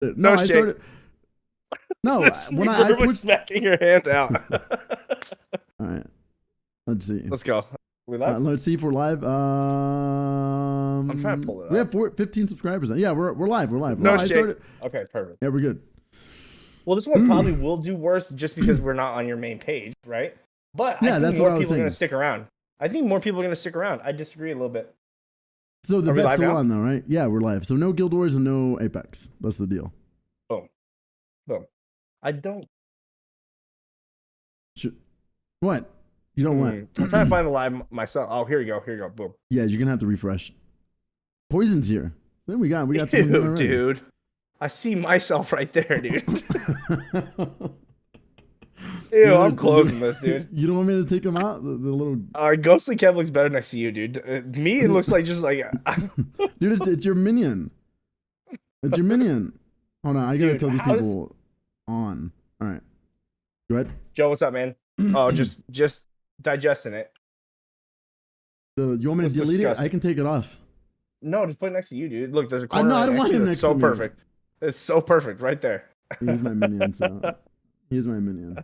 No, No I shit. started. No, The when I sleeper was pushed. smacking your hand out. All right, let's see. Let's go. We live? Let's see if we're live. I'm trying to pull it We have up. 15 subscribers now. Yeah, we're live. We're live. No, No I shit. started. Okay, perfect. Yeah, we're good. Well, this one probably will do worse just because we're not on your main page, right? But I Yeah, think that's what more I was people are going saying. to stick around. I think more people are going to stick around. I disagree a little bit. So the Are we bet's live still now? on though, right? Yeah, we're live. So no Guild Wars and no Apex. That's the deal. Boom. Boom. I don't. What? You don't want? I'm trying to find the live myself. Oh, here you go. Here you go. Boom. Yeah, you're gonna have to refresh. Poison's here. Then we got someone here Ew, already. dude. I see myself right there, dude. Ew, I'm closing this, dude. You don't want me to take him out? The little Our ghostly Kev looks better next to you, dude. Me, it looks like just like. dude, it's your minion. It's your minion. Hold on, I gotta Dude, tell these people on. All right, go ahead. Joe, what's up, man? Oh, just digesting it. You want me to Looks delete disgusting. it? I can take it off. No, just put it next to you, dude. Look, there's a corner. No, I right don't want to him you. next It's so to me. perfect. It's so perfect right there. He's my minion. So he's my minion.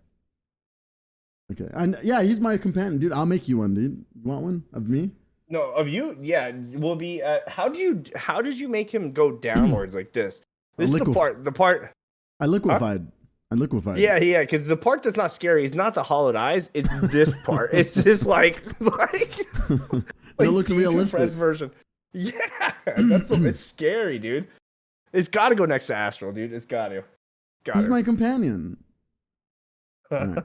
Okay, yeah, he's my companion, dude. I'll make you one, dude. You want one of me? No, of you, yeah, will be. How did you make him go downwards like this? This is the part. I liquefied. Huh? I liquefied. Yeah, because the part that's not scary is not the hollowed eyes. It's this part. It's just like it looks realistic version. Yeah, it's scary, dude. It's got to go next to Astral, dude. It's got to. He's my companion. Right.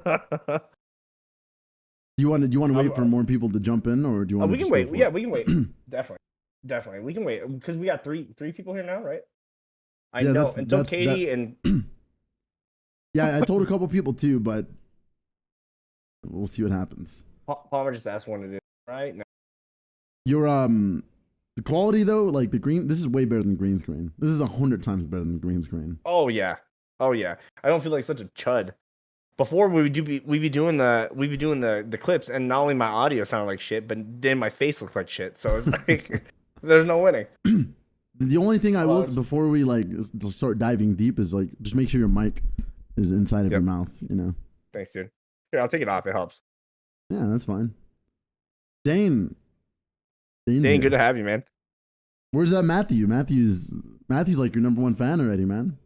Do you want to wait for more people to jump in, or do you want? We can wait. Yeah, we can wait. Definitely, we can wait because we got three people here now, right? I know until Katie and. Yeah, I told a couple people too, but we'll see what happens. Palmer just asked one to do right now. Your the quality though, like the green. This is way better than green screen. This is 100 times better than green screen. Oh yeah. I don't feel like such a chud. Before we be doing the clips, and not only my audio sounded like shit, but then my face looked like shit. So it's like there's no winning. The only thing I will before we like start diving deep is like just make sure your mic is inside of your mouth. You know. Thanks, dude. Here, I'll take it off. It helps. Yeah, that's fine. Dane, good to have you, man. Where's that Matthew? Matthew's like your number one fan already, man.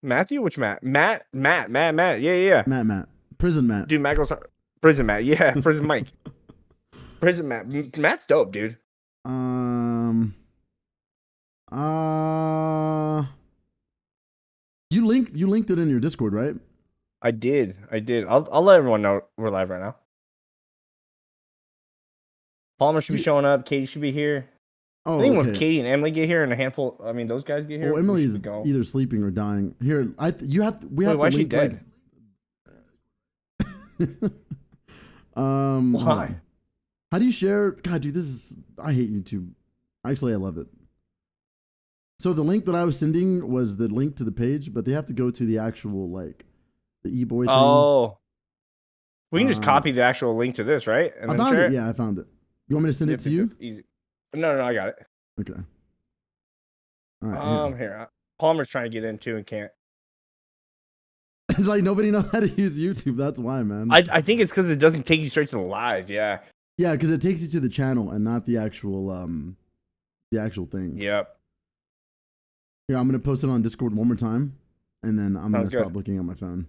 Matthew? Which Matt? Matt. Yeah. Matt. Prison Matt. Dude, Matt goes Prison Matt. Yeah, Prison Mike. Prison Matt. Matt's dope, dude. You linked it in your Discord, right? I did. I'll let everyone know we're live right now. Palmer should be showing up. Katie should be here. Oh, I think once Katie and Emily get here, and a handful, those guys get here. Well, Emily's either sleeping or dying. Here, we have why is she dead? Why? How do you share? God, dude, I hate YouTube. Actually, I love it. So the link that I was sending was the link to the page, but they have to go to the actual the eBoy thing. Oh, we can just copy the actual link to this, right? And I found it. Yeah, I found it. You want me to send it to you? Easy. No, I got it. Okay. All right. Here. Palmer's trying to get in too and can't. It's like nobody knows how to use YouTube. That's why, man. I think it's because it doesn't take you straight to the live. Yeah. Yeah, because it takes you to the channel and not the actual thing. Yep. Here, I'm gonna post it on Discord one more time, and then I'm gonna stop looking at my phone.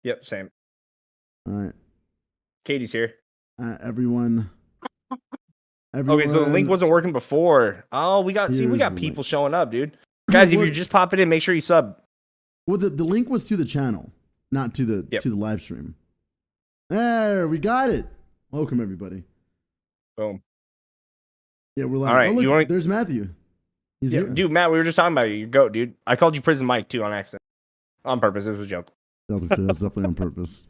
Yep, same. All right. Katie's here. Everyone. Okay, so the link wasn't working before. Oh, we got people showing up, dude. Guys, if you're just popping in, make sure you sub. Well, the link was to the channel, not to the live stream. There, we got it. Welcome everybody. Boom. Yeah, we're live. All right, look, there's Matthew. He's here. Dude, Matt, we were just talking about you. You goat, dude. I called you Prison Mike too on accident, on purpose. It was a joke. That's definitely on purpose.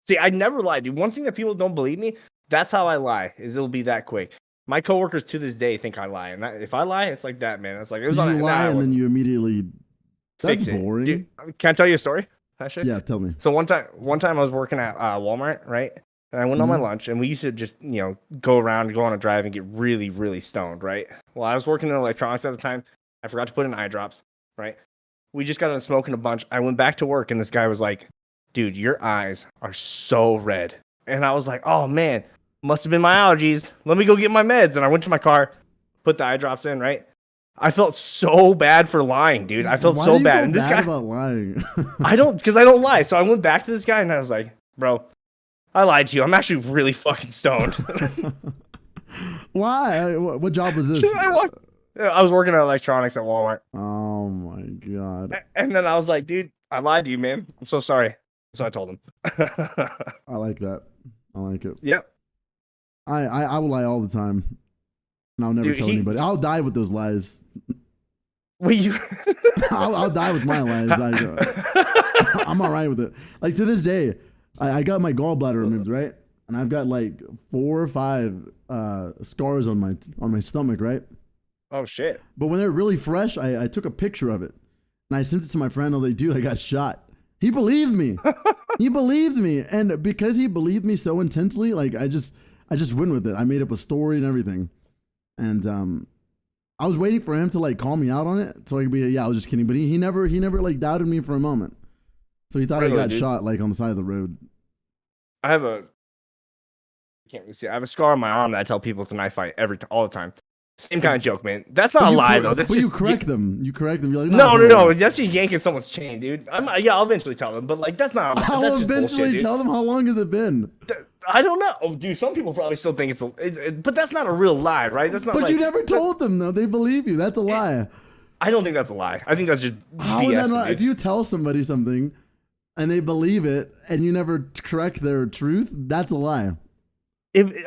See, I never lie, dude. One thing that people don't believe me, that's how I lie, is it'll be that quick. My coworkers to this day think I lie, and if I lie, it's like that, man. It's like it was on. You lie and then you immediately. That's boring. Dude, can I tell you a story? Actually? Yeah, tell me. So one time I was working at Walmart, right? And I went on my lunch, and we used to just go around, go on a drive, and get really, really stoned, right? Well, I was working in electronics at the time. I forgot to put in eye drops, right? We just got done smoking a bunch. I went back to work, and this guy was like, "Dude, your eyes are so red." And I was like, "Oh man, must have been my allergies. Let me go get my meds." And I went to my car, put the eye drops in. Right. I felt so bad for lying, dude. I felt so bad. And this guy about lying. because I don't lie. So I went back to this guy, and I was like, "Bro, I lied to you. I'm actually really fucking stoned." Why? What job was this? I was working at electronics at Walmart. Oh my god. And then I was like, "Dude, I lied to you, man. I'm so sorry." So I told him. I like that. I like it. Yep. I will lie all the time. And I'll never tell anybody. I'll die with those lies. Will you? I'll die with my lies. I'm all right with it. Like to this day, I got my gallbladder removed, right? And I've got like 4 or 5 scars on my stomach, right? Oh shit! But when they're really fresh, I took a picture of it and I sent it to my friend. I was like, "Dude, I got shot." He believed me. He believed me, and because he believed me so intensely, like I just went with it. I made up a story and everything, and I was waiting for him to like call me out on it, so I could be, yeah, I was just kidding. But he never like doubted me for a moment. So he thought I got shot like on the side of the road. I can't really see. I have a scar on my arm that I tell people it's a knife fight all the time. Same kind of joke, man. That's not a lie, though. That's just, you correct them. You correct them. You're like, no. That's just yanking someone's chain, dude. I'll eventually tell them, but like that's not. I'll eventually tell them. How long has it been? I don't know, oh, dude. Some people probably still think but that's not a real lie, right? That's not. But you never told them though. They believe you. That's a lie. I don't think that's a lie. I think that's just how BS. Is that not, if you tell somebody something, and they believe it, and you never correct their truth, that's a lie.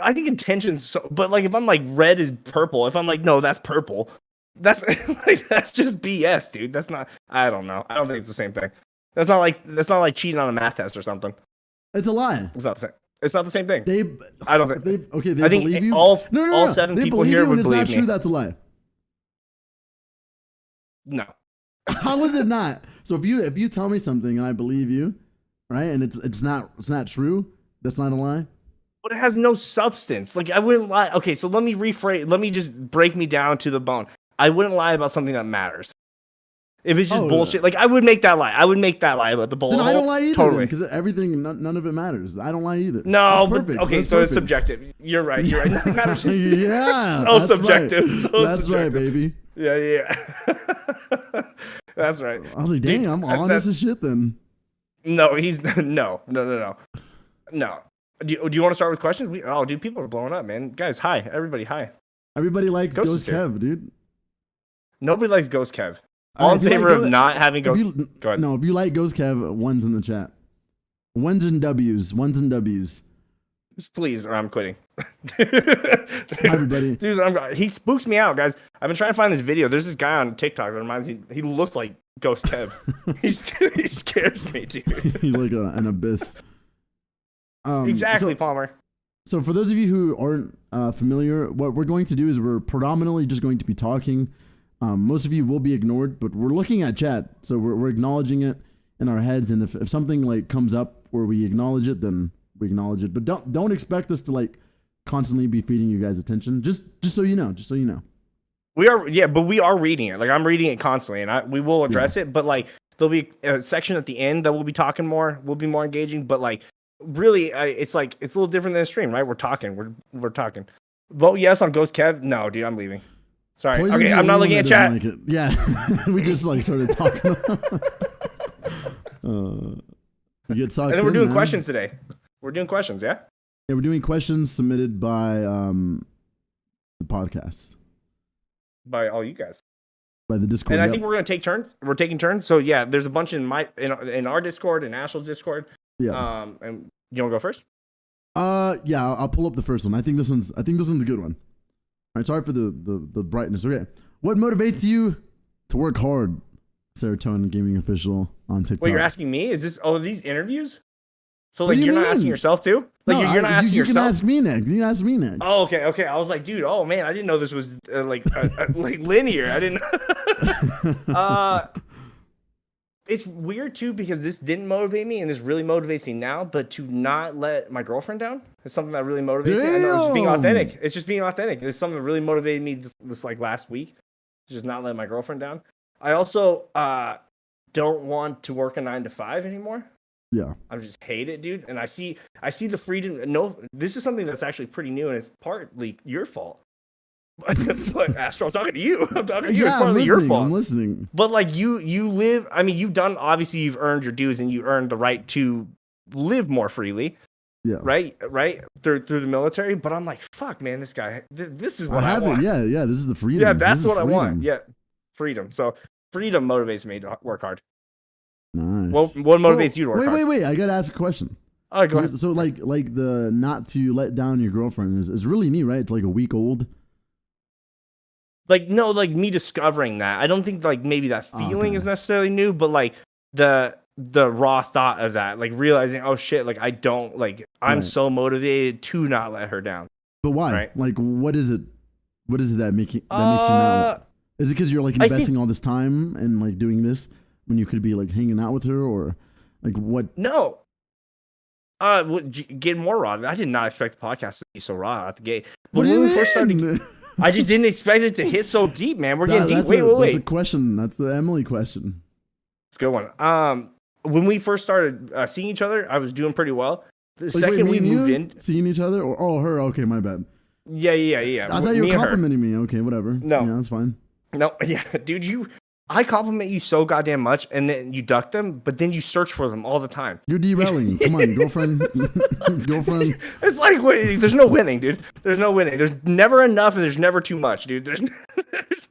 I think intentions, but like if I'm like red is purple, if I'm like no, that's purple, that's like that's just BS, dude. That's not. I don't know. I don't think it's the same thing. That's not like cheating on a math test or something. It's a lie. It's not the same. It's not the same thing. I don't think. They I think believe you. All 7 people here would believe me. It's not true. That's a lie. No. How is it not? So if you tell me something and I believe you, right, and it's not true, that's not a lie. But it has no substance. Like I wouldn't lie. Okay, so let me rephrase. Let me just break me down to the bone. I wouldn't lie about something that matters. If it's just bullshit, like I would make that lie. I would make that lie about the bullet hole. Then I don't lie either. Totally, because everything, none of it matters. I don't lie either. No, but okay, so it's subjective. You're right. Nothing matters. Yeah, so subjective. Right. So that's subjective. Right, baby. Yeah. That's right. I was like, dang, I'm honest as shit then. No, he's no. Do you want to start with questions? Dude, people are blowing up, man. Guys, hi. Everybody, hi. Everybody likes Ghost Kev, dude. Nobody likes Ghost Kev. All in favor of not having Ghost. Go ahead. No, if you like Ghost Kev, ones in the chat. Ones and W's. Please, or I'm quitting. Everybody. Dude, he spooks me out, guys. I've been trying to find this video. There's this guy on TikTok that reminds me. He looks like Ghost Kev. He scares me, dude. He's like an abyss. Exactly, Palmer. So for those of you who aren't familiar, what we're going to do is we're predominantly just going to be talking. Most of you will be ignored, but we're looking at chat, so we're acknowledging it in our heads. And if something like comes up where we acknowledge it, then we acknowledge it. But don't expect us to like constantly be feeding you guys attention. Just so you know. We are, but we are reading it. Like I'm reading it constantly, and we will address it. But like there'll be a section at the end that we'll be talking more. We'll be more engaging. But like really, it's like it's a little different than a stream, right? We're talking. We're talking. Vote yes on Ghost Kev. No, dude, I'm leaving. Sorry. Poison's okay, I'm not looking at chat. Like yeah, we just like started talking. We get sucked. And then we're doing man. questions today. We're doing questions, yeah. Yeah, we're doing questions submitted by the podcast. By all you guys. By the Discord. And I think we're gonna take turns. We're taking turns. So yeah, there's a bunch in our Discord and Astral's Discord. Yeah. And you wanna go first? Yeah, I'll pull up the first one. I think this one's a good one. All right, sorry for the brightness. Okay. What motivates you to work hard? Serotonin Gaming Official on TikTok. Wait, you're asking me? Is this these interviews? So like you're not asking yourself too? Like no, you're not asking yourself. You can ask me next. You can ask me next. Oh, okay. I was like, dude, oh man, I didn't know this was like linear. I didn't. It's weird too because this didn't motivate me and this really motivates me now. But to not let my girlfriend down is something that really motivates me. I know it's just being authentic. It's just being authentic. It's something that really motivated me this like last week. Just not letting my girlfriend down. I also don't want to work a 9 to 5 anymore. Yeah. I just hate it, dude. And I see the freedom. No, this is something that's actually pretty new, and it's partly your fault. It's like, Astral, I'm talking to you. I'm talking to you. Yeah, It's partly your fault. I'm listening. But like you live. I mean, obviously you've earned your dues, and you earned the right to live more freely. Yeah. Right. Through the military. But I'm like, fuck, man, this guy. This is what I want. Yeah. This is the freedom. Yeah, that's what I want. Yeah, freedom. So freedom motivates me to work hard. Nice. Well, what motivates you to work hard? Wait. I gotta ask a question. All right, go ahead. So like the not to let down your girlfriend is really new, right? It's like a week old. Like, no, like me discovering that. I don't think like maybe that feeling is necessarily new, but like the raw thought of that, like realizing, oh shit, like I don't like I'm so motivated to not let her down. But why? Right? Like what is it? What is it that makes you not? Is it because you're like investing all this time and like doing this when you could be like hanging out with her, or like what? No. Get more raw. I did not expect the podcast to be so raw at the gate. But What do you when we mean? first started, I just didn't expect it to hit so deep, man. We're getting deep. Wait. That's a question. That's the Emily question. It's a good one. When we first started seeing each other, I was doing pretty well. The second we moved in, seeing each other, or her. Okay, my bad. Yeah. I thought you were complimenting me. Okay, whatever. No, yeah, that's fine. No, yeah, dude, I compliment you so goddamn much, and then you duck them, but then you search for them all the time. You're derailing. Come on, girlfriend. Girlfriend. It's like, wait, there's no winning, dude. There's no winning. There's never enough, and there's never too much, dude.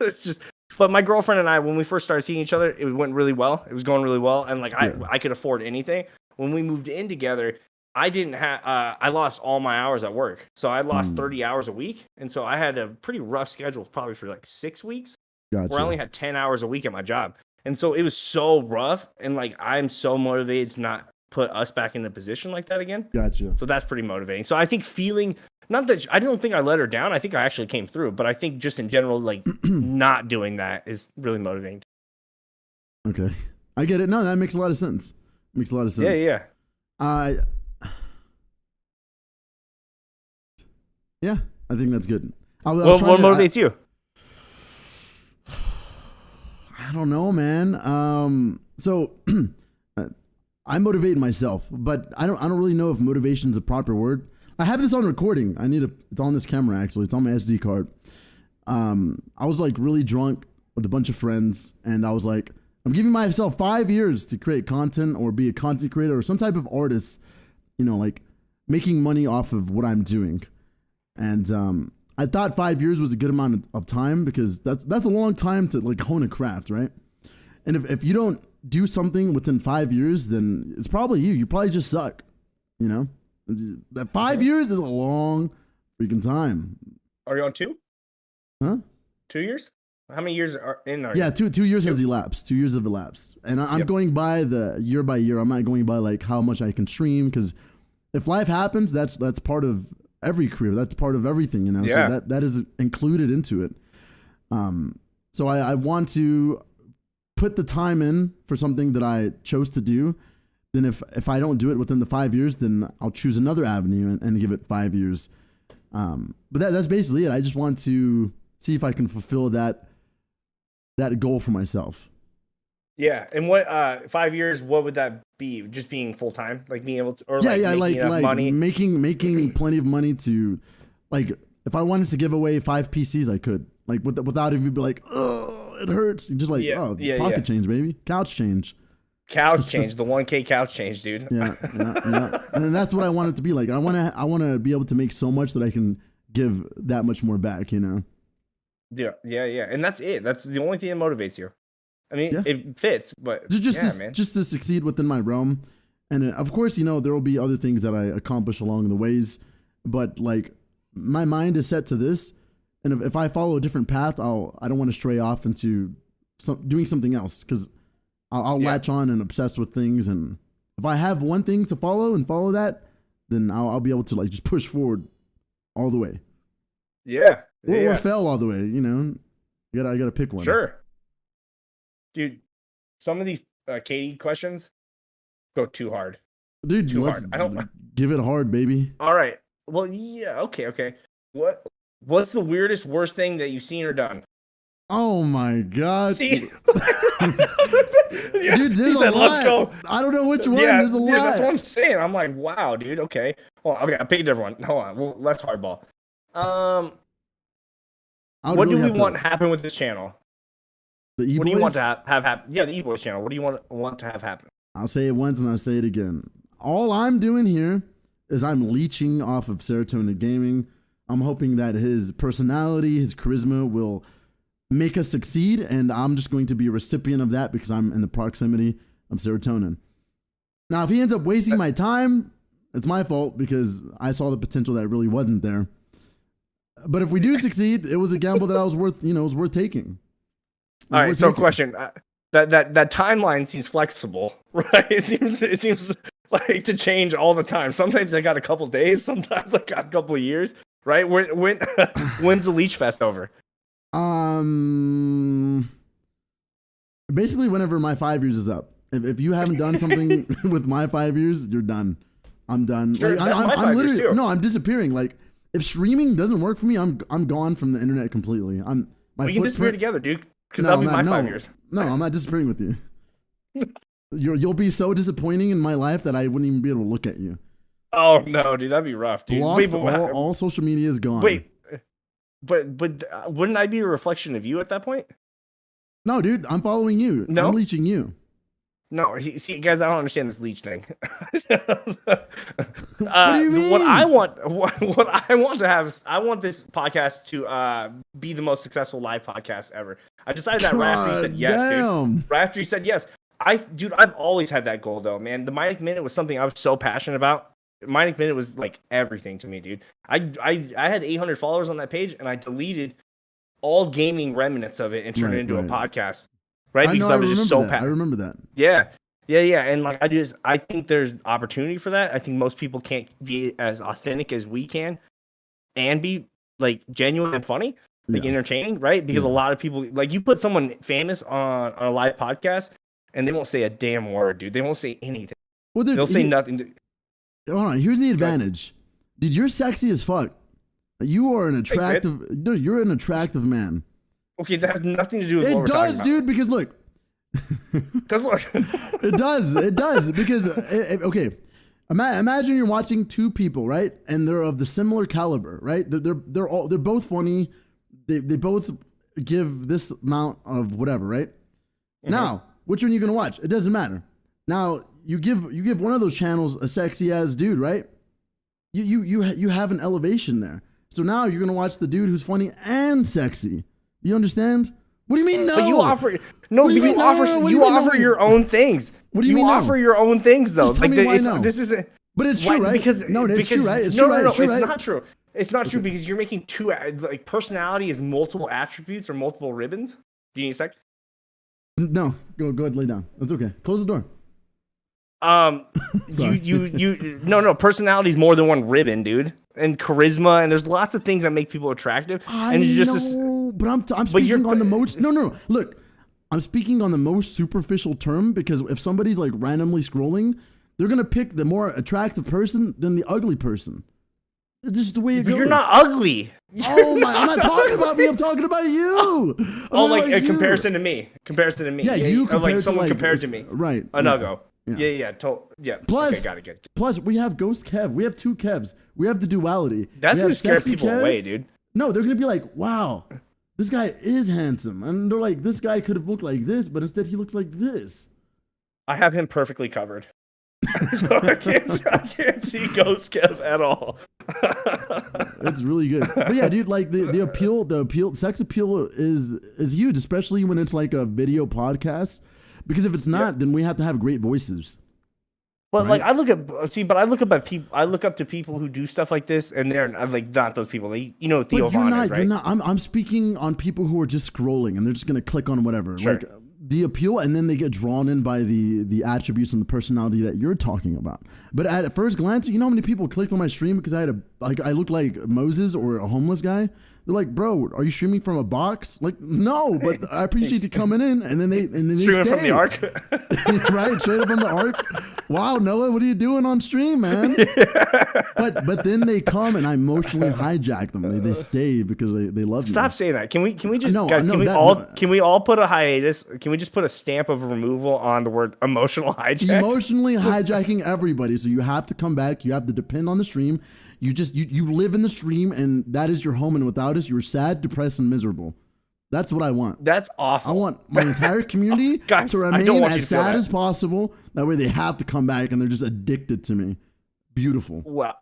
It's just. But my girlfriend and I, when we first started seeing each other, it went really well. It was going really well, and like I could afford anything. When we moved in together, I didn't have. I lost all my hours at work, so I lost 30 hours a week, and so I had a pretty rough schedule, probably for like 6 weeks. Gotcha. Where I only had 10 hours a week at my job. And so it was so rough. And like, I'm so motivated to not put us back in a position like that again. Gotcha. So that's pretty motivating. So I think not that I don't think I let her down. I think I actually came through, but I think just in general, like not doing that is really motivating. Okay. I get it. No, that makes a lot of sense. Yeah. Yeah, I think that's good. What motivates you? I don't know, man. So I motivate myself, but I don't really know if motivation is a proper word. I have this on recording. It's on this camera actually. It's on my SD card. I was like really drunk with a bunch of friends, and I was like, I'm giving myself 5 years to create content or be a content creator or some type of artist, like making money off of what I'm doing. And I thought 5 years was a good amount of time because that's a long time to like hone a craft, right? And if you don't do something within 5 years, then it's probably you. You probably just suck, That 5 years is a long freaking time. Are you on 2? Huh? 2 years? How many years are in? Yeah, 2 years has elapsed. 2 years have elapsed, and I'm going by the year by year. I'm not going by like how much I can stream, because if life happens, that's part of every career. That's part of everything, Yeah. So that is included into it. So I want to put the time in for something that I chose to do. Then if I don't do it within the 5 years, then I'll choose another avenue and give it 5 years. But that's basically it. I just want to see if I can fulfill that goal for myself. Yeah, and what 5 years? What would that be? Just being full time, like being able to, or making enough money, making plenty of money to, like, if I wanted to give away 5 PCs, I could, like, without even be like, oh, it hurts. Just like, pocket change, baby, couch change, the 1K couch change, dude. Yeah, and then that's what I want it to be like. I want to be able to make so much that I can give that much more back, Yeah, and that's it. That's the only thing that motivates you. I mean, it fits, but just to succeed within my realm. And of course, there will be other things that I accomplish along the ways, but like my mind is set to this. And if I follow a different path, I don't want to stray off into doing something else, because I'll latch on and obsess with things. And if I have one thing to follow that, then I'll be able to like just push forward all the way. Yeah. Or fail all the way, I gotta pick one. Sure. Dude, some of these Katie questions go too hard. Dude, too hard. I don't give it hard, baby. All right. Well, yeah. Okay. What's the weirdest, worst thing that you've seen or done? Oh my God. See, Yeah, Dude, he there's said, a "Let's lot. go." I don't know which one. Yeah, There's a dude, lot. that's what I'm saying. I'm like, wow, dude. Okay, well, okay, I picked a different one. Hold on, well, let's hardball. I would What really do we have want to, happen with this channel? the What do you want E-Boys. to have happen? Yeah, the E-Boys channel. What do you want to have happen? I'll say it once and I'll say it again. All I'm doing here is I'm leeching off of Serotonin Gaming. I'm hoping that his personality, his charisma will make us succeed, and I'm just going to be a recipient of that because I'm in the proximity of Serotonin. Now, if he ends up wasting my time, it's my fault because I saw the potential that really wasn't there. But if we do succeed, it was a gamble that I was worth, it was worth taking. All right, so question. That timeline seems flexible, right? It seems like to change all the time. Sometimes I got a couple days, sometimes I got a couple of years, right? When's the Leech Fest over? Basically whenever my 5 years is up. If you haven't done something with my 5 years, you're done. I'm done. Sure, like, that's my 5 years too. No, I'm disappearing. Like if streaming doesn't work for me, I'm gone from the internet completely. We can disappear together, dude. Because that'll be my 5 years. No, I'm not disappearing with you. You'll be so disappointing in my life that I wouldn't even be able to look at you. Oh no, dude, that'd be rough, dude. Blocked, all social media is gone. Wait, but wouldn't I be a reflection of you at that point? No, dude, I'm following you. No? I'm leeching you. No, see, guys, I don't understand this leech thing. What do you mean? What I want to have, I want this podcast to be the most successful live podcast ever. I decided that right after you said yes, dude. Right after you said yes, I've always had that goal though, man. The Mighty Minute was something I was so passionate about. Mighty Minute was like everything to me, dude. I had 800 followers on that page, and I deleted all gaming remnants of it and turned it into a podcast. Right? Because I was just so passionate. I remember that. Yeah. And like I think there's opportunity for that. I think most people can't be as authentic as we can and be like genuine and funny, like entertaining, right? Because a lot of people, like, you put someone famous on a live podcast and they won't say a damn word, dude. They won't say anything. Well, they'll say nothing. Hold on, here's the advantage. Dude, you're sexy as fuck. You are an attractive dude, you're an attractive man. Okay, that has nothing to do with what we're talking about. It does, dude, because look. Because look. It does, because, okay, imagine you're watching two people, right? And they're of the similar caliber, right? They're both funny. They both give this amount of whatever, right? Mm-hmm. Now, which one are you going to watch? It doesn't matter. Now, you give one of those channels a sexy ass dude, right? You have an elevation there. So now you're going to watch the dude who's funny and sexy. You understand? What do you mean no? But you offer your own things. What do you mean? You offer your own things though. Just tell me why no. This isn't. But it's true, right? Because no, it's true, right? It's true, right? It's not true. It's not true because you're making two, like, personality is multiple attributes or multiple ribbons. Do you need a sec? No, go ahead, lay down. That's okay. Close the door. No, personality is more than one ribbon, dude. And charisma, and there's lots of things that make people attractive. I know, but I'm speaking on the most. No. Look, I'm speaking on the most superficial term because if somebody's like randomly scrolling, they're gonna pick the more attractive person than the ugly person. It's just the way it goes. You're not ugly. Oh my! I'm not talking about me. I'm talking about you. Like a comparison to me. Yeah, you like someone compared to me. Right. A no-go. Yeah. Plus, okay, got it. Plus, we have Ghost Kev. We have two Kevs. We have the duality. That's gonna scare people away, dude. No, they're gonna be like, "Wow, this guy is handsome," and they're like, "This guy could have looked like this, but instead he looks like this." I have him perfectly covered, so I can't see Ghost Kev at all. It's really good. But yeah, dude, like the appeal, sex appeal is huge, especially when it's like a video podcast. Because if it's not, then we have to have great voices. But right? Like I look up to people who do stuff like this, and they're like not those people. Theo Von is, right? You're not. I'm speaking on people who are just scrolling and they're just gonna click on whatever. Sure. Like the appeal, and then they get drawn in by the attributes and the personality that you're talking about. But at first glance, you know how many people clicked on my stream because I looked like Moses or a homeless guy. They're like, "Bro, are you streaming from a box?" Like, no, but I appreciate you coming in, and then they streaming stay. From the ark, right? Straight up from the ark. Wow, Noah, what are you doing on stream, man? But then they come and I emotionally hijack them. They stay because they love me. Stop saying that. Can we just No, guys? no, Can we all put a hiatus? Can we just put a stamp of removal on the word emotional hijack? Emotionally hijacking everybody. So you have to come back. You have to depend on the stream. You live in the stream, and that is your home. And without us, you're sad, depressed, and miserable. That's what I want. That's awful. I want my entire community Guys, to I don't remain want you as to feel sad that. as possible. That way they have to come back and they're just addicted to me. Beautiful. Wow.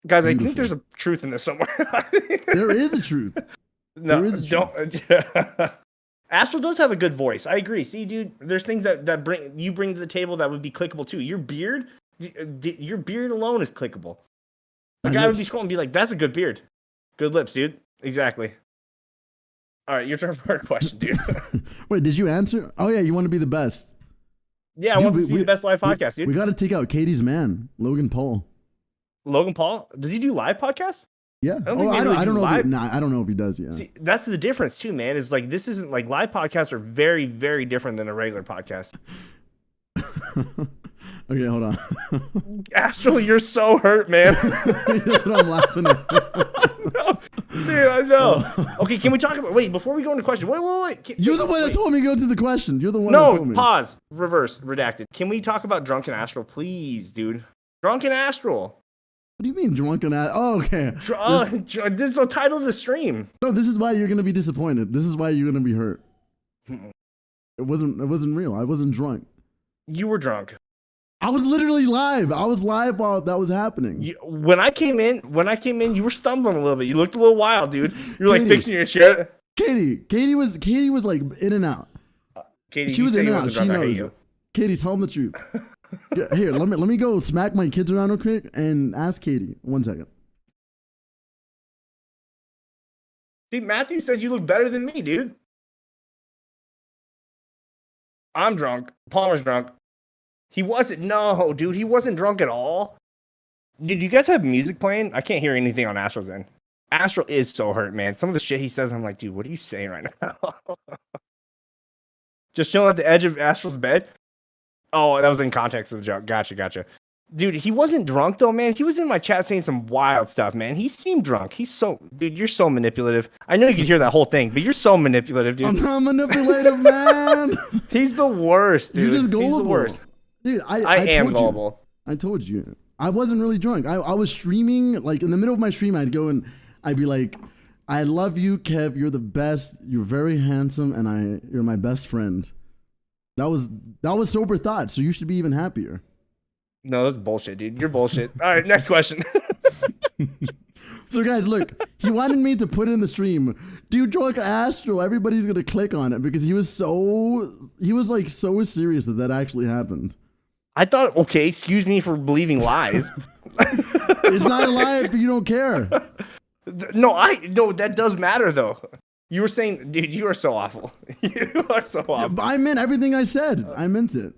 Guys, I think Beautiful. there's a truth in this somewhere. There is a truth. No, There is a don't. Astral does have a good voice. I agree. See, dude, there's things that bring to the table that would be clickable too. Your beard alone is clickable. A My guy would be lips. scrolling and be like, "That's a good beard, good lips, dude." Exactly. All right, your turn for a question, dude. Wait, did you answer? Oh yeah, you want to be the best. Yeah, I Dude, want this to be the best live podcast, dude. We got to take out Katie's man, Logan Paul. Logan Paul, does he do live podcasts? Yeah. don't think they really I do don't know. live. I don't know if he does. Yeah. See, that's the difference too, man. Is like this isn't like live podcasts are very, very different than a regular podcast. Okay, hold on. Astral, you're so hurt, man. That's what I'm laughing at. No, dude, I know. Okay, can we talk about? Wait, before we go into question. Wait. You're the one that told me to go to the question. You're the one that No, told me. pause. Reverse. Redacted. Can we talk about Drunken Astral, please, dude? Drunken Astral. What do you mean drunken at? Oh, okay. This is the title of the stream. No, this is why you're gonna be disappointed. This is why you're gonna be hurt. It wasn't real. I wasn't drunk. You were drunk. I was literally live. I was live while that was happening. When I came in, you were stumbling a little bit. You looked a little wild, dude. You were like Katie. fixing your chair. Katie was like in and out. Katie, She you was say in you and out. wasn't She drunk. I hate knows. you. Katie, tell him the truth. Yeah, here, let me go smack my kids around real quick and ask Katie. 1 second. See, Matthew says you look better than me, dude. I'm drunk. Palmer's drunk. He wasn't. No, dude, he wasn't drunk at all. Dude, you guys have music playing? I can't hear anything on Astral's end. Astral is so hurt, man. Some of the shit he says, I'm like, dude, what are you saying right now? Just chilling at the edge of Astral's bed? Oh, that was in context of the joke. Gotcha. Dude, he wasn't drunk, though, man. He was in my chat saying some wild stuff, man. He seemed drunk. Dude, you're so manipulative. I know you could hear that whole thing, but you're so manipulative, dude. I'm not manipulative, man. He's the worst, dude. You're just gullible. He's the worst. Dude, I am gullible. I told you. I wasn't really drunk. I was streaming, like in the middle of my stream, I'd go and I'd be like, I love you, Kev. You're the best. You're very handsome, and you're my best friend. That was sober thought, so you should be even happier. No, that's bullshit, dude. You're bullshit. All right, next question. So guys, look, he wanted me to put in the stream, dude, drunk Astral. Everybody's gonna click on it because he was like so serious that actually happened. I thought, okay, excuse me for believing lies. It's not a lie if you don't care. No, that does matter though. You were saying, dude, you are so awful. You are so awful. I meant everything I said. I meant it.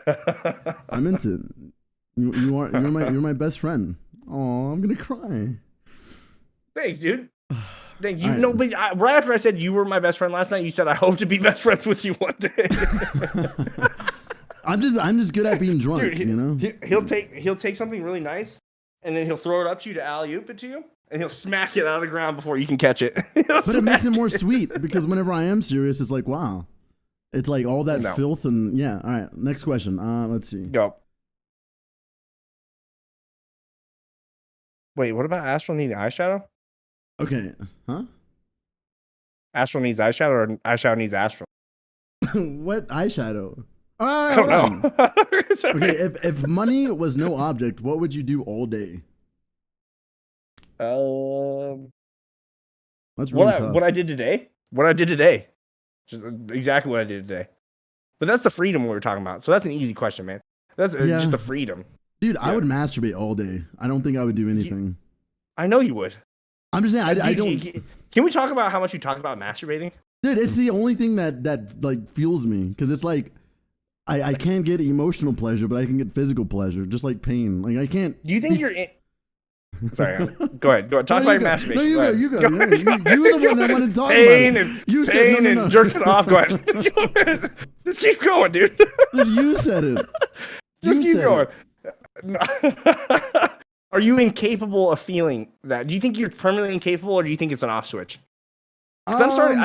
I meant it. You're my best friend. Oh, I'm gonna cry. Thanks, dude. Thanks. You All right. know, but right after I said you were my best friend last night, you said I hope to be best friends with you one day. I'm just good at being drunk, Dude, you know. He'll take something really nice, and then he'll throw it up to you to alley-oop it to you, and he'll smack it out of the ground before you can catch it. But it makes it more sweet because whenever I am serious, it's like, wow, it's like all that filth and yeah. All right, next question. Let's see. Go. Wait, what about Astral needing eyeshadow? Okay, huh? Astral needs eyeshadow, or eyeshadow needs Astral? What eyeshadow? I don't know. Okay, if money was no object, what would you do all day? That's really tough. What I did today? What I did today? Just exactly what I did today. But that's the freedom we were talking about. So that's an easy question, man. That's just the freedom. Dude, I would masturbate all day. I don't think I would do anything. I know you would. I'm just saying, I don't. Can we talk about how much you talk about masturbating? Dude, it's the only thing that like fuels me because it's like I can't get emotional pleasure, but I can get physical pleasure, just like pain. Like I can't. Do you think you're in? Sorry, go ahead. Talk about your masturbation. No, you go. You were the one that wanted to talk pain about it. You pain said no. and jerking off. Go ahead. Just keep going, dude. Dude, you said it. Just keep said going. it. Are you incapable of feeling that? Do you think you're permanently incapable, or do you think it's an off switch? Because I'm starting.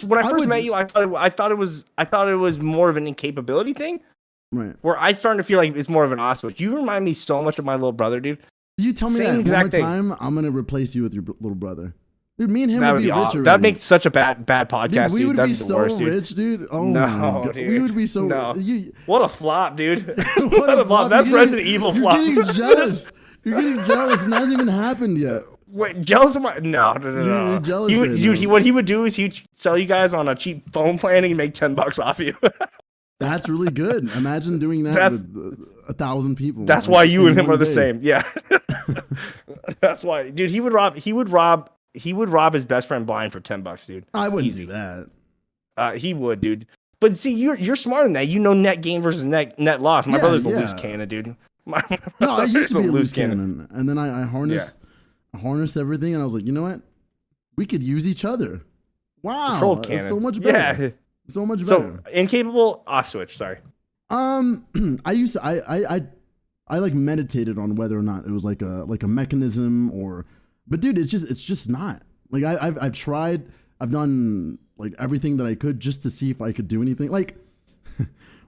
When I first met you, I thought it was more of an incapability thing. Right. Where I starting to feel like it's more of an off switch. You remind me so much of my little brother, dude. You tell me Same that exact one more time, I'm gonna replace you with your little brother. Dude, me and him would be rich already. That'd make such a bad podcast, dude. We would That'd be the so worst, rich, dude. Oh no, my god, dude. we would be so. No. What a flop, dude. what a flop. That's Resident Evil flop. You're getting jealous. You're getting jealous. It hasn't even happened yet. Wait, jealous of my? No. You're jealous. What he would do is he'd sell you guys on a cheap phone plan and he'd make $10 off you. That's really good. Imagine doing that with 1,000 people. That's why you and him are the same. Yeah. That's why, dude. He would rob his best friend blind for $10, dude. I wouldn't do that. He would, dude. But see, you're smarter than that. You know net gain versus net loss. My brother's a loose cannon, dude. No, I used to be a loose cannon, and then I harnessed everything, and I was like, you know what? We could use each other. Wow, controlled cannon. So much better. Yeah. So much better. So incapable off switch. Sorry. I used to, I like meditated on whether or not it was like a mechanism but dude, it's just not. Like I've tried, I've done like everything that I could just to see if I could do anything. Like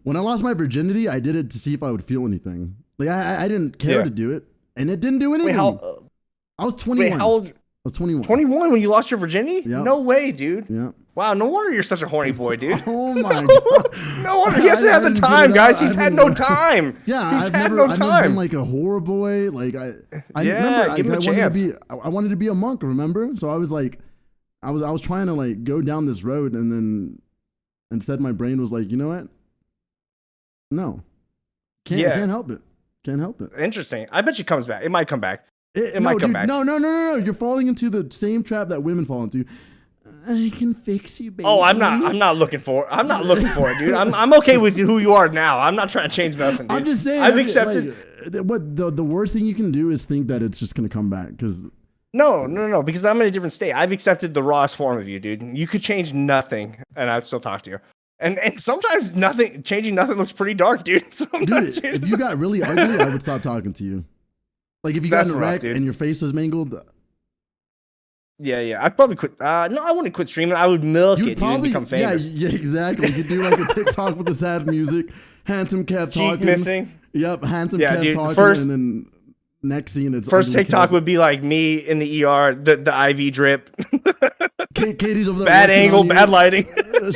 when I lost my virginity, I did it to see if I would feel anything. Like I didn't care to do it, and it didn't do anything. Wait, I was 21. Wait, how old? I was 21. 21 when you lost your virginity? Yep. No way, dude. Yeah. Wow, no wonder you're such a horny boy, dude. Oh my god. No wonder he hasn't had the time, guys. He's had no time. Yeah, he's I've had never, no I've time. never been like a horror boy. Like I remember give him a chance. I wanted to be a monk, remember? So I was like, I was trying to like go down this road, and then instead my brain was like, you know what? No, can't help it. Can't help it. Interesting. I bet you comes back. It might come back. It might come back. No. You're falling into the same trap that women fall into. I can fix you, baby. Oh, I'm not looking for it, dude. I'm okay with who you are now. I'm not trying to change nothing, dude. I'm just saying. I've accepted. Like, what the worst thing you can do is think that it's just gonna come back, because. No, because I'm in a different state. I've accepted the rawest form of you, dude. You could change nothing, and I'd still talk to you. And sometimes changing nothing looks pretty dark, dude. Dude, if you got really ugly, I would stop talking to you. Like if you got in a wreck and your face was mangled. Yeah, I'd probably quit. No, I wouldn't quit streaming. I would milk it, dude, and become famous. Yeah, exactly. You could do like a TikTok with the sad music. Handsome kept talking. Cheek missing. Yep, handsome kept talking. First, and then next scene, it's first TikTok would be like me in the ER, the IV drip. Katie's over there. Bad angle, bad lighting.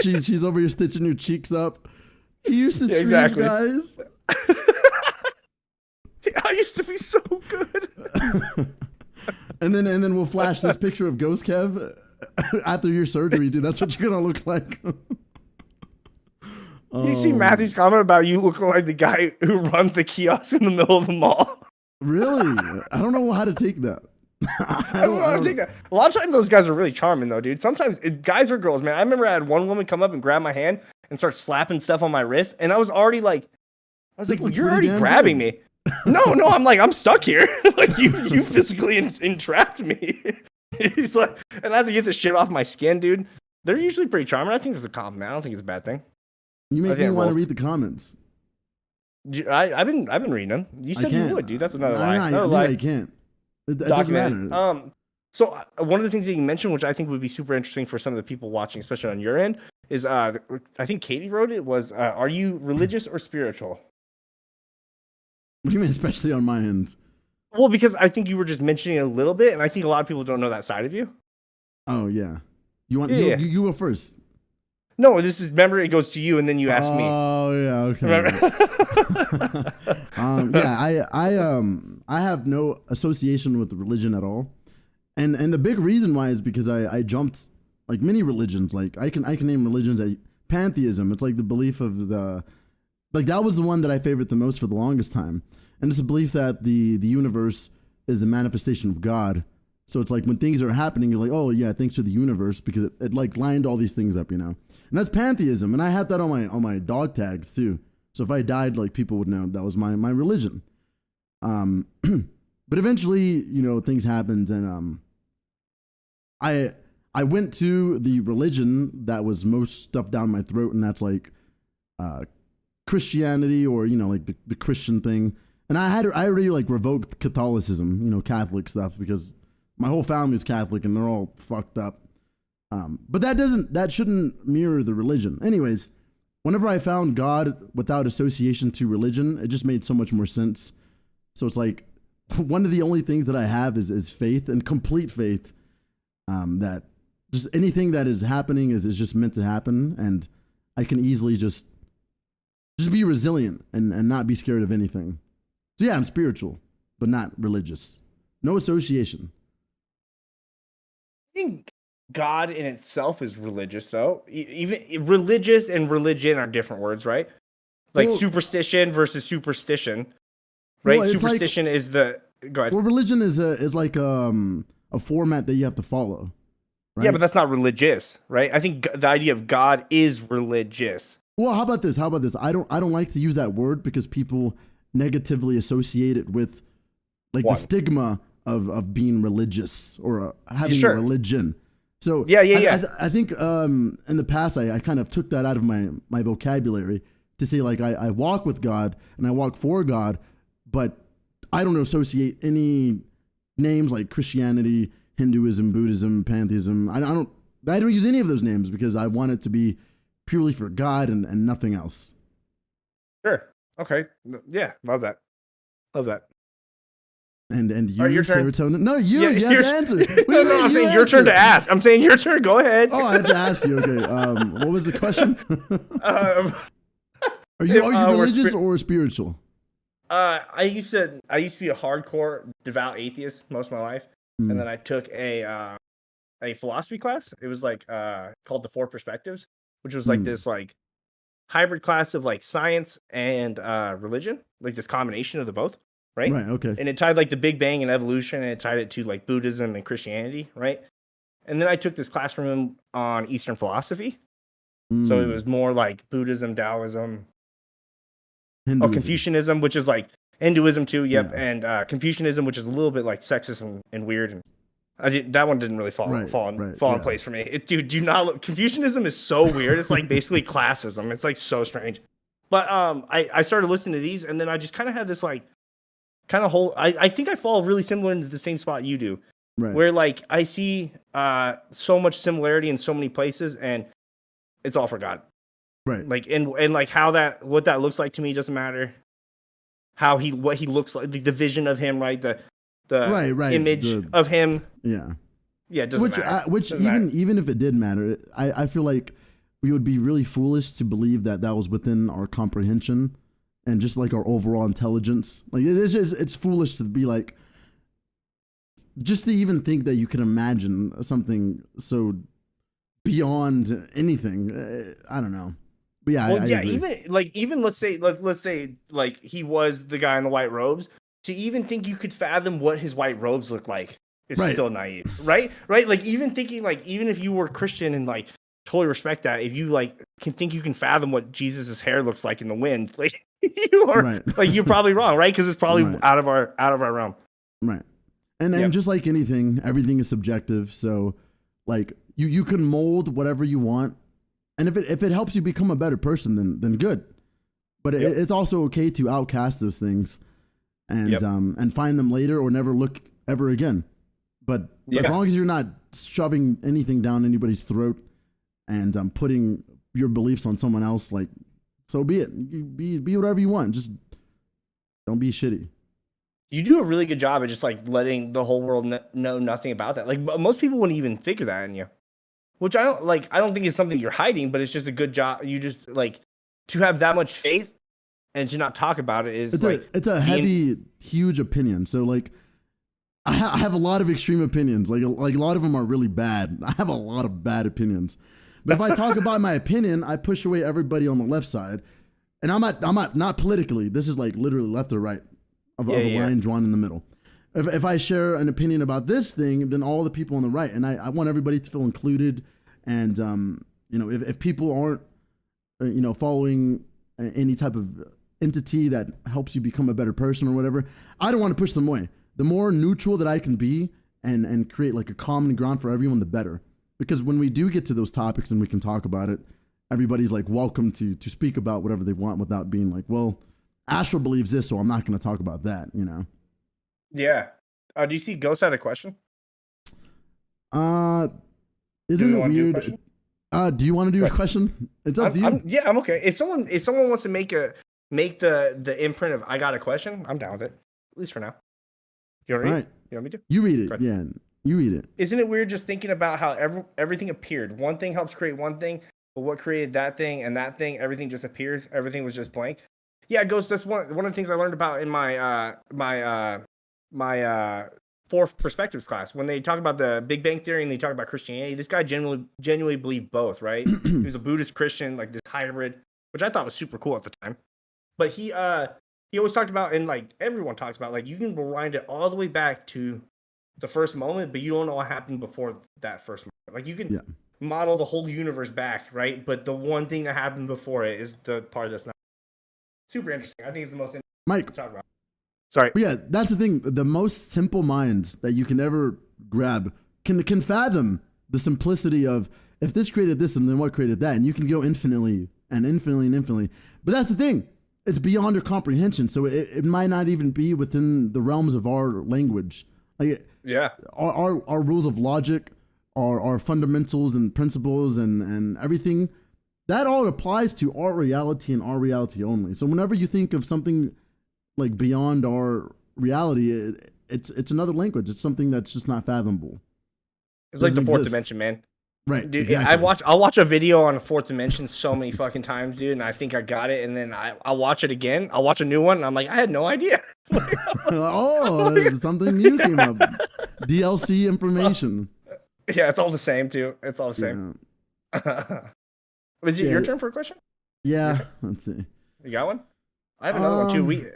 she's over here stitching your cheeks up. He used to stream, guys. I used to be so good. and then we'll flash this picture of Ghost Kev after your surgery, dude. That's what you're gonna look like. You see Matthew's comment about you looking like the guy who runs the kiosk in the middle of the mall. Really? I don't know how to take that. I don't know how to take that. A lot of times those guys are really charming though, dude. Sometimes guys or girls, man. I remember I had one woman come up and grab my hand and start slapping stuff on my wrist, and I was like, you're already grabbing me. No, I'm like, I'm stuck here. Like you physically entrapped me. He's like, and I have to get this shit off my skin, dude. They're usually pretty charming. I think it's a compliment. I don't think it's a bad thing. You make me want to read the comments. I've been reading them. You said you would, dude. That's another lie. I can't. It doesn't matter. So one of the things that you mentioned, which I think would be super interesting for some of the people watching, especially on your end, is I think Katie wrote it, was are you religious or spiritual? What do you mean, especially on my end? Well, because I think you were just mentioning it a little bit, and I think a lot of people don't know that side of you. Oh yeah. You go first. No, remember, it goes to you, and then you ask me. Oh yeah, okay. I have no association with religion at all, and the big reason why is because I jumped like many religions. Like I can name religions. Pantheism. It's like the belief of that was the one that I favored the most for the longest time, and it's a belief that the universe is the manifestation of God. So it's like when things are happening, you're like, oh yeah, thanks to the universe, because it like lined all these things up, you know. And that's pantheism, and I had that on my dog tags too. So if I died, like people would know that was my religion. But eventually, you know, things happened, and I went to the religion that was most stuffed down my throat, and that's like Christianity or, you know, like the Christian thing. And I already like revoked Catholicism, you know, Catholic stuff, because my whole family is Catholic and they're all fucked up. But that shouldn't mirror the religion. Anyways, whenever I found God without association to religion, it just made so much more sense. So it's like one of the only things that I have is faith, and complete faith, that just anything that is happening is just meant to happen. And I can easily just be resilient and not be scared of anything. So yeah, I'm spiritual, but not religious. No association. I think God in itself is religious, though. Even religious and religion are different words, right? Like Well, superstition versus superstition, right? Well, it's Superstition is the go ahead. Well, religion is like a format that you have to follow. Right? Yeah, but that's not religious, right? I think the idea of God is religious. Well, how about this? I don't like to use that word because people negatively associate it with like the stigma of being religious or having a religion. So yeah. I think in the past I kind of took that out of my vocabulary to say like I walk with God and I walk for God, but I don't associate any names like Christianity, Hinduism, Buddhism, pantheism. I don't use any of those names because I want it to be purely for God and nothing else. Sure. Okay. Yeah. Love that. And you, your turn. serotonin? No, you have to answer. No, I'm saying your turn to ask. I'm saying your turn. Go ahead. Oh, I have to ask you. Okay. What was the question? Are you religious or spiritual? I used to be a hardcore devout atheist most of my life, and then I took a philosophy class. It was like called the Four Perspectives, which was like this like hybrid class of like science and religion, like this combination of the both. Right. Okay. And it tied like the Big Bang and evolution, and it tied it to like Buddhism and Christianity. Right. And then I took this class from him on Eastern philosophy. So it was more like Buddhism, Taoism, Hinduism. Confucianism, which is like Hinduism too. Yep. Yeah. And Confucianism, which is a little bit like sexist and weird. And that one didn't really fall in place for me. Dude, do not look. Confucianism is so weird. It's like basically classism. It's like so strange. But I started listening to these, and then I just kind of had this like kind of whole. I think I fall really similar into the same spot you do, where like I see so much similarity in so many places, and it's all for God. Right. Like and like what that looks like to me doesn't matter. What he looks like, the vision of him, right? The image of him. Yeah. Yeah, it doesn't matter. Which even if it did matter, I feel like we would be really foolish to believe that was within our comprehension and just like our overall intelligence. Like it's foolish to be like, just to even think that you can imagine something so beyond anything. I don't know. But yeah, well, I agree. even let's say like he was the guy in the white robes. To even think you could fathom what his white robes look like is still naive, right? Right? Like even thinking like even if you were Christian and like totally respect that, if you like can think you can fathom what Jesus's hair looks like in the wind, like you are like you're probably wrong, right? Because it's probably out of our realm, right? And just like anything, everything is subjective. So like you can mold whatever you want, and if it helps you become a better person, then good. But it's also okay to outcast those things. And find them later or never look ever again. But as long as you're not shoving anything down anybody's throat and putting your beliefs on someone else, like, so be it. You be whatever you want. Just don't be shitty. You do a really good job of just like letting the whole world know nothing about that. Like most people wouldn't even figure that in you, which I don't think it's something you're hiding, but it's just a good job. You just like to have that much faith. And to not talk about it is it's a heavy, huge opinion. So like, I have a lot of extreme opinions. Like a lot of them are really bad. I have a lot of bad opinions. But if I talk about my opinion, I push away everybody on the left side. And I'm not politically. This is like literally left or right of a line drawn in the middle. If I share an opinion about this thing, then all the people on the right, and I want everybody to feel included. And if people aren't following any type of entity that helps you become a better person or whatever, I don't want to push them away. The more neutral that I can be and create like a common ground for everyone, the better. Because when we do get to those topics and we can talk about it, everybody's like welcome to speak about whatever they want without being like, well, Astral believes this, so I'm not going to talk about that, you know? Yeah. Do you see Ghost had a question? Isn't you it wanna do a weird? question? Do you want to do a question? It's up to you. Yeah, I'm okay. If someone wants to make the imprint of I got a question, I'm down with it. At least for now. You want to read? Right. You want me to? You read it. Yeah, you read it. Isn't it weird just thinking about how everything appeared? One thing helps create one thing, but what created that thing and that thing, everything just appears. Everything was just blank. Yeah, Ghost. That's one of the things I learned about in my fourth perspectives class when they talk about the Big Bang Theory and they talk about Christianity. This guy genuinely believed both, right? He was a Buddhist Christian, like this hybrid, which I thought was super cool at the time. But he always talked about, and like everyone talks about, like you can rewind it all the way back to the first moment, but you don't know what happened before that first moment. Like you can model the whole universe back, right? But the one thing that happened before it is the part that's not super interesting. I think it's the most interesting Mike, to talk about. Sorry. But yeah, that's the thing. The most simple minds that you can ever grab can fathom the simplicity of if this created this and then what created that, and you can go infinitely and infinitely and infinitely. But that's the thing. It's beyond your comprehension, so it might not even be within the realms of our language. Like, our rules of logic, our fundamentals and principles and everything, that all applies to our reality and our reality only. So whenever you think of something like beyond our reality, it's another language. It's something that's just not fathomable. It's like the fourth dimension, man. Right. Dude, exactly. I'll watch a video on a fourth dimension so many fucking times, dude, and I think I got it, and then I'll watch it again. I'll watch a new one, and I'm like, I had no idea. Oh, something new came up. DLC information. Yeah, it's all the same too. It's all the same. Yeah. Was it your turn for a question? Yeah. Let's see. You got one? I have another one too.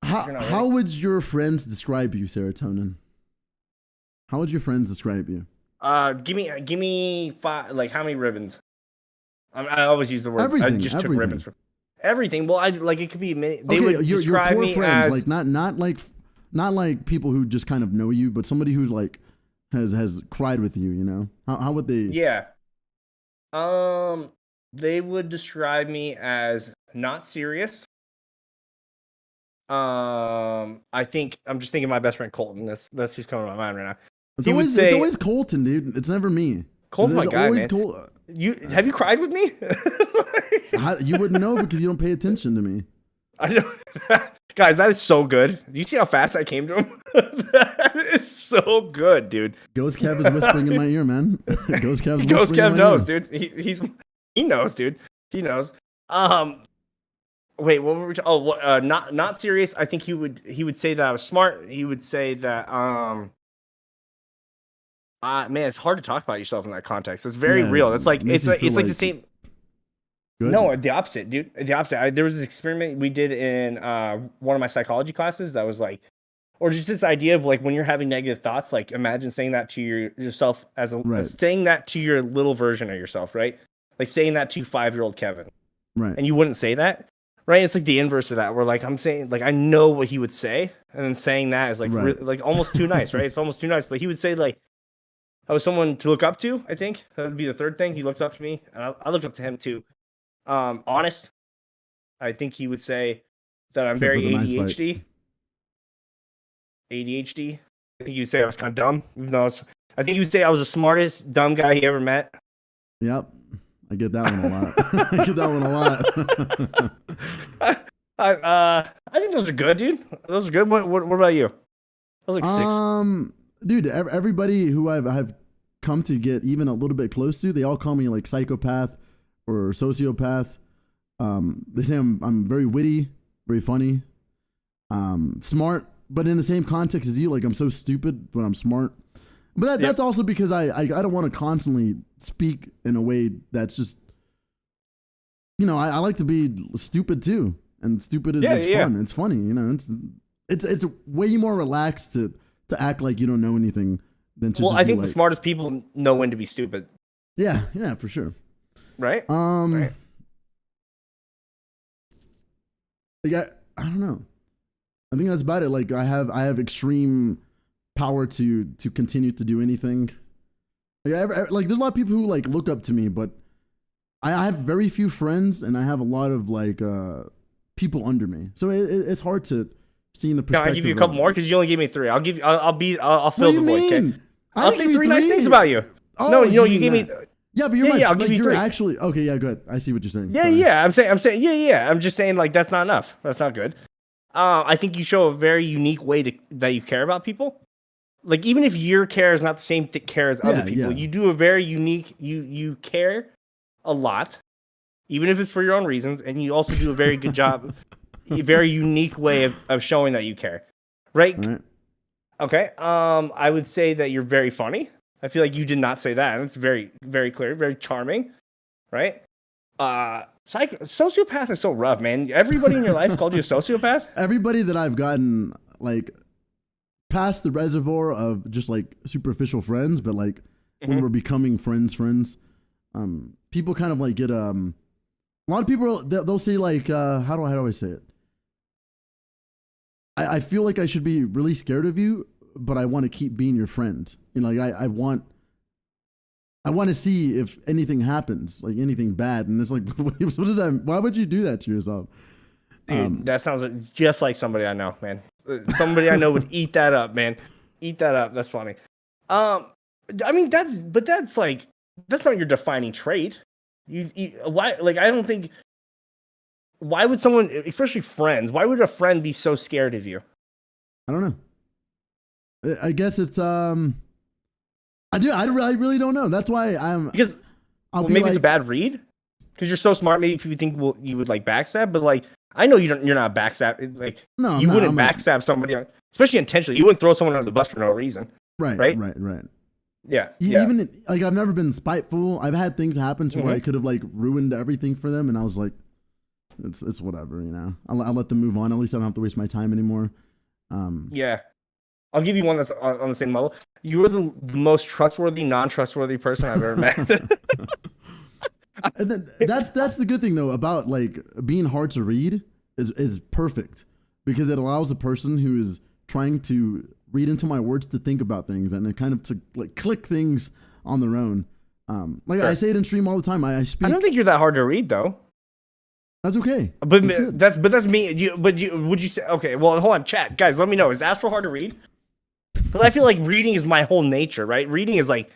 How would your friends describe you, Serotonin? How would your friends describe you? Give me 5. Like how many ribbons? I always use the word. Everything. I just took ribbons for everything. Well, it could be many. They would your describe core me friends, as like not like people who just kind of know you, but somebody who's like has cried with you. You know, how would they? Yeah. They would describe me as not serious. I think I'm just thinking of my best friend Colton. That's who's coming to my mind right now. It's always Colton, dude. It's never me. Colton's my guy, man. Col- Have you cried with me? You wouldn't know because you don't pay attention to me. I know. Guys, that is so good. Do you see how fast I came to him? That is so good, dude. Ghost Kev is whispering in my ear, man. Ghost Kev knows, dude. He knows, dude. He knows. Wait, what were we not serious. I think he would say that I was smart. He would say that man, it's hard to talk about yourself in that context. It's very real. It's like it's like the same. Good. No, the opposite, dude. The opposite. There was this experiment we did in one of my psychology classes that was like, or just this idea of like when you're having negative thoughts, like imagine saying that to yourself as saying that to your little version of yourself, right? Like saying that to 5-year-old Kevin, right? And you wouldn't say that, right? It's like the inverse of that. Where like I'm saying, like I know what he would say, and then saying that is like like almost too nice, right? It's almost too nice. But he would say like, I was someone to look up to. I think that would be the third thing. He looks up to me, and I look up to him too. Honest. I think he would say that I'm very ADHD. ADHD. I think he would say I was kind of dumb. Even though I think he would say I was the smartest dumb guy he ever met. Yep. I get that one a lot. I get that one a lot. I think those are good, dude. Those are good. What about you? I was like 6. Dude, everybody who I've come to get even a little bit close to, they all call me like psychopath or sociopath. They say I'm very witty, very funny, smart, but in the same context as you, like I'm so stupid, but I'm smart. But that's also because I don't want to constantly speak in a way that's just, you know, I like to be stupid too, and stupid is fun. It's funny, you know. It's way more relaxed to act like you don't know anything than to. Well, I think the smartest people know when to be stupid. Yeah, for sure. Right. Right. Like I don't know. I think that's about it. Like I have extreme power to continue to do anything. Like there's a lot of people who like look up to me, but I have very few friends, and I have a lot of like people under me, so it's hard to see in the Can I perspective. give you a couple more? Because you only gave me three. I'll give you. I'll What fill do you the void. Okay. mean? I I'll didn't say give you three nice things three. about you. Oh, No, you mean gave me. that. Yeah, but you're Yeah, I'll give you you're three. actually okay. Yeah, good. I see what you're saying. Yeah, Sorry. yeah. I'm saying. Yeah. I'm just saying like that's not enough. That's not good. I think you show a very unique way that you care about people. Like even if your care is not the same care as other people, Yeah. you do a very unique. You care a lot, even if it's for your own reasons, and you also do a very good job, a very unique way of showing that you care. Right? Right. Okay. I would say that you're very funny. I feel like you did not say that. It's very, very clear, very charming, right? Sociopath is so rough, man. Everybody in your life called you a sociopath. Everybody that I've gotten like past the reservoir of just like superficial friends, but like when we're becoming friends, people kind of like get a lot of people they'll say like how do I say it? I feel like I should be really scared of you, but I want to keep being your friend. You know, like I want to see if anything happens, like anything bad. And it's like, what is that? Why would you do that to yourself? Dude, that sounds just like somebody I know, man. Somebody I know would eat that up, man. Eat that up. That's funny. I mean, that's not your defining trait. Why? Like, I don't think. Why would someone, especially friends, why would a friend be so scared of you? I don't know. I guess it's I really don't know. That's why because maybe it's a bad read because you're so smart. Maybe people think you would like backstab, but like I know you're not backstab. Like no, you wouldn't backstab somebody, especially intentionally. You wouldn't throw someone under the bus for no reason. Right. Yeah. Even like I've never been spiteful. I've had things happen to where I could have like ruined everything for them, and I was like, it's whatever, you know. I'll let them move on. At least I don't have to waste my time anymore. Yeah. I'll give you one that's on the same level. You are the most trustworthy, non-trustworthy person I've ever met. And then that's the good thing though about like being hard to read is perfect because it allows a person who is trying to read into my words to think about things and kind of to like click things on their own. Like sure. I say it in stream all the time. I speak. I don't think you're that hard to read though. That's okay. But that's me. Would you say okay? Well, hold on, chat guys. Let me know. Is Astral hard to read? Because I feel like reading is my whole nature, right? Reading is like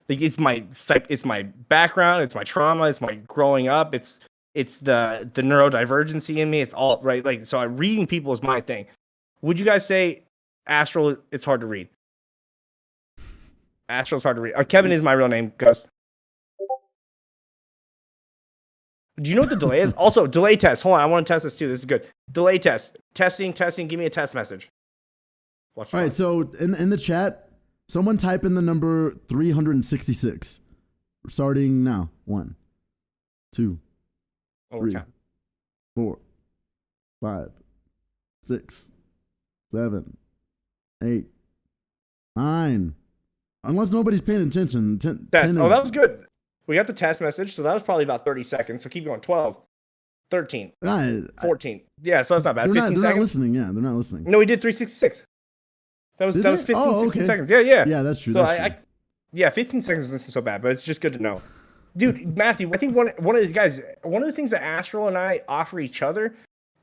it's my background, it's my trauma, it's my growing up, it's the neurodivergency in me. It's all right. Like so, reading people is my thing. Would you guys say Astral? It's hard to read. Astral's hard to read. Kevin is my real name, Ghost. Do you know what the delay is? Also, delay test. Hold on, I want to test this too. This is good. Delay test. Testing. Give me a test message. Watch. All right, so in the chat, someone type in the number 366. Starting now. 1, 2, 3, 4, 5, 6, 7, 8, 9. Unless nobody's paying attention. 10 test. 10 that was good. We got the test message, so that was probably about 30 seconds. So keep going. 12, 13, 14. Yeah, so that's not bad. They're 15 not seconds. Listening. Yeah, they're not listening. No, we did 366. That was 15, 16 seconds. Yeah. Yeah, that's true. So that's true. 15 seconds isn't so bad, but it's just good to know. Dude, Matthew, I think one of these guys, one of the things that Astral and I offer each other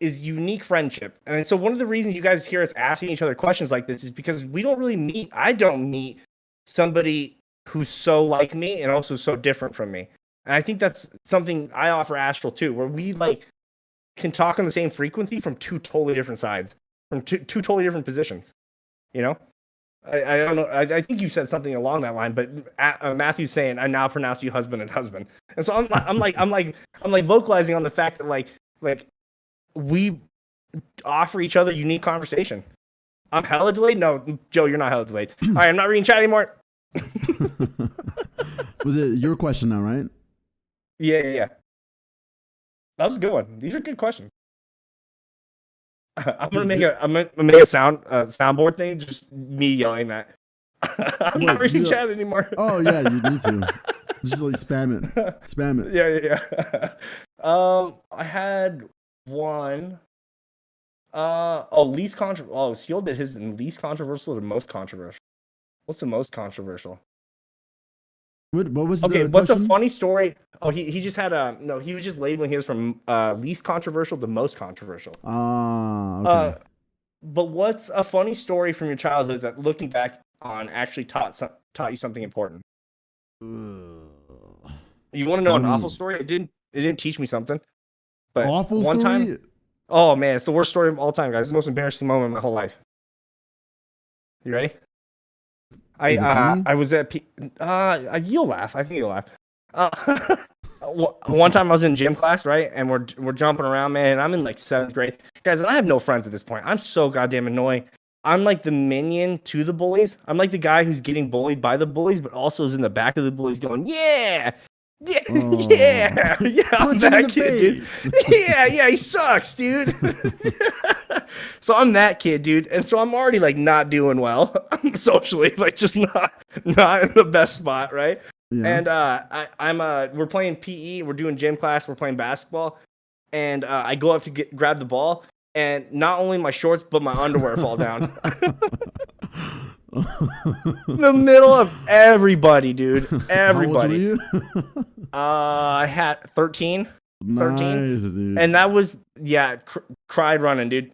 is unique friendship. And so one of the reasons you guys hear us asking each other questions like this is because we don't really meet. I don't meet somebody who's so like me and also so different from me. And I think that's something I offer Astral too, where we like can talk on the same frequency from two totally different sides, from two totally different positions. You know, I don't know. I think you said something along that line, but Matthew's saying I now pronounce you husband and husband, and so I'm like vocalizing on the fact that like we offer each other unique conversation. I'm hella delayed. No, Joe, you're not hella delayed. All right, I'm not reading chat anymore. Was it your question now, right? Yeah. That was a good one. These are good questions. I'm gonna make a soundboard thing, just me yelling that. I'm not reading chat anymore. Oh yeah, you need to. Just like spam it. Yeah. I had one. Least controversial. Oh, Seal did his in least controversial or most controversial. What's the most controversial? What was Okay, the what's a question? funny story? Oh, he just had a no. He was just labeling his from least controversial to most controversial. Ah, Uh, okay. but what's a funny story from your childhood that, looking back on, actually taught you something important? You want to know an awful Funny. story? It didn't teach me something. But Awful one time, story? oh man, it's the worst story of all time, guys. It's the most embarrassing moment of my whole life. You ready? Is it funny? I was at you'll laugh. I think you'll laugh. One time I was in gym class, right, and we're jumping around, man. And I'm in like 7th grade, guys, and I have no friends at this point. I'm so goddamn annoying. I'm like the minion to the bullies. I'm like the guy who's getting bullied by the bullies, but also is in the back of the bullies going, yeah, yeah, Oh. yeah, yeah. I'm Punch him in that the kid, dude. face. Yeah, he sucks, dude. So I'm that kid, dude, and so I'm already like not doing well socially, like just not in the best spot, right? Yeah. And I'm we're playing PE, we're doing gym class, we're playing basketball, and I go up to grab the ball, and not only my shorts but my underwear fall down. In the middle of everybody, dude. How old were Everybody. you? I had 13. 13. Nice, dude. And that was, yeah, cried running, dude.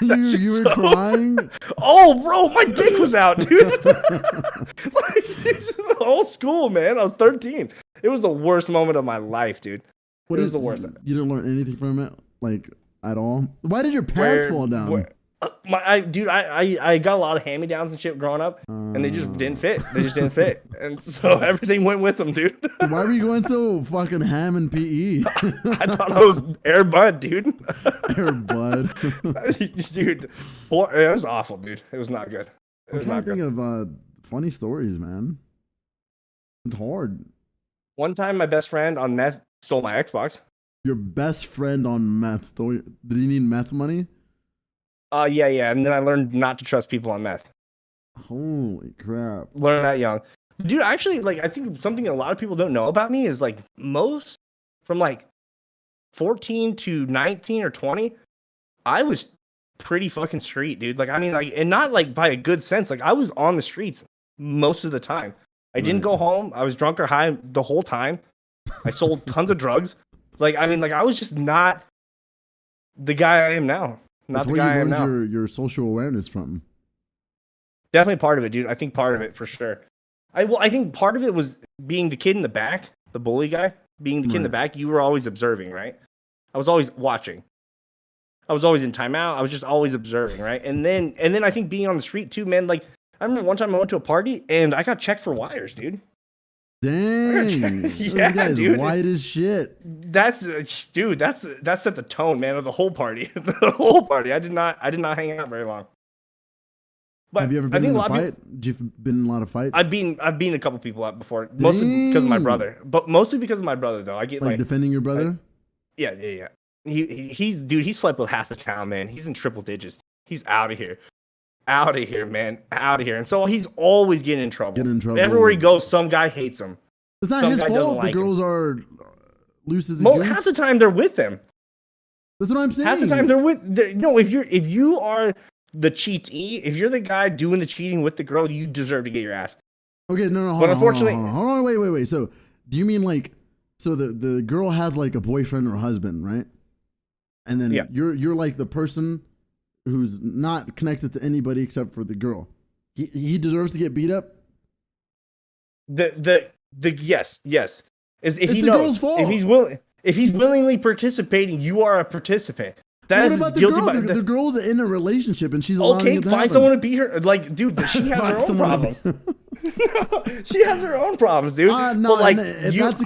You were crying? Oh, bro, my dick was out, dude. Like, it's just the whole school, man. I was 13. It was the worst moment of my life, dude. What It is was the worst. You didn't learn anything from it, like at all. Why did your pants fall down? I got a lot of hand-me-downs and shit growing up, and they just didn't fit. They just didn't fit, and so everything went with them, dude. Why were you going so fucking ham in PE? I thought I was Air Bud, dude. Air Bud. Dude, it was awful, dude. It was not good. It I'm was trying not to think good. of funny stories, man. It's hard. One time, my best friend on meth stole my Xbox. Your best friend on meth. Did he need meth money? Yeah, and then I learned not to trust people on meth. Holy crap. Learn that young. Dude, actually, like, I think something a lot of people don't know about me is, like, most from, like, 14 to 19 or 20, I was pretty fucking street, dude. Like, I mean, like, and not, like, by a good sense. Like, I was on the streets most of the time. I didn't go home. I was drunk or high the whole time. I sold tons of drugs. Like, I mean, like, I was just not the guy I am now. Not That's the where guy I you am now. learned your social awareness from. Definitely part of it, dude. I think part of it for sure. I think part of it was being the kid in the back, the bully guy. Being the kid in the back, you were always observing, right? I was always watching. I was always in timeout. I was just always observing, right? And then I think being on the street too, man. Like, I remember one time I went to a party and I got checked for wires, dude. Dang. Yeah, This guy's dude. white as shit. That's dude. That set the tone, man, of the whole party. The whole party. I did not hang out very long. But Have you ever been in a fight? Did you been in a lot of fights? I've beaten a couple people up before, mostly because of my brother. But mostly because of my brother, though. I get like defending your brother. Yeah. He slept with half the town, man. He's in triple digits. He's out of here, man, out of here. And so he's always getting in trouble. Everywhere he goes, some guy hates him. It's not his fault. The girls are loose as a goose. Half the time they're with him. That's what I'm saying. Half the time they're with. No, if you are the cheatee, if you're the guy doing the cheating with the girl, you deserve to get your ass. Okay, no. But unfortunately, hold on, wait. So, do you mean like, so the girl has like a boyfriend or husband, right? And then you're like the person who's not connected to anybody except for the girl. He deserves to get beat up. Yes. If it's he the knows, girl's fault. if he's willingly participating, you are a participant. That what about the girl? The girl's in a relationship and she's okay. Find someone to beat her. Like, dude, she has her own problems. No, she has her own problems, dude. No, but like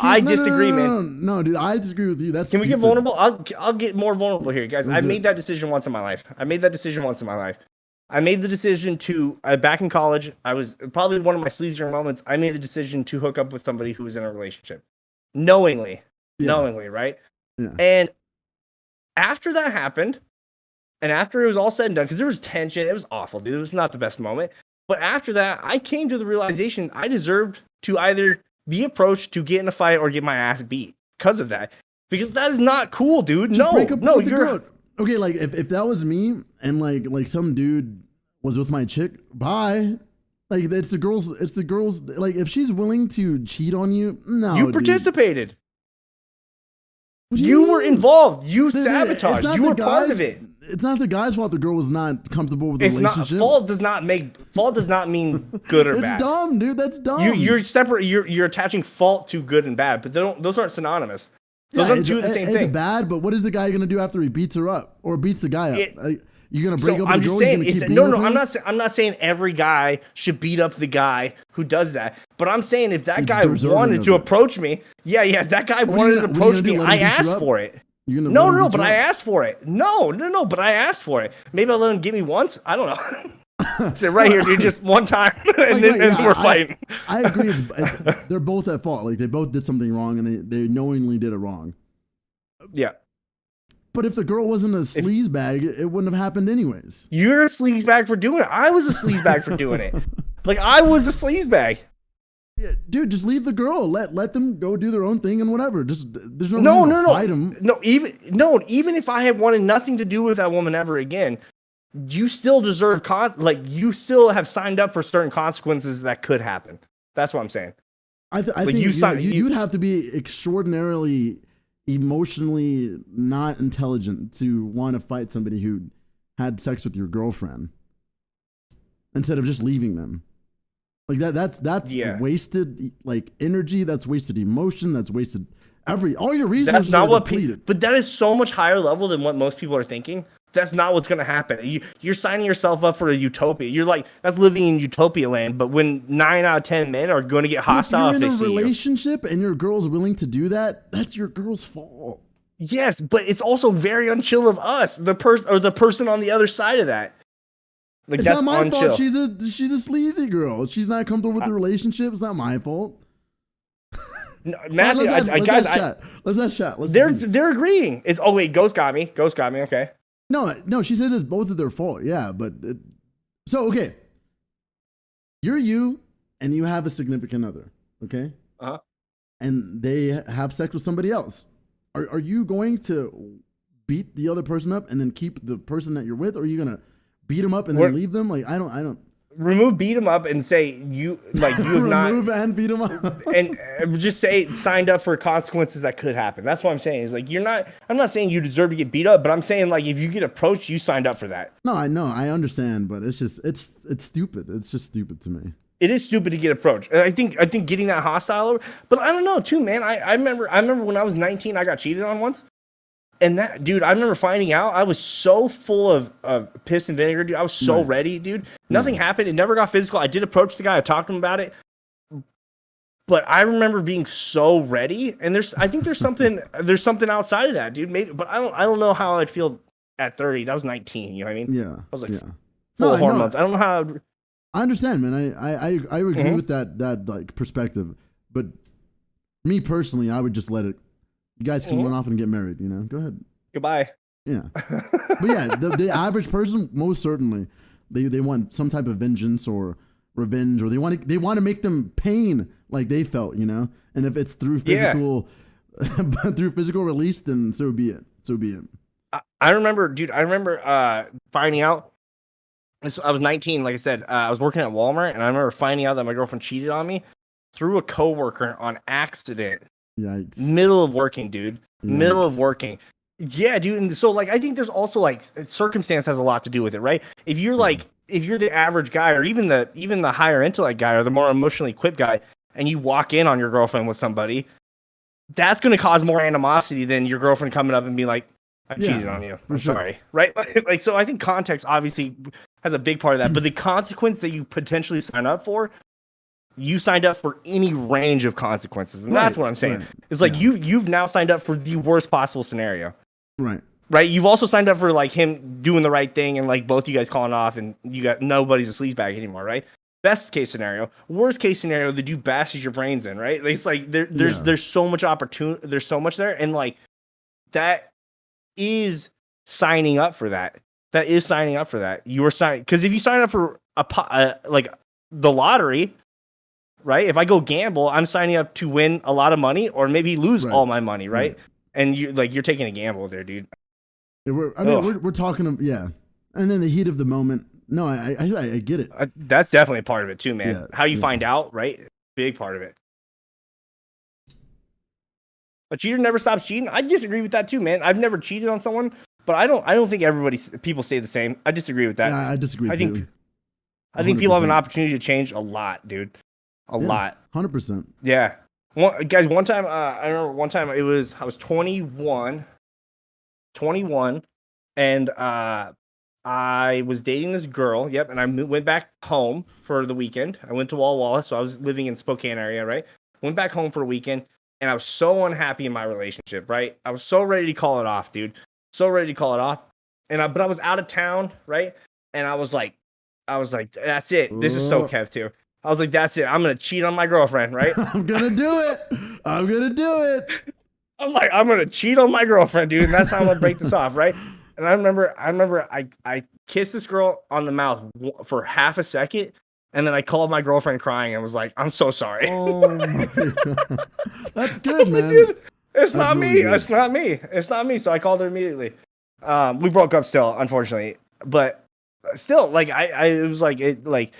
I disagree, man. No, dude, I disagree with you. That's Can we get vulnerable? I'll get more vulnerable here, guys. I made that decision once in my life. I made the decision to back in college. I was probably one of my sleazier moments. I made the decision to hook up with somebody who was in a relationship, knowingly, right? Yeah. And after that happened, and after it was all said and done, because there was tension, it was awful, dude. It was not the best moment. But after that, I came to the realization I deserved to either be approached to get in a fight or get my ass beat because of that. Because that is not cool, dude. You're okay. Like if that was me and like some dude was with my chick, bye. Like it's the girls. It's the girls. Like if she's willing to cheat on you, no, You dude. participated. What do You were mean? involved. You It's sabotaged. not You the were part guys- of it. It's not the guy's fault. The girl was not comfortable with the It's not relationship. fault. Fault does not mean good or It's bad. dumb, dude. That's dumb. You're separate. You're attaching fault to good and bad, but those aren't synonymous. Those Yeah, aren't two of the same it's thing. bad, but what is the guy gonna do after he beats her up or beats the guy up? You gonna break So up with I'm the just girl? saying, You gonna keep no, being with I'm her? I'm not saying every guy should beat up the guy who does that. But I'm saying if that It's guy deserving wanted of to it. approach me, if that guy What are wanted you to gonna- what are you approach gonna do, me, let him I beat you asked up? for it. You gonna No, let him beat but you I up? asked for it. No, but I asked for it. Maybe I'll let him get me once. I don't know. Say right here, dude, just one time, and then we're fighting. I agree. They're both at fault. Like they both did something wrong, and they knowingly did it wrong. Yeah. But if the girl wasn't a sleaze bag, it wouldn't have happened anyways. You're a sleazebag for doing it. I was a sleazebag for doing it. Like I was the sleazebag. Yeah, dude, just leave the girl. Let them go do their own thing and whatever. Just there's no No, reason to fight them. Even if I had wanted nothing to do with that woman ever again, you still deserve you still have signed up for certain consequences that could happen. That's what I'm saying. I think you'd have to be extraordinarily emotionally not intelligent to want to fight somebody who had sex with your girlfriend instead of just leaving them. Like that's wasted like energy, that's wasted emotion, that's wasted all your resources. That's not what depleted. but that is so much higher level than what most people are thinking. That's not what's going to happen. You're signing yourself up for a utopia. You're like, that's living in utopia land. But when 9 out of 10 men are going to get hostile if they see you. If you're in a relationship and your girl's willing to do that, that's your girl's fault. Yes, but it's also very unchill of us, the person on the other side of that. Like It's that's not my unchill. fault. She's a sleazy girl. She's not comfortable with the relationship. It's not my fault. No, Matthew, let's chat. Let's chat. They're agreeing. It's wait, Ghost got me. Okay. No. She said it's both of their fault. Yeah, but okay. You're you, and you have a significant other. Okay. And they have sex with somebody else. Are you going to beat the other person up and then keep the person that you're with, or are you gonna beat them up and then leave them? Like I don't. Remove beat them up and say you have not remove and beat them up and just say signed up for consequences that could happen. That's what I'm saying. Is like I'm not saying you deserve to get beat up, but I'm saying like if you get approached, you signed up for that. No, I know, I understand, but it's just it's stupid. It's just stupid to me. It is stupid to get approached. I think getting that hostile over, but I don't know too, man. I remember when I was 19, I got cheated on once. And that, dude, I remember finding out. I was so full of piss and vinegar, dude. I was so ready, dude. Nothing happened. It never got physical. I did approach the guy. I talked to him about it. But I remember being so ready. And I think there's something outside of that, dude. Maybe, but I don't know how I'd feel at 30. That was 19. You know what I mean? Yeah. I was like full of hormones. I don't know how. I understand, man. I agree with that like perspective. But me personally, I would just let it. You guys can run off and get married, you know? Go ahead. Goodbye. Yeah. But yeah, the average person, most certainly, they want some type of vengeance or revenge, or they want to make them pain like they felt, you know? And if it's through physical through physical release, then so be it. I remember, dude, finding out. I was 19, like I said. I was working at Walmart, and I remember finding out that my girlfriend cheated on me through a coworker on accident. Yikes. Middle of working, dude. Yikes. Middle of working. Yeah, dude. And so, like, I think there's also like circumstance has a lot to do with it, right? If you're the average guy, or even the higher intellect guy, or the more emotionally equipped guy, and you walk in on your girlfriend with somebody, that's going to cause more animosity than your girlfriend coming up and being like, "I cheated on you. I'm sorry," right? Like, so I think context obviously has a big part of that, but the consequence that you potentially sign up for. You signed up for any range of consequences, and that's what I'm saying. It's like you've now signed up for the worst possible scenario. Right. You've also signed up for like him doing the right thing and like both you guys calling off, and you got nobody's a sleazebag anymore, right? Best case scenario. Worst case scenario, the dude bashes your brains in, right? It's like there's so much opportunity, there's so much there, and like that is signing up for that. That is signing up for that. You were signing because if you sign up for like the lottery. Right? If I go gamble, I'm signing up to win a lot of money or maybe lose all my money, right? And you're taking a gamble there, dude. Yeah, we're talking, yeah. And then the heat of the moment, No, I get it. That's definitely a part of it too, man. Yeah, How you yeah. find out, right? Big part of it. A cheater never stops cheating. I disagree with that too, man. I've never cheated on someone, but I don't think people say the same. I disagree with that. Yeah, I disagree I think too. I think people have an 100%. opportunity to change a lot, dude. A lot. 100%. Yeah. Guys, one time, I remember one time I was 21, and I was dating this girl. Yep, and I went back home for the weekend. I went to Walla Walla, so I was living in Spokane area, right? Went back home for a weekend, and I was so unhappy in my relationship, right? I was so ready to call it off, dude. So ready to call it off. But I was out of town, right? And I was like, that's it. This is so Kev too. I was like, that's it. I'm gonna cheat on my girlfriend, right? I'm gonna do it. I'm gonna do it. I'm like, I'm gonna cheat on my girlfriend, dude, and that's how I'm gonna break this off, right? And I remember I kissed this girl on the mouth for half a second, and then I called my girlfriend crying and was like, I'm so sorry. Oh my God. That's good, man. Like, dude, it's not really me. good. It's not me. It's not me. So I called her immediately. We broke up still, unfortunately, but still, like it was like it like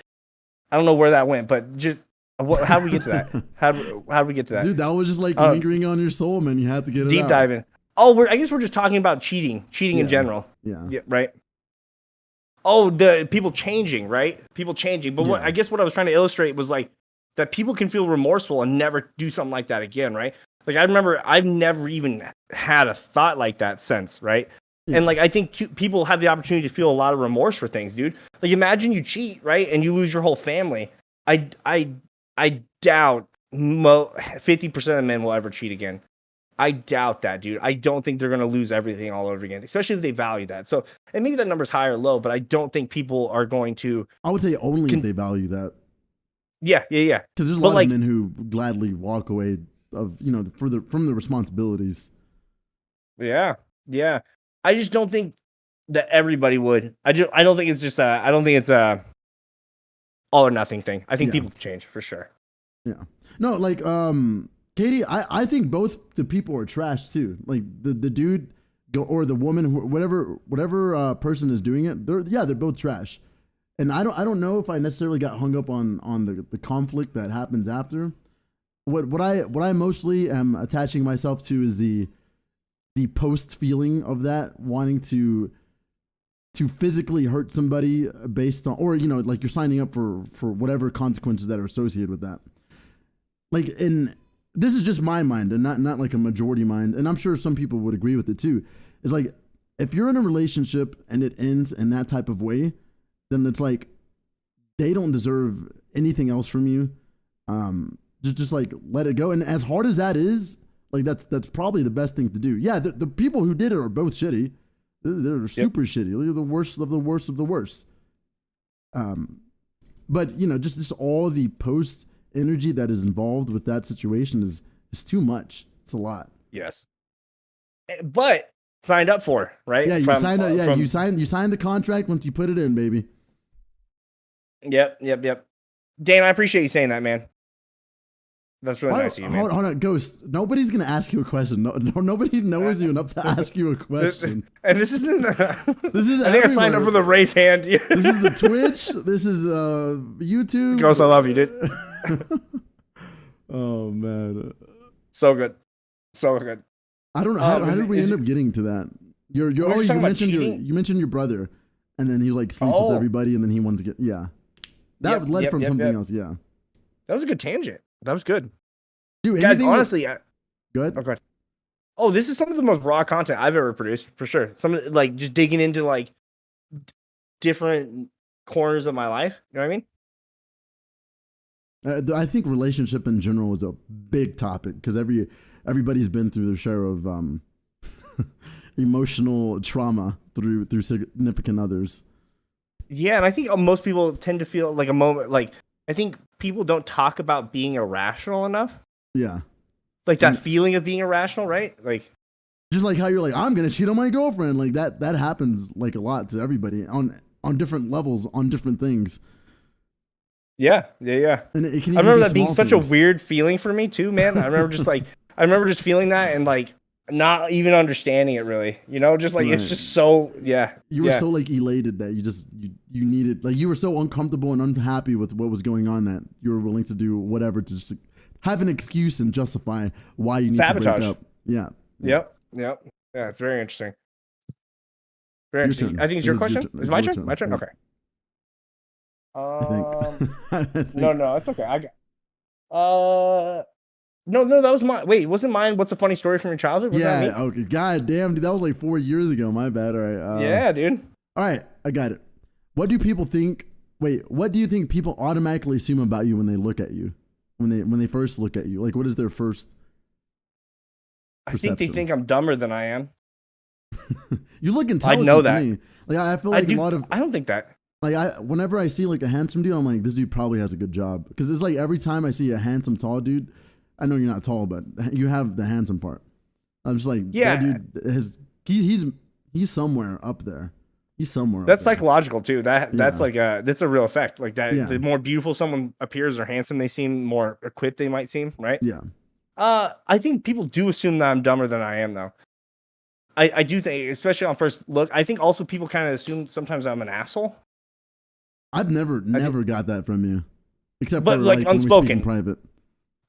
I don't know where that went, but just how did we get to that? How did we get to that? Dude, that was just like lingering on your soul, man. You had to get it deep out. diving. Oh, I guess we're just talking about cheating in general. Yeah. Right. Oh, the people changing, right? People changing. But I guess what I was trying to illustrate was like that people can feel remorseful and never do something like that again, right? Like I remember I've never even had a thought like that since, right? Yeah. And like I think people have the opportunity to feel a lot of remorse for things, dude. Like imagine you cheat, right, and you lose your whole family. I doubt 50% of men will ever cheat again. I doubt that, dude. I don't think they're going to lose everything all over again, especially if they value that. So, and maybe that number's high or low, but I don't think people are going to. I would say only if they value that. Yeah. Because there's a lot of men who gladly walk away from the responsibilities. Yeah. I just don't think that everybody would. I don't think it's just I don't think it's a all or nothing thing. I think people can change for sure. Yeah. No, like Katie, I think both the people are trash too. Like the dude or the woman, whatever person is doing it, they're both trash. And I don't know if I necessarily got hung up on the conflict that happens after. What I mostly am attaching myself to is the post feeling of that, wanting to physically hurt somebody based on, or like you're signing up for whatever consequences that are associated with that. Like, and this is just my mind and not like a majority mind, and I'm sure some people would agree with it too. It's like if you're in a relationship and it ends in that type of way, then it's like they don't deserve anything else from you. Just like let it go. And as hard as that is, like that's probably the best thing to do. Yeah, the people who did it are both shitty. They're super shitty. They're the worst of the worst of the worst. But just all the post energy that is involved with that situation is too much. It's a lot. Yes. But signed up for, right? Yeah, you signed the contract once you put it in, baby. Yep. Dan, I appreciate you saying that, man. That's really nice of you, man. Hold on, Ghost. Nobody's gonna ask you a question. No, nobody knows you enough to ask you a question. And this isn't. This is. I think I signed up for the raise hand. This is the Twitch. This is YouTube. Ghost, I love you, dude. Oh man, so good. I don't know how did we end up getting to that. You mentioned your brother, and then he like sleeps with everybody, and then he wanted to get that led from something else. Yeah, that was a good tangent. That was good. Dude, guys, honestly, good. Okay. Oh, this is some of the most raw content I've ever produced, for sure. Some of like just digging into like different corners of my life. You know what I mean? I think relationship in general is a big topic because everybody's been through their share of emotional trauma through significant others. Yeah, and I think most people tend to feel like a moment like. I think people don't talk about being irrational enough. Yeah. Like that feeling of being irrational, right? Like just like how you're like, I'm going to cheat on my girlfriend. Like that happens like a lot to everybody on different levels, on different things. Yeah. And it can I remember that being such a weird feeling for me too, man. I remember just feeling that and like not even understanding it really, just like it's Right. just so You were so like elated that you needed, like, you were so uncomfortable and unhappy with what was going on that you were willing to do whatever to just have an excuse and justify why you need sabotage. to break up. Yeah. Yep. Yeah, it's very interesting. Very Your interesting. turn. I think it's It your is question. turn. Is It's my your turn? My turn. Yeah, Okay. I think. I think. No, it's okay. I got. No, that was mine. Wait, wasn't mine? What's a funny story from your childhood? Was that me? Okay. God damn, dude, that was like 4 years ago. My bad. All right. Yeah, dude. All right, I got it. What do people think? Wait, what do you think people automatically assume about you when they look at you? When they first look at you, like, what is their first? I think they think I'm dumber than I am. You look intelligent know to that. me. Like, I feel like a lot of. I don't think that. Like, whenever I see like a handsome dude, I'm like, this dude probably has a good job. Because it's like every time I see a handsome tall dude, I know you're not tall, but you have the handsome part. I'm just like, Yeah. that dude has. He's somewhere up there. He's somewhere. That's up there. psychological too. That's Yeah. like that's a real effect. Like that, Yeah. the more beautiful someone appears or handsome they seem, more equipped they might seem, right? Yeah. I think people do assume that I'm dumber than I am, though. I do think, especially on first look, I think also people kind of assume sometimes I'm an asshole. I've never got that from you, except But, for like, when we speak unspoken. in private.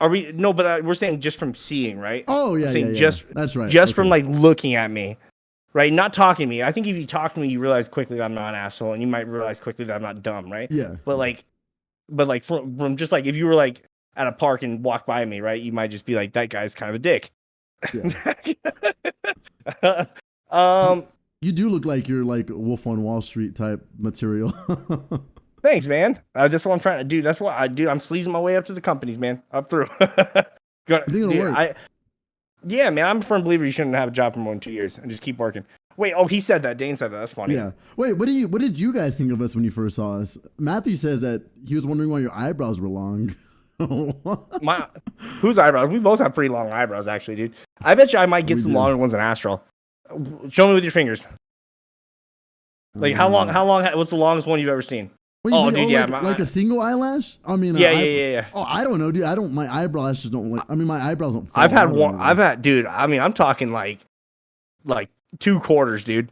Are we? No, but we're saying just from seeing, right? Oh yeah, I'm saying yeah. That's right. Just from Okay. like looking at me, right? Not talking to me. I think if you talk to me, you realize quickly that I'm not an asshole, and you might realize quickly that I'm not dumb, right? Yeah. But like from just like if you were like at a park and walked by me, right? You might just be like, that guy's kind of a dick. Yeah. um. You do look like you're like Wolf on Wall Street type material. Thanks, man. That's what I'm trying to do. That's what I do. I'm sleazing my way up to the companies, man. Up through. I think it'll work. Yeah, man. I'm a firm believer you shouldn't have a job for more than 2 years and just keep working. Wait, he said that. Dane said that. That's funny. Yeah. Wait, what did you guys think of us when you first saw us? Matthew says that he was wondering why your eyebrows were long. Whose eyebrows? We both have pretty long eyebrows, actually, dude. I bet you I might get some longer ones in Astral. Show me with your fingers. Like how long? What's the longest one you've ever seen? Wait, like a single eyelash? I mean, yeah. Oh, I don't know, dude. My eyelashes don't like. I mean, my eyebrows don't. I've had one. Dude. I mean, I'm talking like 2 quarters, dude.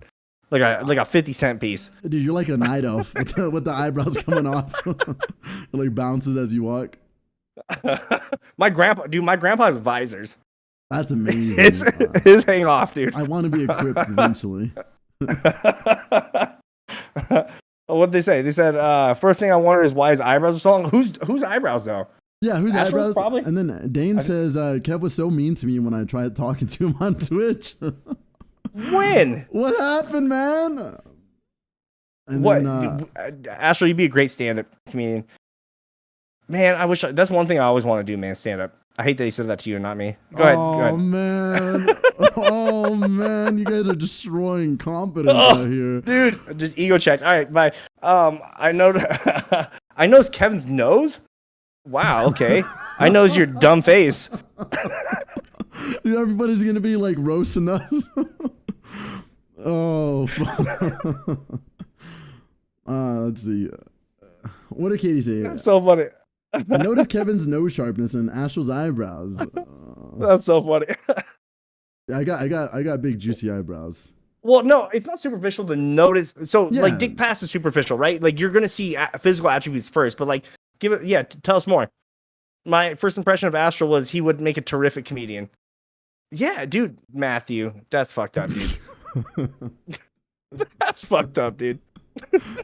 Like a 50-cent piece. Dude, you're like a night elf with the eyebrows coming off. It like bounces as you walk. My grandpa has visors. That's amazing. His hang off, dude. I want to be equipped eventually. What'd they say? They said, first thing I wonder is why his eyebrows are so long. Whose eyebrows though? Yeah, whose Astral's eyebrows? probably. And then Dane says, Kev was so mean to me when I tried talking to him on Twitch. When? What happened, man? And what? Then, Astral, you'd be a great stand-up comedian. Man, that's one thing I always want to do, man. Stand up. I hate that he said that to you and not me. Go ahead. Oh man. Oh man, you guys are destroying confidence out here. Dude, just ego checked. All right, bye. I know I noticed Kevin's nose. Wow, okay. I knows your dumb face. Dude, everybody's gonna be like roasting us. Oh. Let's see. What did Katie say? That's so funny. I noticed Kevin's nose sharpness and Astral's eyebrows. That's so funny. I got big juicy eyebrows. Well, no, it's not superficial to notice. So, Yeah. like, Dick Pass is superficial, right? Like, you're gonna see physical attributes first, but like, tell us more. My first impression of Astral was he would make a terrific comedian. Yeah, dude, Matthew, that's fucked up, dude. That's fucked up, dude.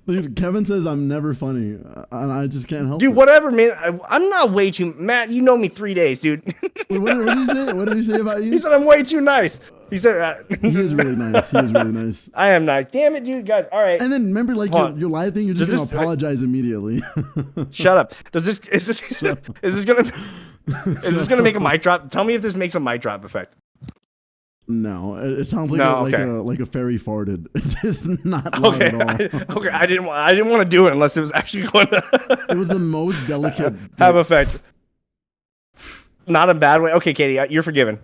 Dude, Kevin says I'm never funny, and I just can't help it. Dude, whatever, man. I'm not way too... Matt, you know me 3 days, dude. Wait, what did you say? What did he say about you? He said I'm way too nice. He said... He is really nice. He is really nice. I am nice. Damn it, dude, guys. All right. And then remember, like, your live thing, you're just going to apologize immediately. Shut up. Is this going to make a mic drop? Tell me if this makes a mic drop effect. No, it sounds like like a fairy farted. It's not loud at all. Okay, I didn't want to do it unless it was actually going to. It was the most delicate have effect. Not in a bad way. Okay, Katie, you're forgiven.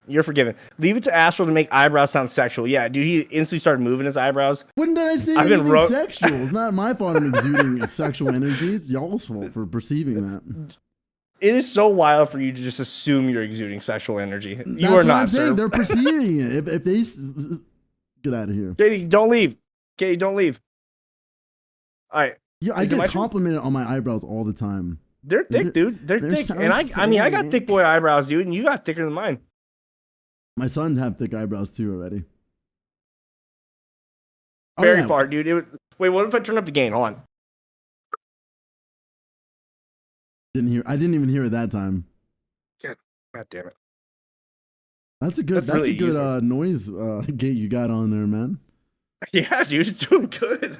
You're forgiven. Leave it to Astral to make eyebrows sound sexual. Yeah, dude, he instantly started moving his eyebrows. When did I say anything sexual? It's not my fault I'm exuding sexual energy. It's y'all's fault for perceiving that. It is so wild for you to just assume you're exuding sexual energy. That's You are what not, I'm saying. sir. They're perceiving it. If they get out of here. Katie, don't leave. Katie, don't leave. All right. Yeah, I get complimented on my eyebrows all the time. They're thick, dude. They're thick. so And I mean, I got thick boy eyebrows, dude, and you got thicker than mine. My sons have thick eyebrows too already. Very far, dude. Wait, what if I turn up the gain? Hold on. I didn't even hear it that time. God damn it. That's a good noise gate you got on there, man. Yeah, dude, it's doing good.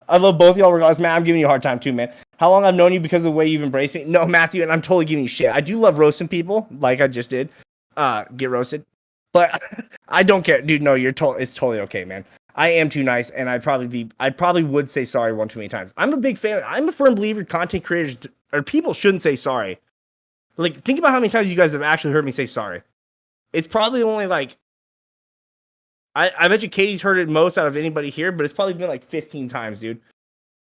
I love both y'all regardless. Man, I'm giving you a hard time too, man. How long I've known you because of the way you've embraced me? No, Matthew, and I'm totally giving you shit. I do love roasting people, like I just did. Get roasted. But I don't care. Dude, no, it's totally okay, man. I am too nice, and I probably would say sorry one too many times. I'm a big fan. I'm a firm believer content creators or people shouldn't say sorry. Like, think about how many times you guys have actually heard me say sorry. It's probably only like, I bet you Katie's heard it most out of anybody here, but it's probably been like 15 times, dude.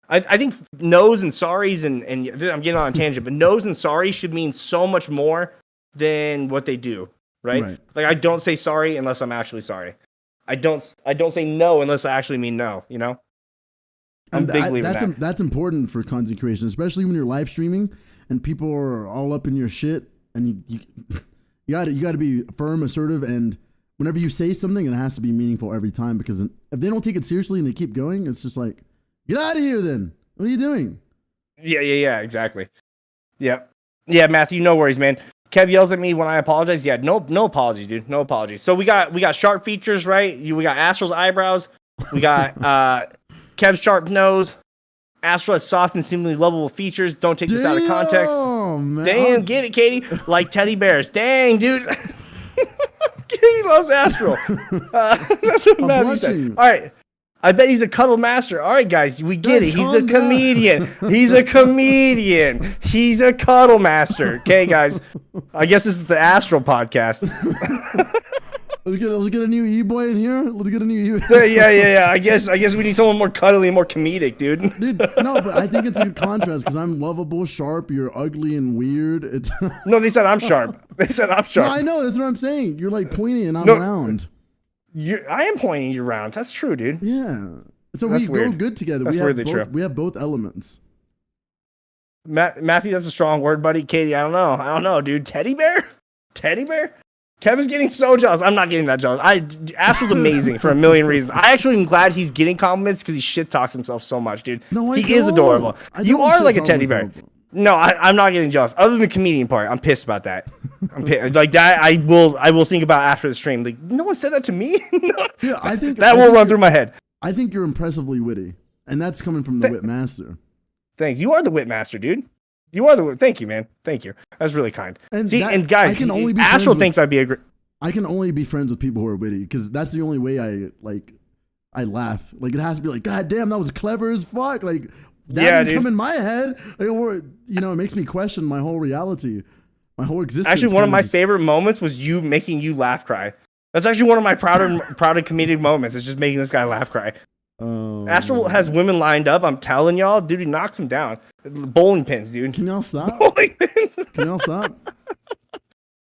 I think no's and sorry's and I'm getting on a tangent, but no's and sorry's should mean so much more than what they do, right? Like, I don't say sorry unless I'm actually sorry. I don't say no unless I actually mean no, you know? I'm a big believer in that. That's important for content creation, especially when you're live streaming and people are all up in your shit, and you gotta be firm, assertive, and whenever you say something, it has to be meaningful every time, because if they don't take it seriously and they keep going, it's just like, get out of here then. What are you doing? Yeah, exactly. Yeah, Matthew, no worries, man. Kev yells at me when I apologize. Yeah, no apologies, dude. No apologies. So we got sharp features, right? We got Astral's eyebrows. We got Kev's sharp nose. Astral has soft and seemingly lovable features. Don't take this out of context. Man. Damn, get it, Katie. Like teddy bears. Dang, dude. Katie loves Astral. That's what Matthew said. All right. I bet he's a cuddle master. All right, guys, we get it. He's a comedian. He's a comedian. He's a cuddle master. Okay, guys. I guess this is the Astral podcast. Let's get a new E-boy in here. Let's get a new Yeah. I guess we need someone more cuddly and more comedic, dude. Dude, no, but I think it's a good contrast because I'm lovable, sharp. You're ugly and weird. No, they said I'm sharp. No, I know. That's what I'm saying. You're like pointy and I'm round. I am pointing you around. That's true, dude. Yeah. So we go good together. That's weirdly true. We have both elements. Matthew, that's a strong word, buddy. Katie, I don't know, dude. Teddy bear? Kevin's getting so jealous. I'm not getting that jealous. Astral's amazing for a million reasons. I actually am glad he's getting compliments because he shit talks himself so much, dude. No, he is adorable. You are like a teddy bear. No, I'm not getting jealous. Other than the comedian part, I'm pissed about that. I'm pissed. Like that, I will think about after the stream. Like, no one said that to me. No. Yeah, I think that will run through my head. I think you're impressively witty, and that's coming from the wit master. Thanks. You are the wit master, dude. You are the wit. Thank you, man. Thank you. That's really kind. And and guys, Astral thinks I'd be a great. I can only be friends with people who are witty because that's the only way I laugh. Like, it has to be like, God damn, that was clever as fuck. Like, that didn't come in my head. Or, it makes me question my whole reality, my whole existence. Actually, one of my favorite moments was you making you laugh cry. That's actually one of my proud comedic moments. It's just making this guy laugh cry. Astral has women lined up. I'm telling y'all, dude, he knocks them down. Bowling pins, dude. Can y'all stop? Bowling pins. Can y'all stop?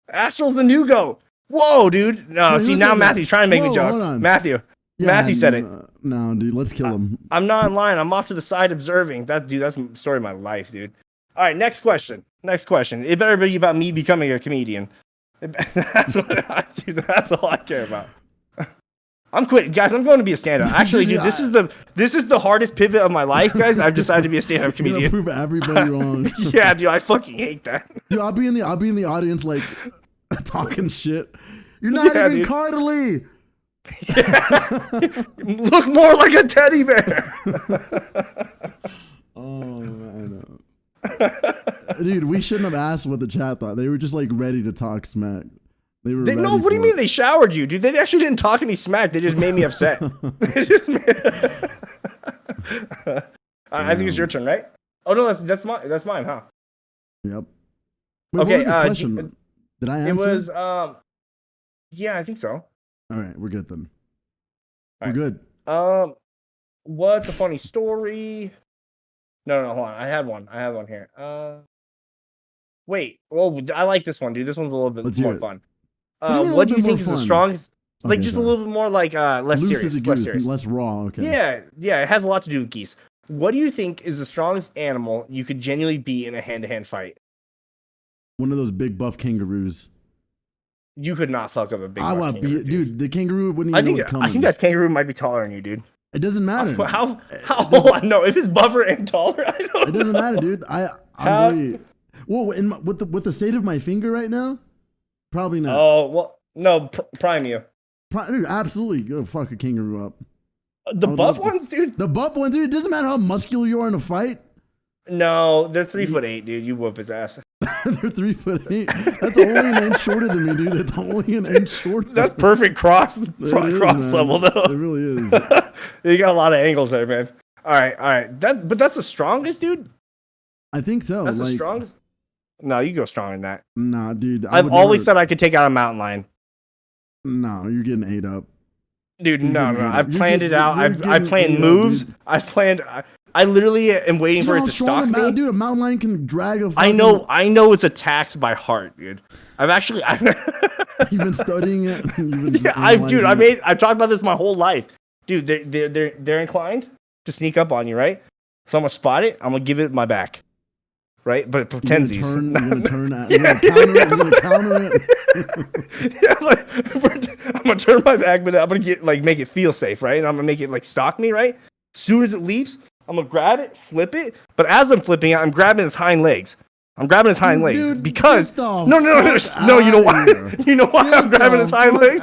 Astral's the new go. Whoa, dude. No, wait, see, now Matthew's trying to make me jealous. Matthew said it. No, dude, let's kill him. I'm not in line. I'm off to the side observing. That's the story of my life, dude. All right, next question. It better be about me becoming a comedian. That's what I do. That's all I care about. I'm quitting, guys. I'm going to be a stand-up. Actually, dude, this is the hardest pivot of my life, guys. I've decided to be a stand-up comedian. You're gonna prove everybody wrong. Yeah, dude, I fucking hate that. Dude, I'll be in the audience like talking shit. You're not even cuddly. Look more like a teddy bear. Oh, I know. Dude, we shouldn't have asked what the chat thought. They were just like ready to talk smack. What do you mean they showered you, dude? They actually didn't talk any smack. They just made me upset. I think it's your turn, right? Oh no, that's mine, huh? Yep. Wait, okay. What was the question? Did I answer? It was yeah, I think so. All right, we're good then. We're good. What's a funny story? No, hold on. I had one here. Wait. Well, I like this one, dude. This one's a little bit Let's hear more it. fun. What do you mean a What do little you bit think more is the fun? strongest? Like Okay, just sorry. a little bit more like less Loose serious. as a Less goose, serious. less raw. Okay. Yeah. It has a lot to do with geese. What do you think is the strongest animal you could genuinely beat in a hand-to-hand fight? One of those big buff kangaroos. You could not fuck up a big. I buff want to kangaroo, beat, dude. The kangaroo wouldn't even know what's coming. I think that kangaroo might be taller than you, dude. It doesn't matter. How? Oh, no. If it's buffer and taller, I don't. It doesn't matter, dude. With the state of my finger right now, probably not. Oh well, no. Prime you. Dude, absolutely go fuck a kangaroo up. The buff ones, dude. The buff ones, dude. It doesn't matter how muscular you are in a fight. No, they're 3'8", dude. You whoop his ass. They're 3'8". That's only an inch shorter than me, dude. That's only an inch shorter. That's perfect cross level, though. It really is. You got a lot of angles there, man. All right. That's the strongest, dude. I think so. That's the strongest. No, you go stronger than that. Nah, dude. I've always said I could take out a mountain lion. No, you're getting ate up. Dude, no. I've planned it out. I planned moves. I literally am waiting for it to stalk me. Dude, a mountain lion can drag a I know its attacks by heart, dude. You've been studying it? I've talked about this my whole life. Dude, they're inclined to sneak up on you, right? So I'm gonna spot it, I'm gonna give it my back. Right? But it pretends he's you're gonna counter it. I'm gonna turn my back, but I'm gonna make it feel safe, right? And I'm gonna make it stalk me, right? As soon as it leaps, I'm gonna grab it, flip it, but as I'm flipping it, I'm grabbing its hind legs. Dude, because no, you know why? You know why I'm grabbing his hind legs?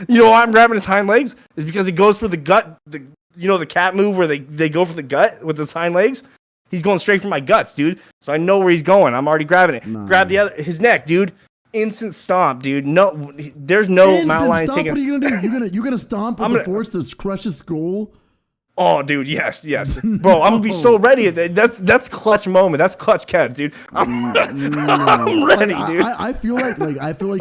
You know why I'm grabbing his hind legs? Is because he goes for the gut. The cat move where they go for the gut with his hind legs. He's going straight for my guts, dude. So I know where he's going. I'm already grabbing it. No. Grab his neck, dude. Instant stomp, dude. No, there's no mountain lion taking. What are you gonna do? You gonna stomp with the force to crush his skull? Oh, dude, yes, bro. I'm gonna be so ready. That's clutch moment. That's clutch Kev, dude. I'm ready, dude. I feel like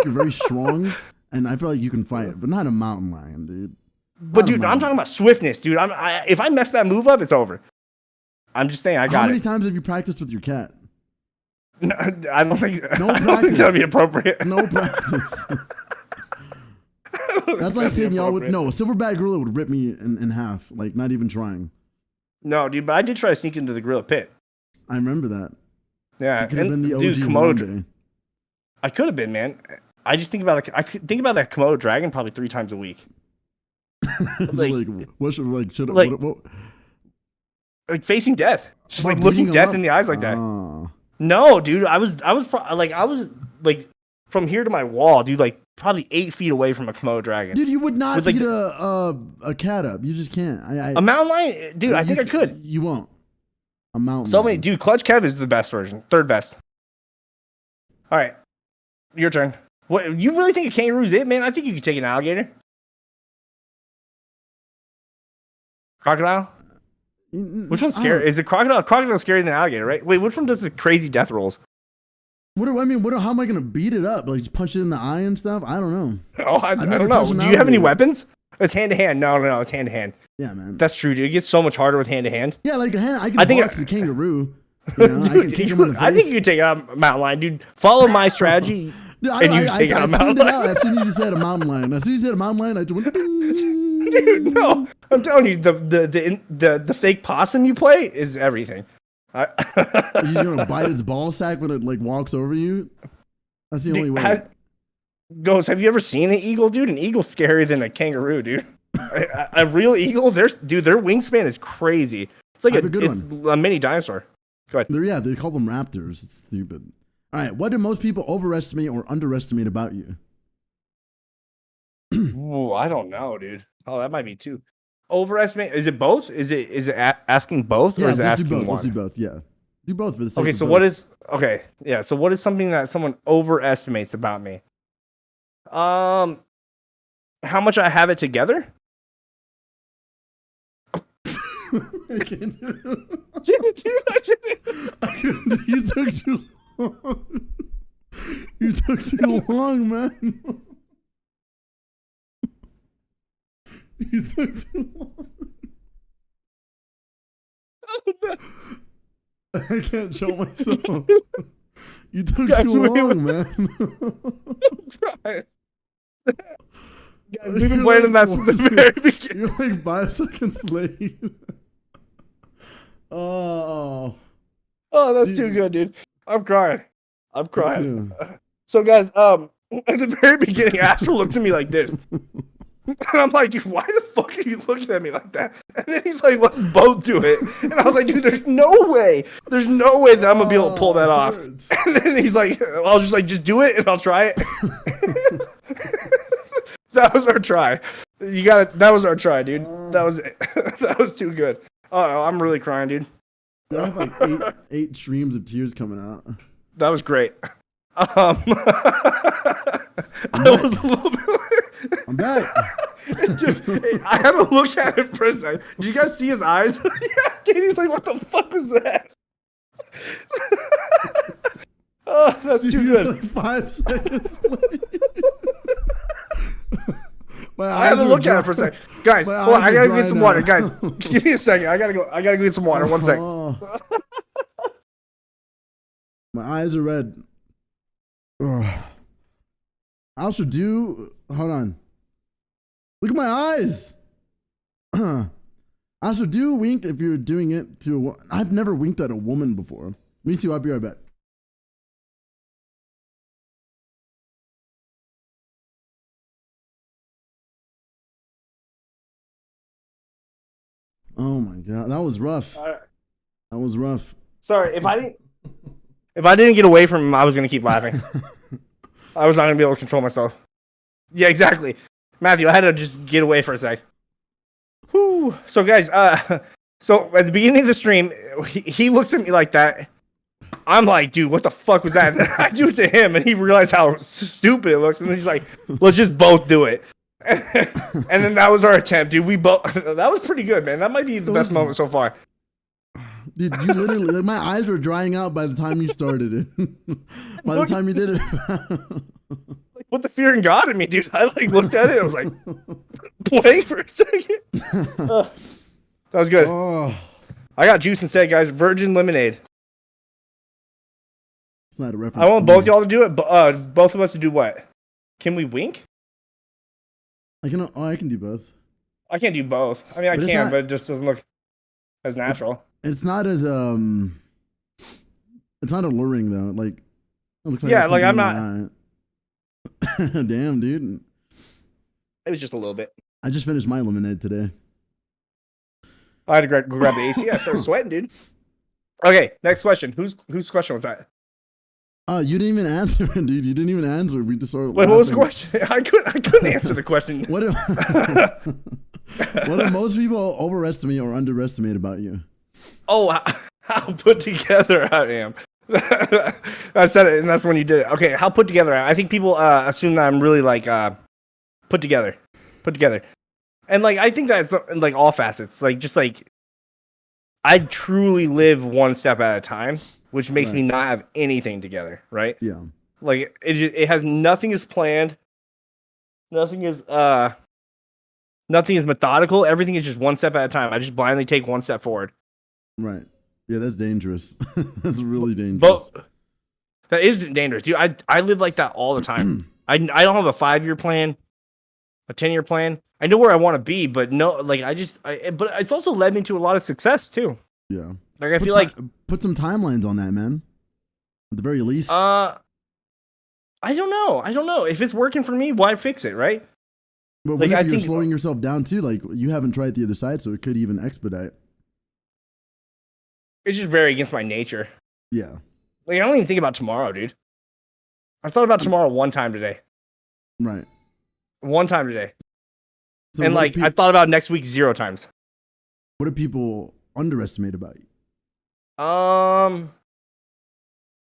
you're very strong, and I feel like you can fight, but not a mountain lion, dude. But dude, I'm talking about swiftness, dude. If I mess that move up, it's over. I'm just saying, I got it. How many times have you practiced with your cat? No, I don't think. No I don't think that'd be appropriate. No practice. That's like saying y'all would. No, a silverback gorilla would rip me in half, like not even trying. No, dude, but I did try to sneak into the gorilla pit. I remember that. Yeah, could have been the OG dude, Komodo. I could have been, man. I just think about I could think about that Komodo dragon probably 3 times a week. Like facing death, just like looking death in the eyes like that. No, dude, I was from here to my wall, dude, like probably 8 feet away from a Komodo dragon. Dude, you would not beat a cat up. You just can't. A mountain lion, dude. I think I could. You won't. A mountain. So many, dude. Clutch Kev is the best version, 3rd best. All right, your turn. What you really think a kangaroo's it, man? I think you could take an alligator. Crocodile. Which one's scary? Is it crocodile? Crocodile's scarier than alligator, right? Wait, which one does the crazy death rolls? How am I gonna beat it up? Like just punch it in the eye and stuff? I don't know. Oh, I don't know. Do you have any weapons? It's hand to hand. No, it's hand to hand. Yeah, man. That's true, dude. It gets so much harder with hand to hand. Yeah, like I can box the kangaroo. You know, dude, I can kick him in the face. I think you can take out a mountain lion, dude. Follow my strategy. Dude, and you take out a mountain lion. As soon as you said a mountain lion, I just went. Dude, no, I'm telling you, the fake possum you play is everything. You're gonna bite its ball sack when it like walks over you. That's the only way. Have you ever seen an eagle, dude? An eagle's scarier than a kangaroo, dude. A real eagle, their wingspan is crazy. It's like a mini dinosaur. Go ahead. They call them raptors. It's stupid. All right, what do most people overestimate or underestimate about you? Ooh, I don't know, dude. Oh, that might be 2. Overestimate? Is it both? Is it asking both, or is it asking one? Let's do both. Yeah, do both for the sake. Okay, so what is So what is something that someone overestimates about me? How much I have it together? I can't do it. You took too long. You took too long, man. You took too long. Oh, no. I can't show myself. You took Guys, too long, man. Guys, we've been playing that since the very beginning. You're like 5 seconds late. Oh. Oh, that's too good, dude. I'm crying. I'm crying. too. So, guys, at the very beginning, Astral looks at me like this. And I'm like, dude, why the fuck are you looking at me like that? And then he's like, let's both do it. And I was like, dude, there's no way. There's no way that I'm going to be able to pull that off. Hurts. And then he's like, I'll just like, just do it and I'll try it. That was our try. That was our try, dude. That was too good. Oh, I'm really crying, dude. I have like eight streams of tears coming out. That was great. I was a little bit. I'm back. Dude, hey, I had to look at it for a second. Did you guys see his eyes? Yeah, Katie's like, what the fuck was that? Oh, that's too good. Like 5 seconds late. I had to look at it for a second. Guys, hold on, I gotta go get some water. Guys, give me a second. I gotta go get some water. 1 second. My eyes are red. Ugh. I also do. Hold on. Look at my eyes. I also do wink if you're doing it to. I've never winked at a woman before. Me too. I'll be right back. Oh my god, that was rough. That was rough. Sorry, if I didn't get away from him, I was gonna keep laughing. I was not gonna be able to control myself. Yeah, exactly. Matthew, I had to just get away for a sec. Whew. So guys, so at the beginning of the stream, he looks at me like that. I'm like, dude, what the fuck was that? And I do it to him, and he realized how stupid it looks, and he's like, let's just both do it. And then that was our attempt, dude. We both. That was pretty good, man. That might be the best moment so far. Dude, you literally, like, my eyes were drying out by the time you started it. By the time you did it. Like, put the fear in God in me, dude. I like looked at it and I was like, blank for a second. That was good. Oh, I got juice instead, guys. Virgin lemonade. it's not a reference. I want both y'all to do it. Both of us to do what? Can we wink? I can do both. I can't do both. I mean, I can, but it just doesn't look as natural. It's not as it's not alluring though. Like, it looks like Yeah, it's like, I'm something Damn, dude. It was just a little bit. I just finished my lemonade today. I had to go grab the AC. I started sweating, dude. Okay, next question. Whose question was that? You didn't even answer, dude. You didn't even answer. We just started. Wait, what was the question? I couldn't answer the question. What do most people overestimate or underestimate about you? Oh, how put together I am. I said it, and that's when you did it. Okay, how put together I am. I think people assume that I'm really like put together, and like I think that's in like all facets. Like just like I truly live one step at a time, which makes me not have anything together. Right? Yeah. Like it has nothing is planned. Nothing is methodical. Everything is just one step at a time. I just blindly take one step forward. Right. Yeah, that's dangerous. That's really dangerous. But that is dangerous, dude. I live like that all the time. I don't have a 5-year plan, a 10-year plan. I know where I want to be, but no, like but it's also led me to a lot of success too. Yeah. Like I feel like put some timelines on that, man. At the very least. I don't know. If it's working for me, why fix it, right? But like I think you're slowing yourself down too. Like you haven't tried the other side, so it could even expedite. It's just very against my nature. Yeah. Like I don't even think about tomorrow, dude. I thought about tomorrow one time today. Right. One time today. So and like I thought about next week 0 times. What do people underestimate about you? Hold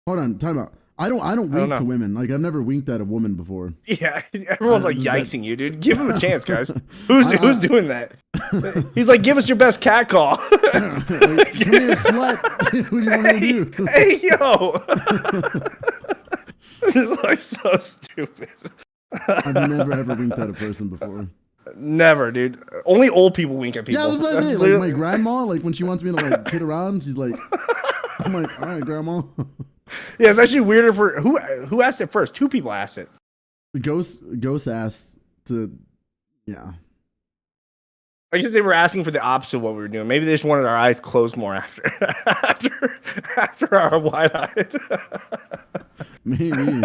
on, time out. I don't wink to women. Like I've never winked at a woman before. Yeah, everyone's like yikesing you, dude. Give him a chance, guys. Who's doing that? He's like, give us your best cat call. Like, come here, slut. What do you want to do? Hey, yo. This is like so stupid. I've never ever winked at a person before. Never, dude. Only old people wink at people. Yeah, I was about to say, like my grandma, like when she wants me to like kid around, she's like, I'm like, all right, grandma. Yeah, it's actually weirder for who asked it first. Two people asked it. The ghost asked to, yeah. I guess they were asking for the opposite of what we were doing. Maybe they just wanted our eyes closed more after after our wide eyed. Maybe.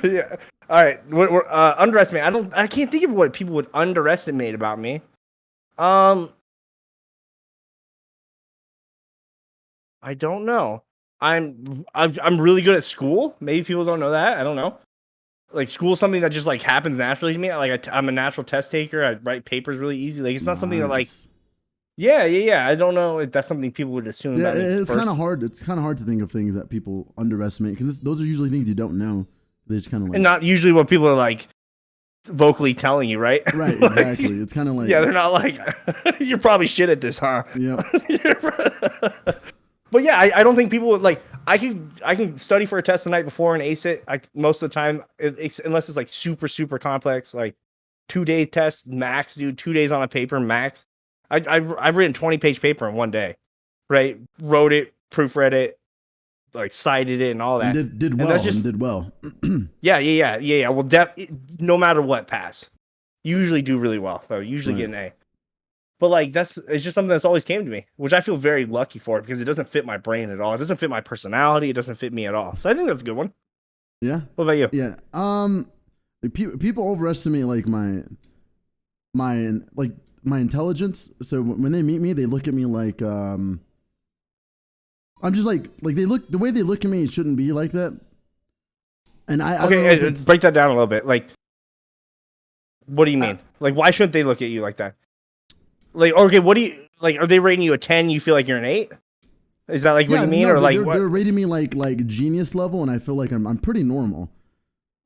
Yeah. All right. We're underestimate. I can't think of what people would underestimate about me. I don't know. I'm really good at school. Maybe people don't know that. I don't know. Like school is something that just like happens naturally to me. Like I'm a natural test taker. I write papers really easy. Like it's not something that like yeah. I don't know if that's something people would assume. Yeah, about me it's first. kind of hard. It's kind of hard to think of things that people underestimate because those are usually things you don't know. They just kind of like, And not usually what people are like vocally telling you, right? right, Like, exactly. It's kind of like, yeah, they're not like you're probably shit at this, huh? yeah, But yeah, I don't think people would like. I can study for a test the night before and ace it. Most of the time, unless it's like super complex, like 2 days test max, dude. 2 days on a paper max. I've written 20-page paper in one day, right? Wrote it, proofread it, like cited it, and all that. and did well. that's just- and did well. Yeah. Well, no matter what, pass. Usually do really well. Though. Usually Right. get an A. But like it's just something that's always came to me, which I feel very lucky for because it doesn't fit my brain at all. It doesn't fit my personality. It doesn't fit me at all. So I think that's a good one. Yeah, What about you? yeah. Like, people overestimate like my intelligence. So when they meet me, they look at me like I'm just like the way they look at me. It shouldn't be like that. And I don't know if Okay, it's- break that down a little bit. Like, what do you mean? Like, why shouldn't they look at you like that? Like, okay, what do you like? Are they rating you a 10? You feel like you're an 8? Is that like what you mean, no, or like they're, what? they're rating me like genius level, and I feel like I'm pretty normal.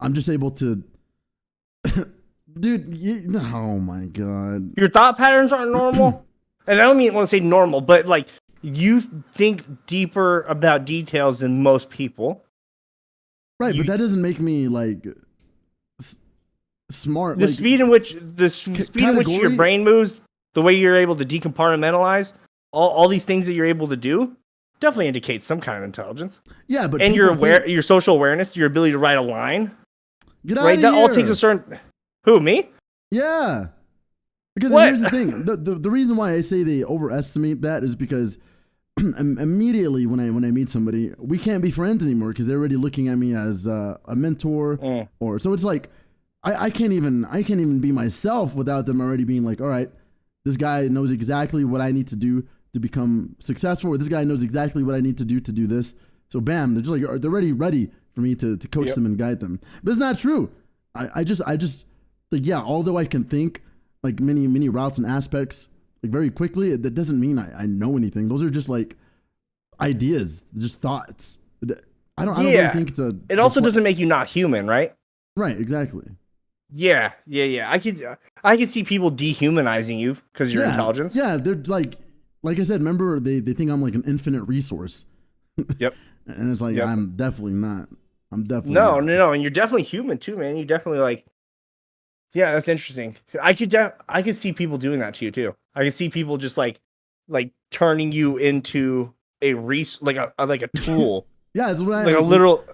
I'm just able to, dude. Oh my god. Your thought patterns aren't normal, and I don't want to say normal, but like you think deeper about details than most people. Right, You- but that doesn't make me like smart. The like, speed in which your category- brain moves, the way you're able to decompartmentalize, all these things that you're able to do, definitely indicates some kind of intelligence. yeah, but And people your your social awareness, your ability to write a line, get out right? of That here. all takes a certain. Who, me? Yeah, because What? here's the thing: the reason why I say they overestimate that is because immediately when I meet somebody, we can't be friends anymore because they're already looking at me as a mentor, or so it's like I can't even be myself without them already being like, all right, this guy knows exactly what I need to do to become successful, or this guy knows exactly what I need to do this. So bam, they're just like they're already ready for me to coach Yep. them and guide them. But it's not true. I just like, yeah, although I can think like many routes and aspects like very quickly, that doesn't mean I know anything. Those are just like ideas, just thoughts. I don't really think it's a. It also doesn't make you not human, right? Right, exactly. Yeah. I could see people dehumanizing you because of your intelligence. Yeah, they're like I said. Remember, they think I'm like an infinite resource. Yep. And it's like Yep. I'm definitely not. I'm definitely No, not. and you're definitely human too, man. You definitely like. Yeah, that's interesting. I could see people doing that to you too. I could see people just like turning you into a like a tool, Yeah, it's what I like a literal.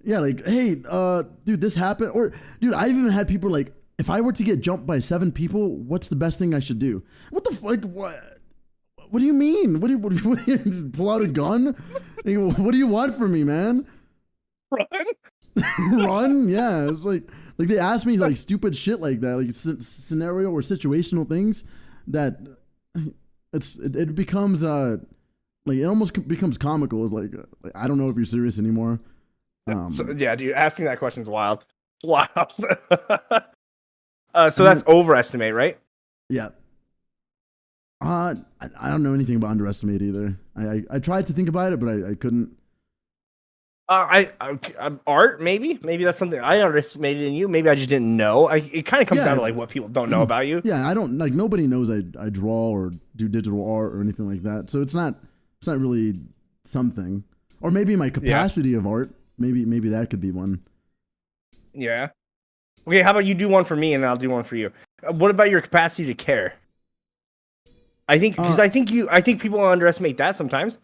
Yeah, like, hey, dude, this happened. Or, dude, I've even had people like, if I were to get jumped by 7 people, what's the best thing I should do? What the fuck? What do you mean? What do you pull out a gun? Like, what do you want from me, man? Run. Run? Yeah, it's like they ask me like stupid shit like that, like scenario or situational things that it becomes like it almost becomes comical. It's like I don't know if you're serious anymore. Yeah, dude, asking that question is wild. Wild. So that's overestimate, right? Yeah. I don't know anything about underestimate either. I tried to think about it, but I couldn't. Art, maybe that's something I underestimated in you. Maybe I just didn't know. It kind of comes Yeah. down to like what people don't know about you. Yeah, I don't like nobody knows I draw or do digital art or anything like that. So it's not really something. Or maybe my capacity of art. Maybe that could be one. Yeah. Okay, how about you do one for me and then I'll do one for you. What about your capacity to care? I think because I think people underestimate that sometimes.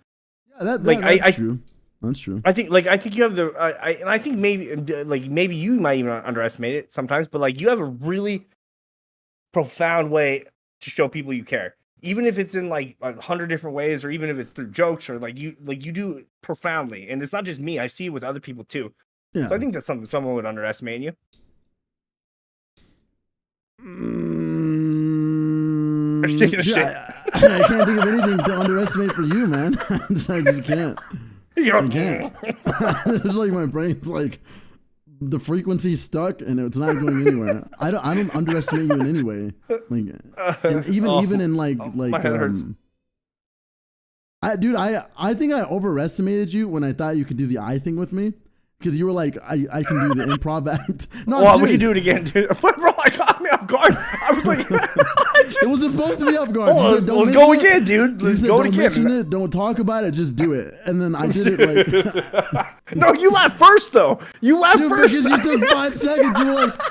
Yeah, Like, that's I- true. That's true. I think you have the and I think maybe you might even underestimate it sometimes, but like you have a really profound way to show people you care, even if it's in like 100 different ways, or even if it's through jokes, or like you do it profoundly. And it's not just me; I see it with other people too. Yeah. So I think that's something someone would underestimate in you. You're taking a shit. I can't think of anything to underestimate for you, man. I just can't. I can't. It's like my brain's like the frequency's stuck and it's not going anywhere. I don't underestimate you in any way. Like even in like my head hurts. I think I overestimated you when I thought you could do the eye thing with me. Because you were like, I can do the improv act. No, well, we can do it again, dude. Bro, I caught me off guard. I was like, it was supposed to be off guard. Oh, let's go again, dude. Let's go again. Mention it, don't talk about it. Just do it. And then I did it like. No, you laughed first though. You laughed first because you took 5 seconds.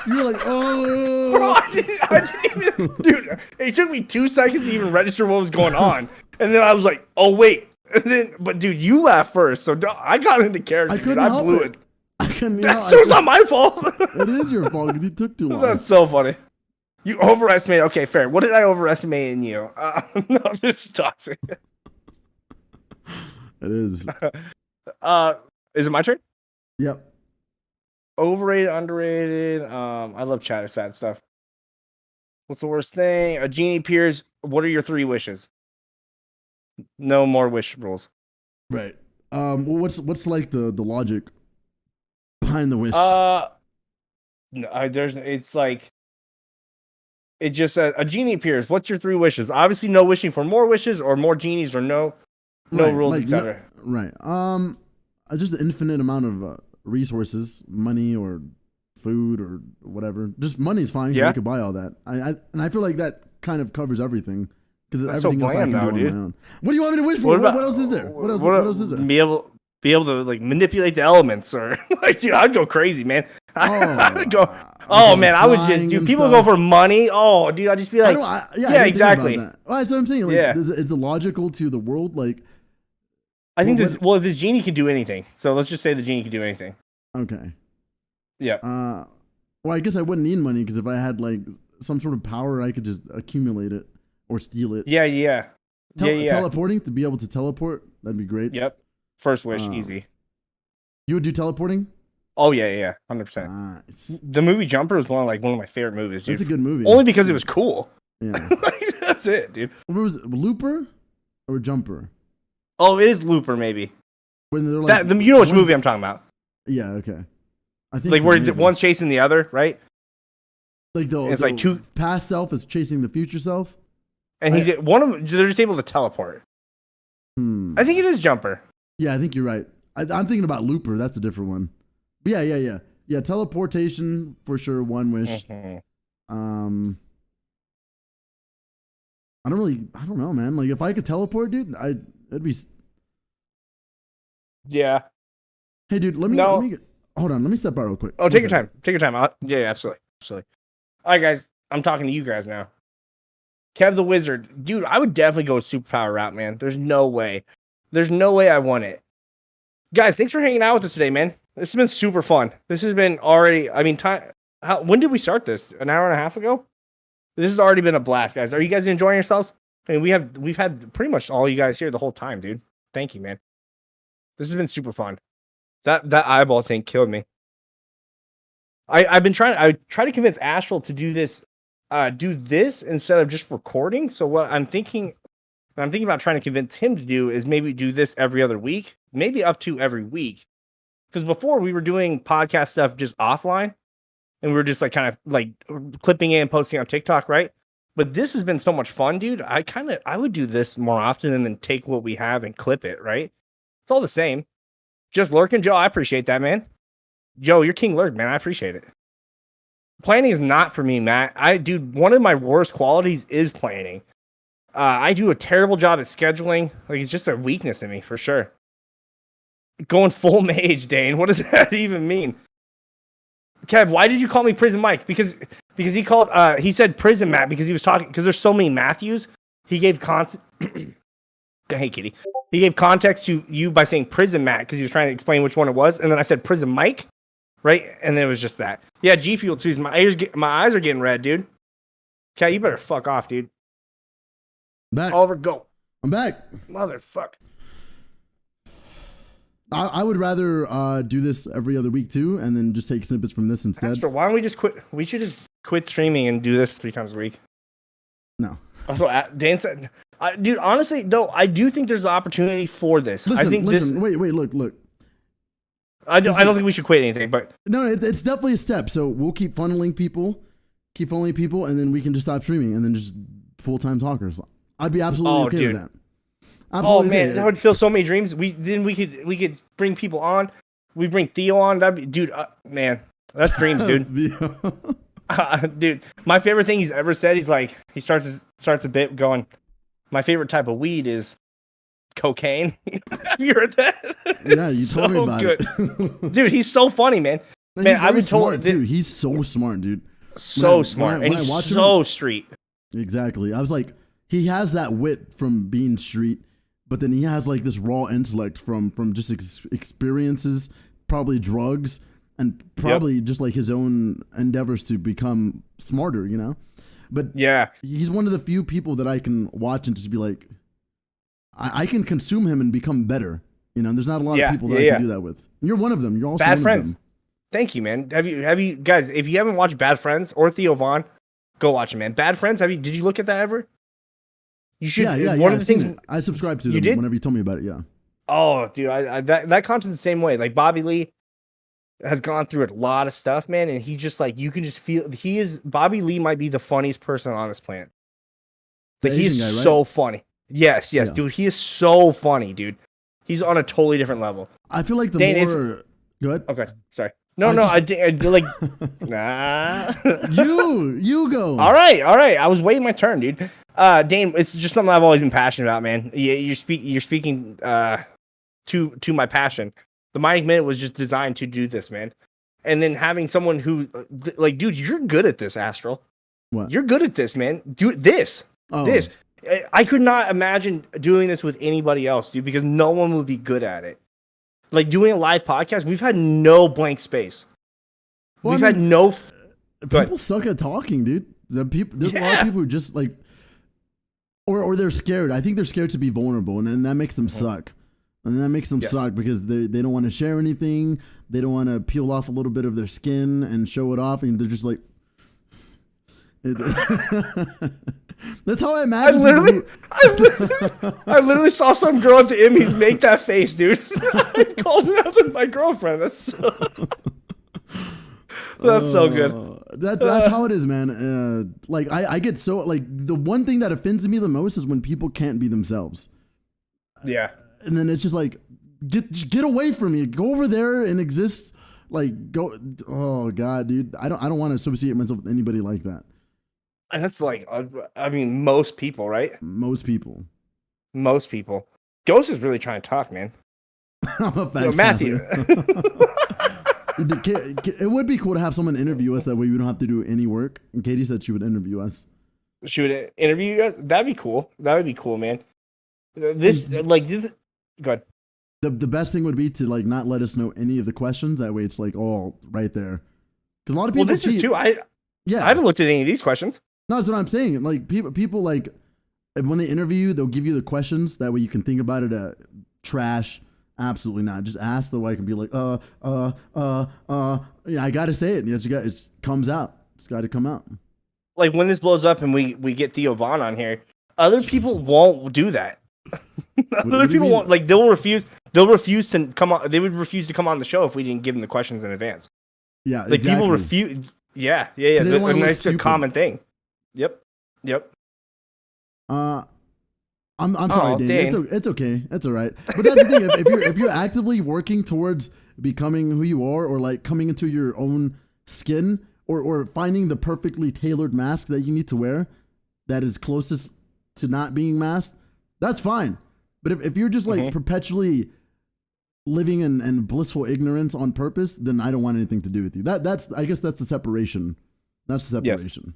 You were like, oh. Bro, I didn't even, dude. It took me 2 seconds to even register what was going on, and then I was like, oh wait. And then, but dude, you laughed first, so I got into character. I blew it. I couldn't. So it's not my fault. It is your fault because you took too long. That's so funny. You overestimated. Okay, fair. What did I overestimate in you? No, this is toxic. It is. Is it my turn? Yep. Overrated, underrated. I love chatter sad stuff. What's the worst thing? A genie appears. What are your 3 wishes? No more wish rules. Right. Well, what's like the logic behind the wish? No, it's like it just says a genie appears. What's your 3 wishes? Obviously, no wishing for more wishes or more genies or no rules, like, etc. Right. Just an infinite amount of resources, money or food or whatever. Just money's fine. Yeah, I could buy all that. I feel like that kind of covers everything. Because everything else I can do on my own. What do you want me to wish for? What else is there? What else is there? Be able to like manipulate the elements, or like, dude, I'd go crazy, man. I would go. Oh man, I would just. Dude, people go for money. Oh, dude, I'd just be like, yeah, exactly. Well, that's what I'm saying. Like, yeah. Is it logical to the world? Like, I think this genie can do anything. So let's just say the genie can do anything. Okay. Yeah. Well, I guess I wouldn't need money because if I had like some sort of power, I could just accumulate it. Or steal it. Yeah. Teleporting, to be able to teleport, that'd be great. Yep. First wish, easy. You would do teleporting? Oh yeah, 100%. Nice. The movie Jumper is one of my favorite movies, dude. It's a good movie. Only because it was cool. Yeah. That's it, dude. What was it, Looper or Jumper? Oh, it is Looper, maybe. When they're like, you know which movie I'm talking about. Yeah, okay. I think like where one's chasing the other, right? Like it's like two past self is chasing the future self. And one of them. They're just able to teleport. I think it is Jumper. Yeah, I think you're right. I'm thinking about Looper. That's a different one. But yeah. Teleportation for sure. One wish. Mm-hmm. I don't know, man. Like if I could teleport, dude, it'd be. Yeah. Hey, dude, let me hold on. Let me step out real quick. Oh, take your time. Take your time. Yeah, absolutely. All right, guys. I'm talking to you guys now. Kev the Wizard. Dude, I would definitely go superpower route, man. There's no way I want it. Guys, thanks for hanging out with us today, man. This has been super fun. This has been already, when did we start this? An hour and a half ago? This has already been a blast, guys. Are you guys enjoying yourselves? I mean, we've had pretty much all you guys here the whole time, dude. Thank you, man. This has been super fun. That eyeball thing killed me. I try to convince Astral to do this instead of just recording. So what I'm thinking about trying to convince him to do is maybe do this every other week, maybe up to every week. Because before we were doing podcast stuff just offline, and we were just like kind of like clipping it and posting on TikTok, right? But this has been so much fun, dude. I would do this more often and then take what we have and clip it, right? It's all the same. Just lurking, Joe. I appreciate that, man. Joe, you're King Lurk, man. I appreciate it. Planning is not for me, Matt. One of my worst qualities is planning. I do a terrible job at scheduling. Like, it's just a weakness in me, for sure. Going full mage, Dane. What does that even mean? Kev, why did you call me Prison Mike? Because he said Prison Matt because he was talking, because there's so many Matthews. He gave constant. Hey, Kitty. He gave context to you by saying Prison Matt because he was trying to explain which one it was, and then I said Prison Mike, right? And then it was just that. Yeah, G Fuel too. My eyes are getting red, dude. Cat, you better fuck off, dude. Back. Oliver, go. I'm back. Motherfucker. I would rather do this every other week too, and then just take snippets from this instead. Astral, why don't we just quit? We should just quit streaming and do this 3 times a week. No. Also, Dan said, dude, honestly, though, I do think there's an opportunity for this. Listen, I think wait, look. I don't think we should quit anything, but no, it's definitely a step. So we'll keep funneling people, and then we can just stop streaming, and then just full-time talkers. I'd be absolutely okay with that. Absolutely man, that would fill so many dreams. We could bring people on. We bring Theo on. That'd be, dude, man, that's dreams, dude. Dude, my favorite thing he's ever said. He's like, he starts a bit going, my favorite type of weed is cocaine. Have you heard that? Yeah, you told me about it. Dude, he's so funny, man. Man, I would told too. He's so smart, dude. So smart, and he's so street. Exactly. I was like, he has that wit from being street, but then he has like this raw intellect from just experiences, probably drugs, and probably just like his own endeavors to become smarter, you know? But yeah, he's one of the few people that I can watch and just be like, I can consume him and become better. You know, there's not a lot of people that I can do that with. You're one of them. You're also Bad one Friends. Of them. Thank you, man. Have you guys, if you haven't watched Bad Friends or Theo Vaughn, go watch it, man. Bad Friends, did you look at that ever? You should. Yeah. One of the things I subscribed to them whenever you told me about it. Yeah. Oh, dude, that content's the same way. Like Bobby Lee has gone through a lot of stuff, man, and he just like you can just feel Bobby Lee might be the funniest person on this planet. Like he's so funny. Yes, yeah. Dude, he is so funny, dude. He's on a totally different level. I feel like Go ahead. Okay, sorry. No, I like nah. You go. All right. I was waiting my turn, dude. Dane, it's just something I've always been passionate about, man. You're speaking to my passion. The Mighty Minute was just designed to do this, man. And then having someone who like, dude, you're good at this, Astral. What? You're good at this, man. Do this. Oh. This. I could not imagine doing this with anybody else, dude, because no one would be good at it. Like doing a live podcast, we've had no blank space. Well, we've had no. People suck at talking, dude. There's a lot of people who just like, or they're scared. I think they're scared to be vulnerable, and then that makes them suck. And that makes them suck because they don't want to share anything. They don't want to peel off a little bit of their skin and show it off, and they're just like. That's how I imagine. I literally saw some girl at the Emmys make that face, dude. I called her out to my girlfriend. That's so good. That's how it is, man. Like I get so like the one thing that offends me the most is when people can't be themselves. Yeah, and then it's just like get away from me. Go over there and exist. Like go. Oh God, dude. I don't want to associate myself with anybody like that. And that's like, I mean, most people, right? Most people. Ghost is really trying to talk, man. I'm a Matthew. It would be cool to have someone interview us. That way we don't have to do any work. And Katie said she would interview us. She would interview you guys? That'd be cool. That would be cool, man. Go ahead. The best thing would be to like not let us know any of the questions. That way it's like all right there. Because a lot of people. Well, this is too. I haven't looked at any of these questions. No, that's what I'm saying. Like people like when they interview you, they'll give you the questions. That way you can think about it. Trash. Absolutely not. Just ask the way I can be like, yeah, I gotta say it. It comes out. It's got to come out. Like when this blows up and we get Theo Vaughn on here, other people won't do that. Other people won't. Like they'll refuse to come on. They would refuse to come on the show if we didn't give them the questions in advance. Yeah, like exactly. people refuse. Yeah. And that's a common thing. Yep. I'm sorry, Dane. It's okay. It's all right. But that's the thing. If you're actively working towards becoming who you are, or like coming into your own skin, or finding the perfectly tailored mask that you need to wear, that is closest to not being masked, that's fine. But if you're just like perpetually living in blissful ignorance on purpose, then I don't want anything to do with you. I guess that's the separation. That's the separation. Yes.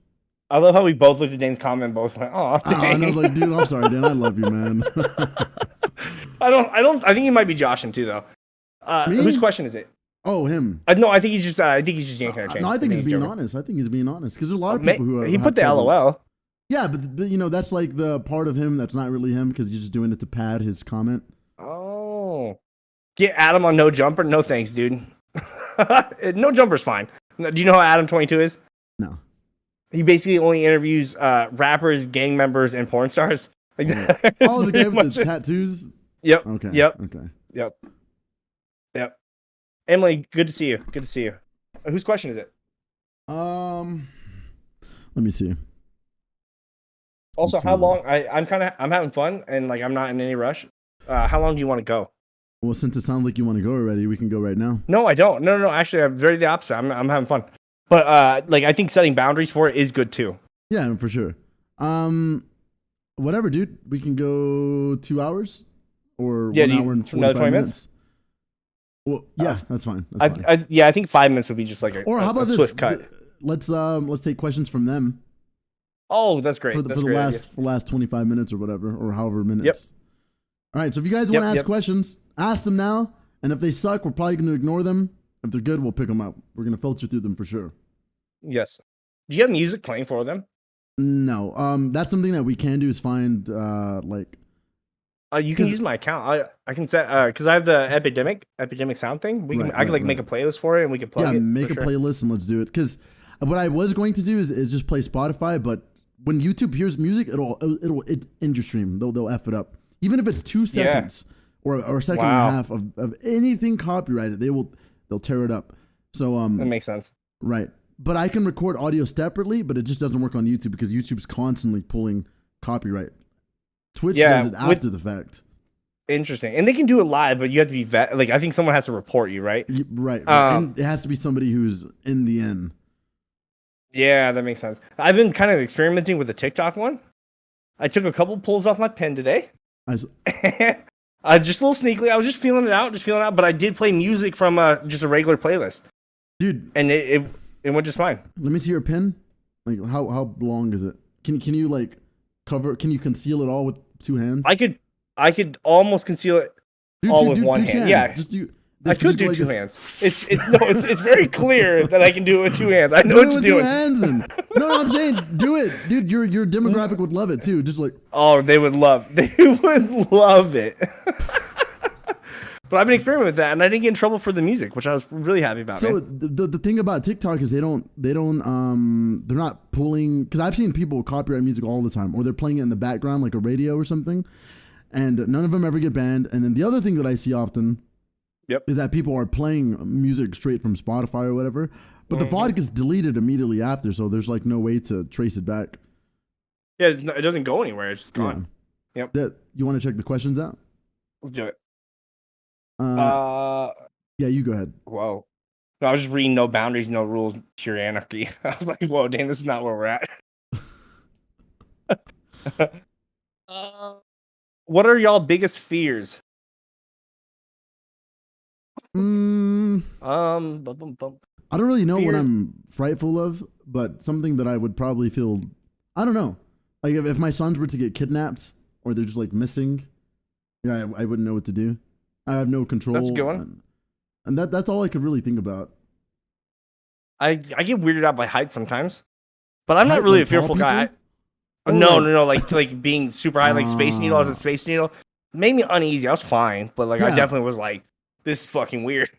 I love how we both looked at Dane's comment and both went, "Oh, Dane." And I was like, dude, I'm sorry, Dan. I love you, man. I think he might be joshing too, though. Me? Whose question is it? Oh, him. No, I think he's just yanking our chain. No, I think he's being honest. I think he's being honest because there's a lot of people who he have put the trouble. LOL. Yeah, but you know that's like the part of him that's not really him because he's just doing it to pad his comment. Oh, get Adam on no jumper. No thanks, dude. No jumper's fine. Do you know how Adam 22 is? No. He basically only interviews rappers, gang members, and porn stars. Like that. Oh, the guy with the tattoos. Yep. Okay. Yep. Okay. Yep. Emily, good to see you. Good to see you. Whose question is it? Let me see. Also, how long? I'm having fun and like I'm not in any rush. How long do you want to go? Well, since it sounds like you want to go already, we can go right now. No, I don't. No. Actually, I'm very the opposite. I'm having fun. But like I think setting boundaries for it is good too. Yeah, for sure. Whatever, dude. We can go 2 hours or 1 hour and 45 minutes. Well, yeah, that's fine. That's fine. I think 5 minutes would be just like a or how about this? Swift cut. Let's take questions from them. Oh, that's great. For the last 25 minutes or whatever, or however minutes. Yep. All right. So if you guys want to ask questions, ask them now. And if they suck, we're probably going to ignore them. If they're good, we'll pick them up. We're going to filter through them for sure. Yes. Do you have music playing for them? No. That's something that we can do is find like. You can use my account. I can set because I have the epidemic sound thing. I can make a playlist for it and we can plug it. Yeah, make a playlist and let's do it. Because what I was going to do is just play Spotify, but when YouTube hears music, it'll end your stream. They'll F it up. Even if it's 2 seconds or a second and a half of anything copyrighted, they'll tear it up. So that makes sense. Right. But I can record audio separately, but it just doesn't work on YouTube because YouTube's constantly pulling copyright. Twitch does it after the fact. Interesting. And they can do it live, but you have to be like I think someone has to report you, right? Right. And it has to be somebody who's in the end. Yeah, that makes sense. I've been kind of experimenting with the TikTok one. I took a couple pulls off my pen today. Just a little sneakily. I was just feeling it out, but I did play music from just a regular playlist. Dude. And it went just fine. Let me see your pen. Like how long is it? Can you like can you conceal it all with 2 hands? I could almost conceal it with one hand. Yeah. I could do 2 hands. It's very clear that I can do it with 2 hands. I know what you're doing. 2 hands no, I'm saying do it, dude. Your demographic would love it too. Just like they would love it. But I've been experimenting with that, and I didn't get in trouble for the music, which I was really happy about. So the thing about TikTok is they're not pulling, because I've seen people copyright music all the time, or they're playing it in the background like a radio or something, and none of them ever get banned. And then the other thing that I see often is that people are playing music straight from Spotify or whatever, but the VOD gets deleted immediately after, so there's like no way to trace it back. Yeah, it doesn't go anywhere. It's just gone. Yeah. Yep. You want to check the questions out? Let's do it. Yeah, you go ahead. Whoa. No, I was just reading no boundaries, no rules, pure anarchy. I was like, whoa, dang, this is not where we're at. What are y'all biggest fears? I don't really know what I'm frightful of, but something that I would probably feel, I don't know. Like if my sons were to get kidnapped or they're just like missing, I wouldn't know what to do. I have no control. That's a good one. And that's all I could really think about. I get weirded out by heights sometimes, but I'm not really a fearful guy. No, like being super high, like Space Needle as a Space Needle, made me uneasy. I was fine, but like I definitely was like, this is fucking weird.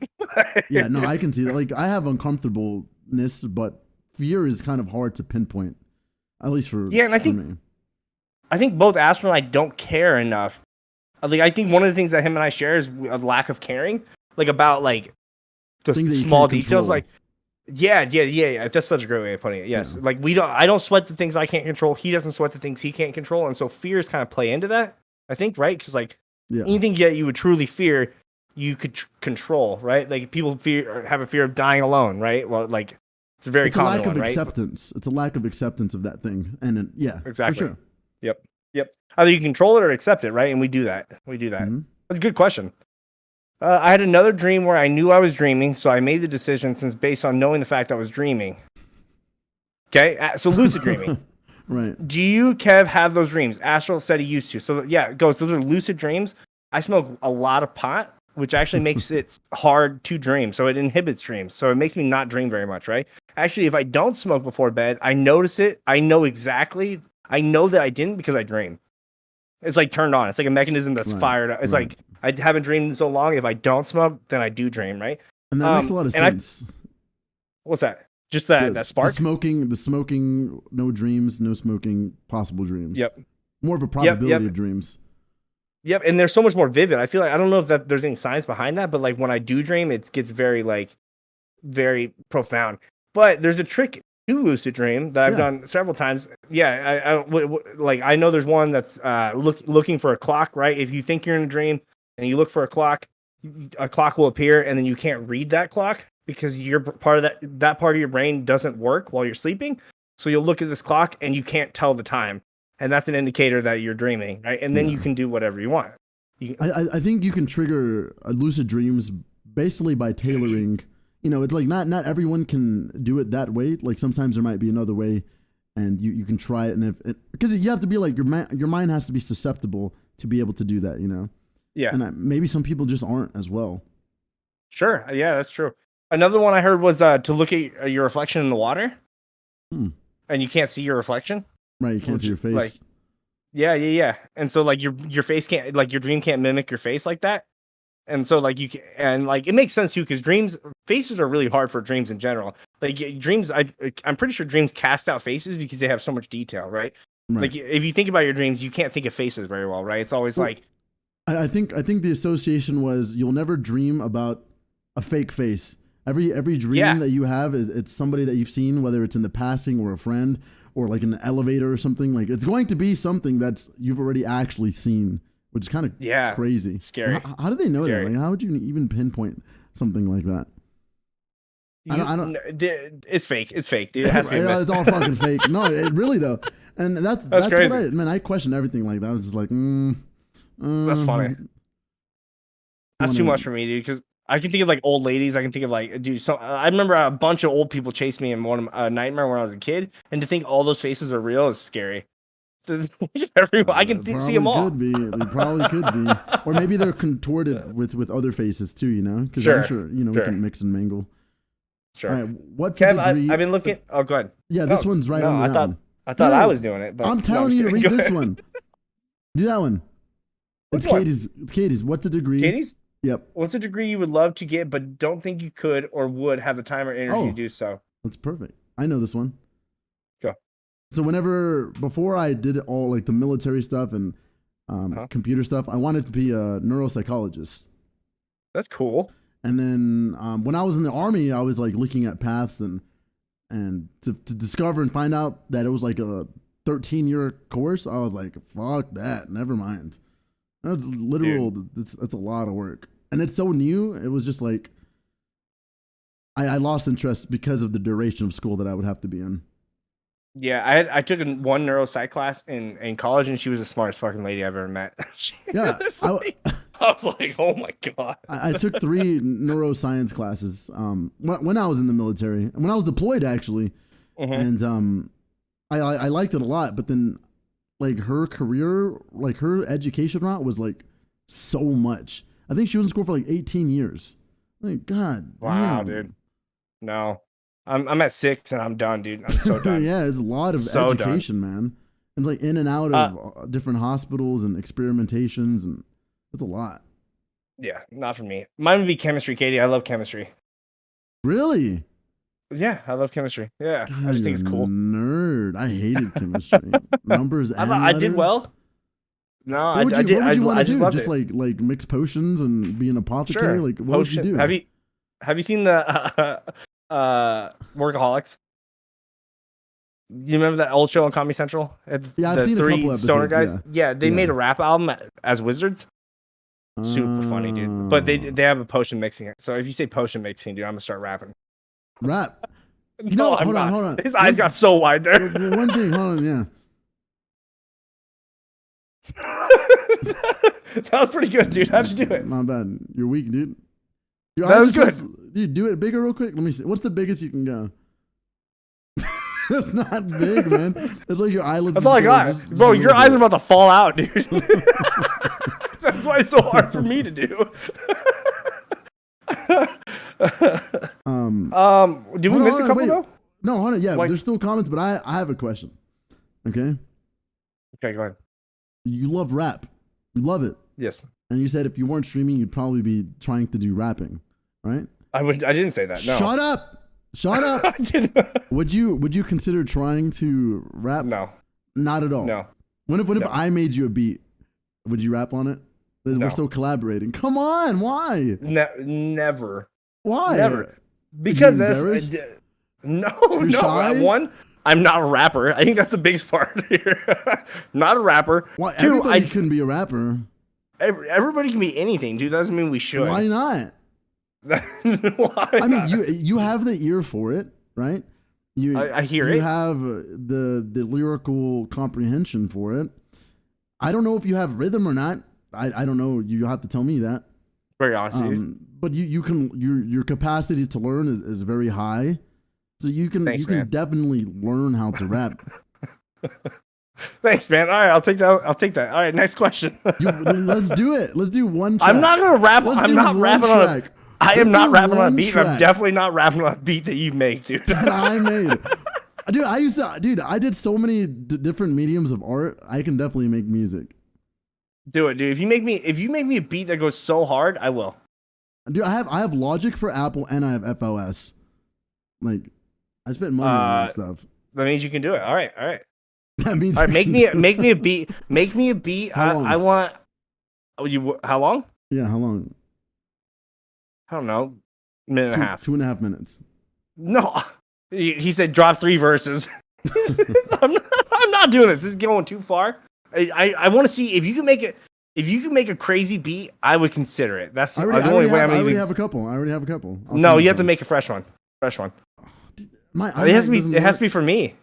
Yeah, no, I can see that. Like I have uncomfortableness, but fear is kind of hard to pinpoint, at least for and I think both Astral and I don't care enough. Like I think one of the things that him and I share is a lack of caring, like about like the small details. Like, yeah. That's such a great way of putting it. Yes, like I don't sweat the things I can't control. He doesn't sweat the things he can't control, and so fears kind of play into that. I think, right? Because like anything that you would truly fear, you could control, right? Like people have a fear of dying alone, right? Well, like it's a very common one, right? It's a lack of acceptance. It's a lack of acceptance of that thing, and exactly. For sure. Yep. Either you control it or accept it, right? And we do that. Mm-hmm. That's a good question. I had another dream where I knew I was dreaming, so I made the decision since based on knowing the fact I was dreaming. Okay, so lucid dreaming. Right. Do you, Kev, have those dreams? Astral said he used to. So yeah, it goes. Those are lucid dreams. I smoke a lot of pot, which actually makes it hard to dream. So it inhibits dreams. So it makes me not dream very much, right? Actually, if I don't smoke before bed, I notice it. I know exactly. I know that I didn't because I dream. It's like turned on. It's like a mechanism that's fired up. It's like I haven't dreamed in so long. If I don't smoke, then I do dream, right? And that makes a lot of sense. What's that? Just that spark? The smoking, no dreams, no smoking, possible dreams. Yep. More of a probability of dreams. Yep, and they're so much more vivid. I feel like I don't know if there's any science behind that, but like when I do dream, it gets very very profound. But there's a trick to lucid dream that I've done several times. Yeah, I know there's one that's looking for a clock, right? If you think you're in a dream and you look for a clock will appear, and then you can't read that clock because you're part of that part of your brain doesn't work while you're sleeping. So you'll look at this clock and you can't tell the time. And that's an indicator that you're dreaming, right? And then you can do whatever you want. I think you can trigger lucid dreams basically by tailoring. You know, it's like not everyone can do it that way. Like sometimes there might be another way, and you can try it. And because you have to be like your mind has to be susceptible to be able to do that. You know. Yeah. And maybe some people just aren't as well. Sure. Yeah, that's true. Another one I heard was to look at your reflection in the water, and you can't see your reflection. Right, you can't see your face. Like, yeah. And so like your face can't, like your dream can't mimic your face like that. And so like you can, and like it makes sense too because faces are really hard for dreams in general. Like dreams, I'm pretty sure dreams cast out faces because they have so much detail, right? Like if you think about your dreams, you can't think of faces very well, right? It's always like. I think the association was you'll never dream about a fake face. Every dream that you have it's somebody that you've seen, whether it's in the passing or a friend. Or like in an elevator or something, like it's going to be something that's you've already actually seen, which is kind of crazy. Scary. How do they know that? Like, how would you even pinpoint something like that? I don't. It's fake. It's fake, dude. It has to be it's all fucking fake. No, it really though, and that's crazy. What I question everything like that. I was just like, that's funny. That's too much for me, dude. Because I can think of like old ladies. I can think of like, dude. So I remember a bunch of old people chased me in one nightmare when I was a kid, and to think all those faces are real is scary. I can see them all. They probably could be, or maybe they're contorted with other faces too. You know, because I'm sure we can mix and mingle. Sure. All right, what's Kev, I've been looking. Oh, go ahead. Yeah, this one's right on. I thought I was doing it, but I'm telling you to read this one. Do that one. It's Katie's. What's a degree? Katie's. Yep. What's a degree you would love to get, but don't think you could or would have the time or energy to do so? That's perfect. I know this one. Go. So before I did all like the military stuff and computer stuff, I wanted to be a neuropsychologist. That's cool. And then when I was in the Army, I was like looking at paths and to discover and find out that it was like a 13-year course. I was like, fuck that. Never mind. That's literal. That's a lot of work. And it's so new. It was just like, I lost interest because of the duration of school that I would have to be in. Yeah, I took one neuropsych class in college, and she was the smartest fucking lady I've ever met. Yeah. I was like, oh my God. I took 3 neuroscience classes when I was in the military. And when I was deployed, actually. And I liked it a lot. But then like her career, like her education route was like so much. I think she was in school for like 18 years. Like, God. Wow, damn. dude. No. I'm at 6 and I'm done, dude. I'm so done. Yeah, it's a lot of education, man. And like in and out of different hospitals and experimentations, and it's a lot. Yeah, not for me. Mine would be chemistry, Katie. I love chemistry. Really? Yeah, I love chemistry. Yeah, God, I just think it's cool. Nerd. I hated chemistry. Numbers and I did well. No, I did. I just loved just it. like mix potions and be an apothecary. Sure. Like what would you do? Have you seen the Workaholics? You remember that old show on Comedy Central? Yeah, I've seen a couple episodes. Stoner guys. Yeah, they made a rap album as wizards. Super funny, dude. But they have a potion mixing it. So if you say potion mixing, dude, I'm gonna start rapping. Rap. Hold on. His eyes got so wide there. One thing, hold on, yeah. That was pretty good, dude. How'd you do it? Not bad. You're weak, dude. That was good. Dude, do it bigger real quick. Let me see. What's the biggest you can go? That's not big, man. It's like your eyelids. That's all I got. Bro, your eyes are about to fall out, dude. why it's so hard for me to do. Did we miss a couple though? No, hold on. Yeah, Like- there's still comments, but I have a question. Okay. Okay, go ahead. You love rap. You love it. Yes. And you said if you weren't streaming, you'd probably be trying to do rapping, right? I didn't say that. No. Shut up. Shut up. I didn't. Would you consider trying to rap? No. Not at all. No. What if No. I made you a beat? Would you rap on it? No. We're still collaborating. Come on, why? Never. Why? Never. Because you that's embarrassed? no. Shy? One, I'm not a rapper. I think that's the biggest part here. Not a rapper. Why? Two, Everybody couldn't be a rapper. Everybody can be anything, dude. That doesn't mean we should. Why not? Why I mean, not? you have the ear for it, right? I hear you it. have the lyrical comprehension for it. I don't know if you have rhythm or not. I don't know. You have to tell me that. Very honest, dude. But you can your capacity to learn is very high, so you can man. definitely learn how to rap. Thanks, man. All right, I'll take that. All right, next question. Let's do it. Let's do one track. I'm not gonna rap. Let's I'm do not one rapping on a. track. I Let's am not do rapping on a one beat. And I'm track. definitely not rapping on a beat that you make, dude. that I made. Dude, I did so many different mediums of art. I can definitely make music. Do it, dude. If you make me a beat that goes so hard, I will. Dude, I have Logic for Apple and I have FOS. Like, I spent money on that stuff. That means you can do it. All right. That means All right, make me a beat. Make me a beat. How long? I want. Oh, how long? Yeah, how long? I don't know. Minute and a half. 2.5 minutes. No, he said drop 3 verses. I'm not doing this. This is going too far. I want to see if you can make it. If you can make a crazy beat, I would consider it. That's the only way I'm I even. already have a couple. No, you have to make a fresh one. Fresh one. It has to be for me.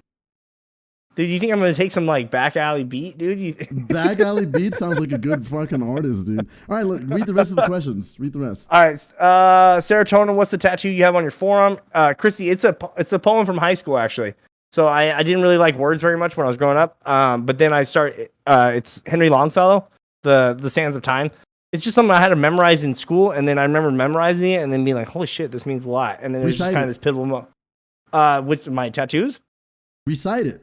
Dude, you think I'm gonna take some like back alley beat, dude? Back alley beat sounds like a good fucking artist, dude. All right, look, read the rest of the questions. Read the rest. All right, serotonin. What's the tattoo you have on your forearm? Christy, it's a poem from high school actually. So I didn't really like words very much when I was growing up. But then I start. It's Henry Longfellow, the Sands of Time. It's just something I had to memorize in school, and then I remember memorizing it, and then being like, "Holy shit, this means a lot." And then it was just kind of this pivotal moment. With my tattoos. Recite it.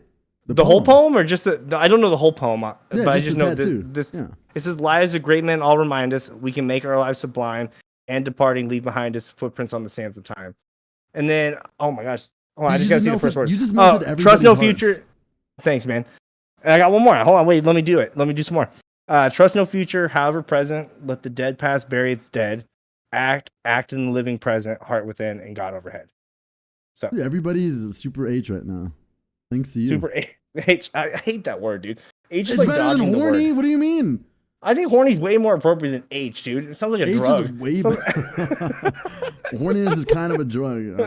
The whole poem, or just I don't know the whole poem, but I just know this. Yeah. It says, "Lives of great men all remind us we can make our lives sublime, and departing leave behind us footprints on the sands of time." And then, oh my gosh, I just gotta see the first word. You just melted everybody's trust no hearts. future. Thanks, man. And I got one more. Hold on, wait. Let me do it. Let me do some more. Trust no future, however present. Let the dead past bury its dead. Act in the living present, heart within, and God overhead. So Dude, everybody's super H right now. Thanks to you. super H. I hate that word, dude. H is It's like better than dodging the horny. word. What do you mean? I think horny's way more appropriate than H, dude. It sounds like a H drug. is way better. Horniness is kind of a drug.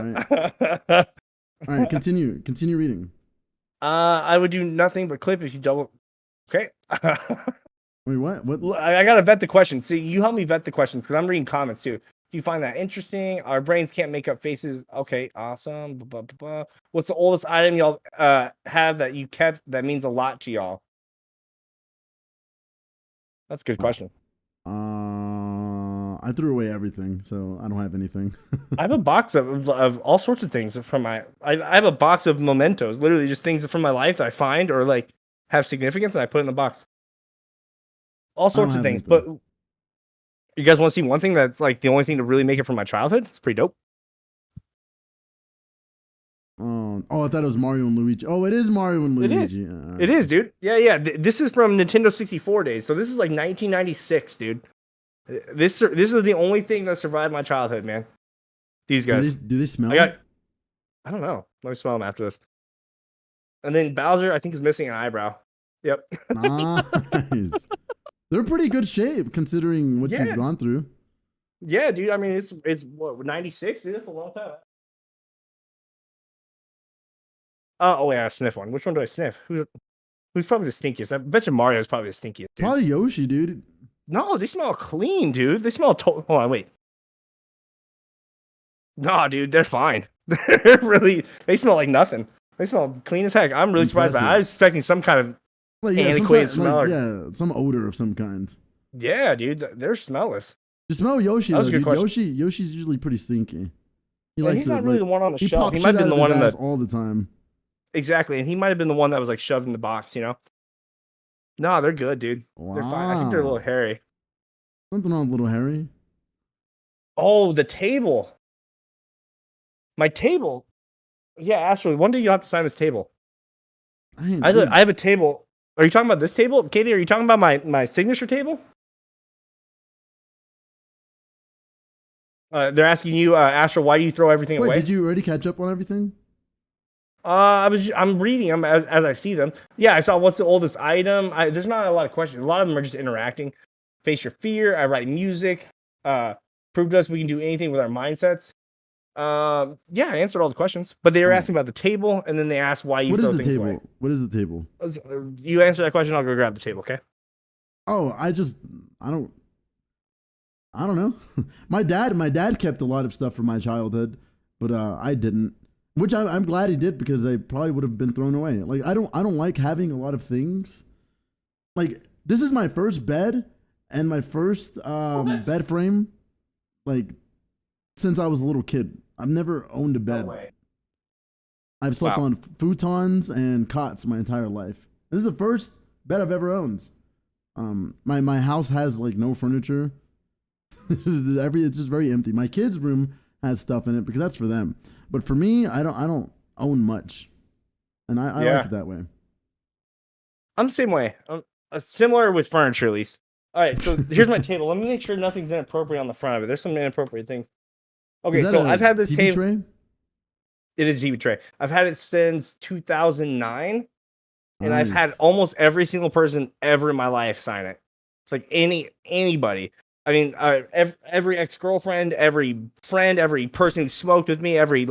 All right, continue reading. I would do nothing but clip if you double. Okay. Wait, what? I gotta vet the questions. See, you help me vet the questions because I'm reading comments too. Do you find that interesting? Our brains can't make up faces. Okay, awesome. What's the oldest item y'all have that you kept that means a lot to y'all? That's a good question. I threw away everything, so I don't have anything. I have a box of all sorts of things from my. I have a box of mementos, literally just things from my life that I find or like have significance, and I put in the box. All sorts of things, but you guys want to see one thing that's like the only thing to really make it from my childhood? It's pretty dope. I thought it was Mario and Luigi. Oh, it is Mario and Luigi. It is. Yeah, It is, dude. Yeah. This is from Nintendo 64 days, so this is like 1996, dude. This is the only thing that survived my childhood, man. These guys. Do they smell? I don't know. Let me smell them after this. And then Bowser, I think, is missing an eyebrow. Yep. Nice. They're pretty good shape considering what you've gone through. Yeah, dude. I mean, it's what 96. Dude, that's a long time. Oh wait, I sniff one. Which one do I sniff? Who's probably the stinkiest? I bet you Mario's probably the stinkiest. Dude. Probably Yoshi, dude. No, they smell clean, dude. They smell. Hold on, wait. Nah, dude, they're fine. They're really. They smell like nothing. They smell clean as heck. I'm really surprised. I was expecting some kind of antiquated smell. some odor of some kind. Yeah, dude, they're smellless. You smell Yoshi That was though, a good dude. question. Yoshi's usually pretty stinky. He And likes he's it not really like the one on the he shelf. pops He shit might have out been of the his one in ass the all the time. exactly, and he might have been the one that was like shoved in the box. No, they're good, dude. They're fine. I think they're a little Wow. hairy. Something wrong with little Harry. Oh, the table. My table. Yeah, Astral. One day you have to sign this table. Dude, I have a table. Are you talking about this table, Katie? Are you talking about my signature table? They're asking you, Astral, why do you throw everything wait, away? did you already catch up on everything? I'm reading them as I see them. Yeah, I saw what's the oldest item. There's not a lot of questions. A lot of them are just interacting. Face your fear. I write music. Prove to us we can do anything with our mindsets. Yeah, I answered all the questions, but they were asking about the table, and then they asked why you What is throw the things table? away. What is the table? You answer that question. I'll go grab the table. Okay. Oh, I don't know. my dad kept a lot of stuff from my childhood, but I didn't. Which I'm glad he did because they probably would have been thrown away. Like I don't like having a lot of things. Like this is my first bed and my first bed frame, like since I was a little kid. I've never owned a bed. No way. I've slept Wow. on futons and cots my entire life. This is the first bed I've ever owned. My house has like no furniture. It's just very empty. My kids' room has stuff in it because that's for them. But for me, I don't own much, and I Yeah. like it that way. I'm the same way. Similar with furniture, at least. All right, so here's my table. Let me make sure nothing's inappropriate on the front of it. There's some inappropriate things. Okay, Is that so a I've had this TV table. tray? It is a TV tray. I've had it since 2009, and I've had Nice. almost every single person ever in my life sign it. It's like anybody. I mean, every ex-girlfriend, every friend, every person who smoked with me, every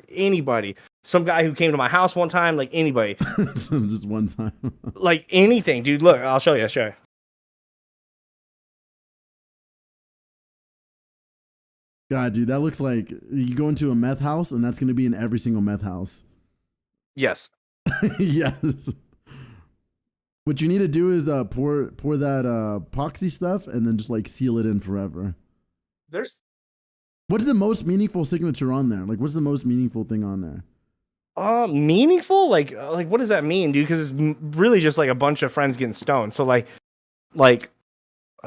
anybody. Some guy who came to my house one time, like anybody, So just one time. like anything, dude. Look, I'll show you. I'll show you. God, dude, that looks like you go into a meth house, and that's going to be in every single meth house. Yes. Yes. What you need to do is pour that epoxy stuff, and then just like seal it in forever. There's What is the most meaningful signature on there? Like, what's the most meaningful thing on there? meaningful. Like what does that mean, dude? Because it's really just like a bunch of friends getting stoned. So like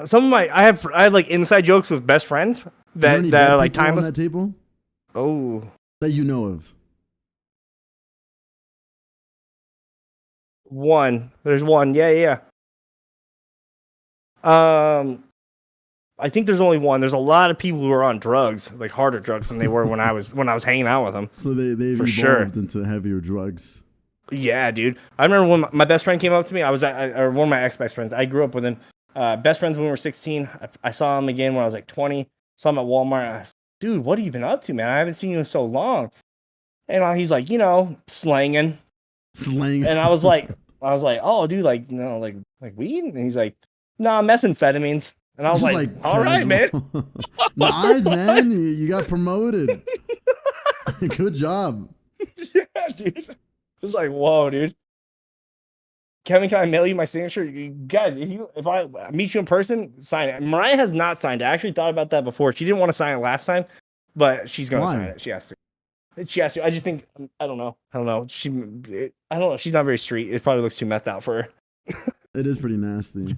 some of my I have like inside jokes with best friends Is there any that dead are like people on timeless. that table Oh, that you know of? one. There's one. Yeah. I think there's only one. There's a lot of people who are on drugs, like harder drugs than they were when I was hanging out with them. So they've For evolved sure. into heavier drugs. Yeah, dude. I remember when my best friend came up to me. Or one of my ex-best friends. I grew up with him. Best friends when we were 16. I saw him again when I was like 20. Saw him at Walmart. I was, dude, what have you been up to, man? I haven't seen you in so long. And he's like, slanging. Slang. And I was like, oh, dude, like, like weed? And he's like, nah, methamphetamines. And I was Just like, all right, man. Nice, man. You got promoted. Good job. Yeah, dude. It's like, whoa, dude. Kevin, can I mail you my signature? You guys, if I meet you in person, sign it. Mariah has not signed it. I actually thought about that before. She didn't want to sign it last time, but she's gonna Why? sign it. She has to. She has to. I just think I don't know. I don't know. She's not very street. It probably looks too methed out for her. It is pretty nasty.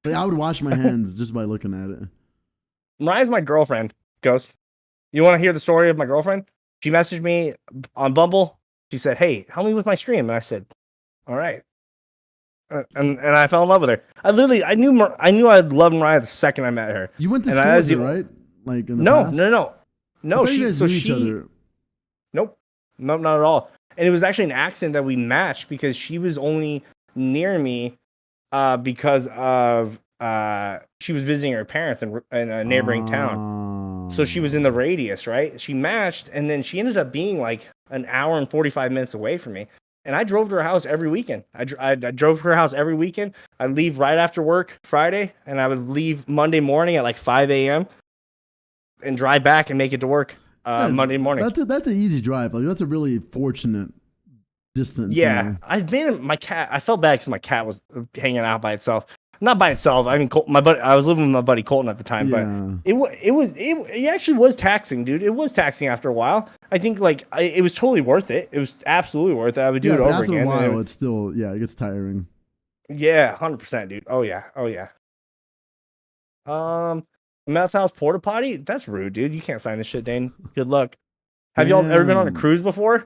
Like, I would wash my hands just by looking at it. Mariah's my girlfriend. Ghost. You want to hear the story of my girlfriend? She messaged me on Bumble. She said, "Hey, help me with my stream," and I said, "All right." And I fell in love with her. I knew I'd love Mariah the second I met her. You went to And school I with her, was- right? Like in the No, past? no. I thought you guys knew each other. Nope, not at all. And it was actually an accident that we matched because she was only near me because of she was visiting her parents in a neighboring town. So she was in the radius, right? She matched, and then she ended up being like an hour and 45 minutes away from me. And I drove to her house every weekend. I drove to her house every weekend. I'd leave right after work Friday, and I would leave Monday morning at like 5 a.m. and drive back and make it to work Yeah, Monday morning. That's an easy drive. Like that's a really fortunate distance. Yeah, You know? I felt bad because my cat was hanging out by itself. not by itself. I mean, I was living with my buddy Colton at the time, but it actually was taxing, dude. It was taxing after a while. I think like it was totally worth it. It was absolutely worth it. I would do it over after again. After a while, it's still it gets tiring. Yeah, 100%, dude. Oh yeah. Meth house porta potty. That's rude, dude. You can't sign this shit, Dane. Good luck. Have y'all ever been on a cruise before?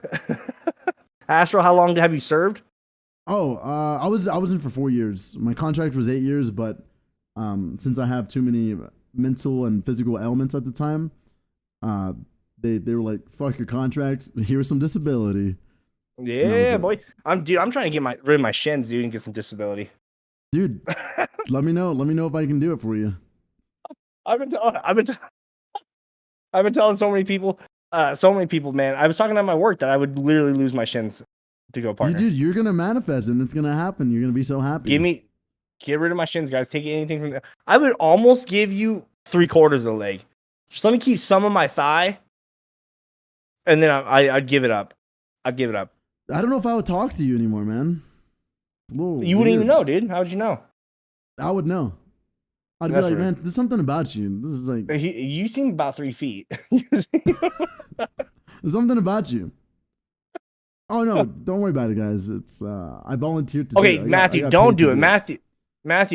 Astral, how long have you served? Oh, I was in for 4 years. My contract was 8 years, but since I have too many mental and physical ailments at the time, they were like, "Fuck your contract. Here's some disability." Yeah, boy. I'm trying to get rid of my shins, dude, and get some disability. Dude, let me know. Let me know if I can do it for you. I've been telling so many people, man. I was talking at my work that I would literally lose my shins to go partner. Dude, you're gonna manifest and it's gonna happen. You're gonna be so happy. Get rid of my shins, guys. Take anything from there. I would almost give you 3/4 of the leg. Just let me keep some of my thigh, and then I'd give it up. I'd give it up. I don't know if I would talk to you anymore, man. You wouldn't even know, dude. How would you know? I would know. I'd be like, man, there's something about you. This is like you seem about 3 feet. There's something about you. Oh no, don't worry about it, guys. It's I volunteered to. Okay, Matthew, don't do it, Matthew.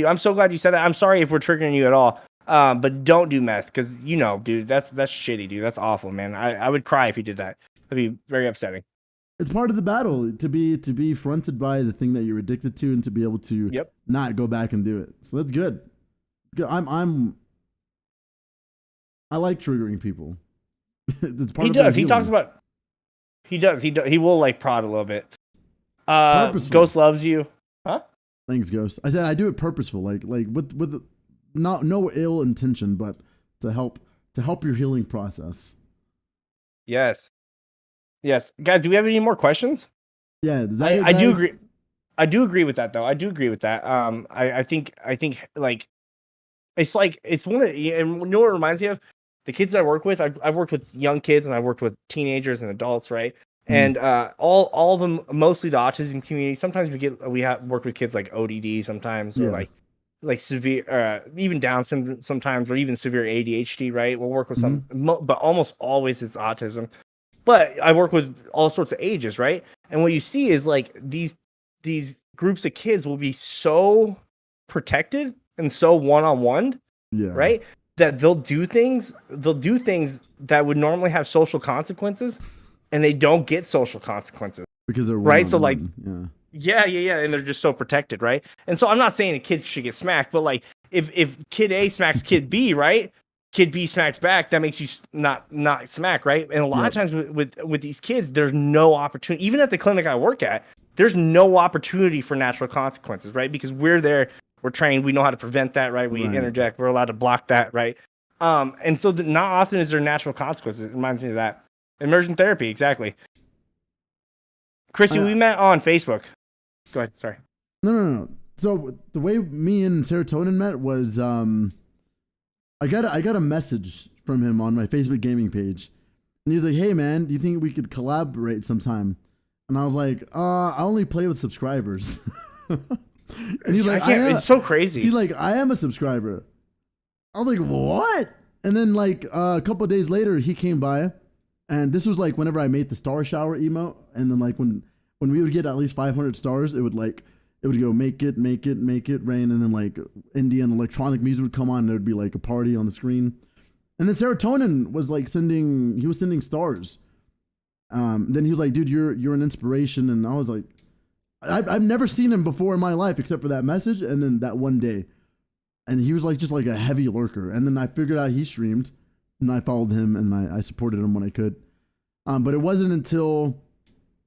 I'm so glad you said that. I'm sorry if we're triggering you at all. But don't do meth because dude, that's shitty, dude. That's awful, man. I would cry if you did that. That'd be very upsetting. It's part of the battle to be fronted by the thing that you're addicted to and to be able to not go back and do it. So that's good. I like triggering people. It's part he of does. He talks about. He does. He will like prod a little bit. Ghost loves you, huh? Thanks, Ghost. I said I do it purposeful, like with no ill intention, but to help your healing process. Yes, guys. Do we have any more questions? Yeah, I do agree. I do agree with that, though. I do agree with that. I think like it's one of and you know what it reminds me of? The kids I work with, I've worked with young kids and I've worked with teenagers and adults, right? And all of them, mostly the autism community. Sometimes we have work with kids like ODD sometimes, or like severe, even Down syndrome sometimes, or even severe ADHD, right? We'll work with some, but almost always it's autism. But I work with all sorts of ages, right? And what you see is like these groups of kids will be so protected and so one-on-one, right? That they'll do things that would normally have social consequences, and they don't get social consequences because they're right. So like, yeah, and they're just so protected, right? And so I'm not saying a kid should get smacked, but like if kid A smacks kid B, right? Kid B smacks back, that makes you not smack, right? And a lot of times with these kids, there's no opportunity. Even at the clinic I work at, there's no opportunity for natural consequences, right? Because we're there. We're trained. We know how to prevent that, right? We interject. We're allowed to block that, right? And so not often is there natural consequences. It reminds me of that. Immersion therapy, exactly. Chrissy, we met on Facebook. Go ahead. Sorry. No. So the way me and Serotonin met was I got a message from him on my Facebook gaming page, and he was like, "Hey man, do you think we could collaborate sometime?" And I was like, "I only play with subscribers." And he's like, it's so crazy. He's like, "I am a subscriber." I was like, "What?" And then like a couple of days later, he came by, and this was like whenever I made the star shower emote, and then like when we would get at least 500 stars, it would go make it rain, and then like Indian electronic music would come on, and there would be like a party on the screen, and then Serotonin was like sending stars. Then he was like, "Dude, you're an inspiration," and I was like, I've never seen him before in my life except for that message and then that one day. And he was like just like a heavy lurker. And then I figured out he streamed and I followed him and I supported him when I could. But it wasn't until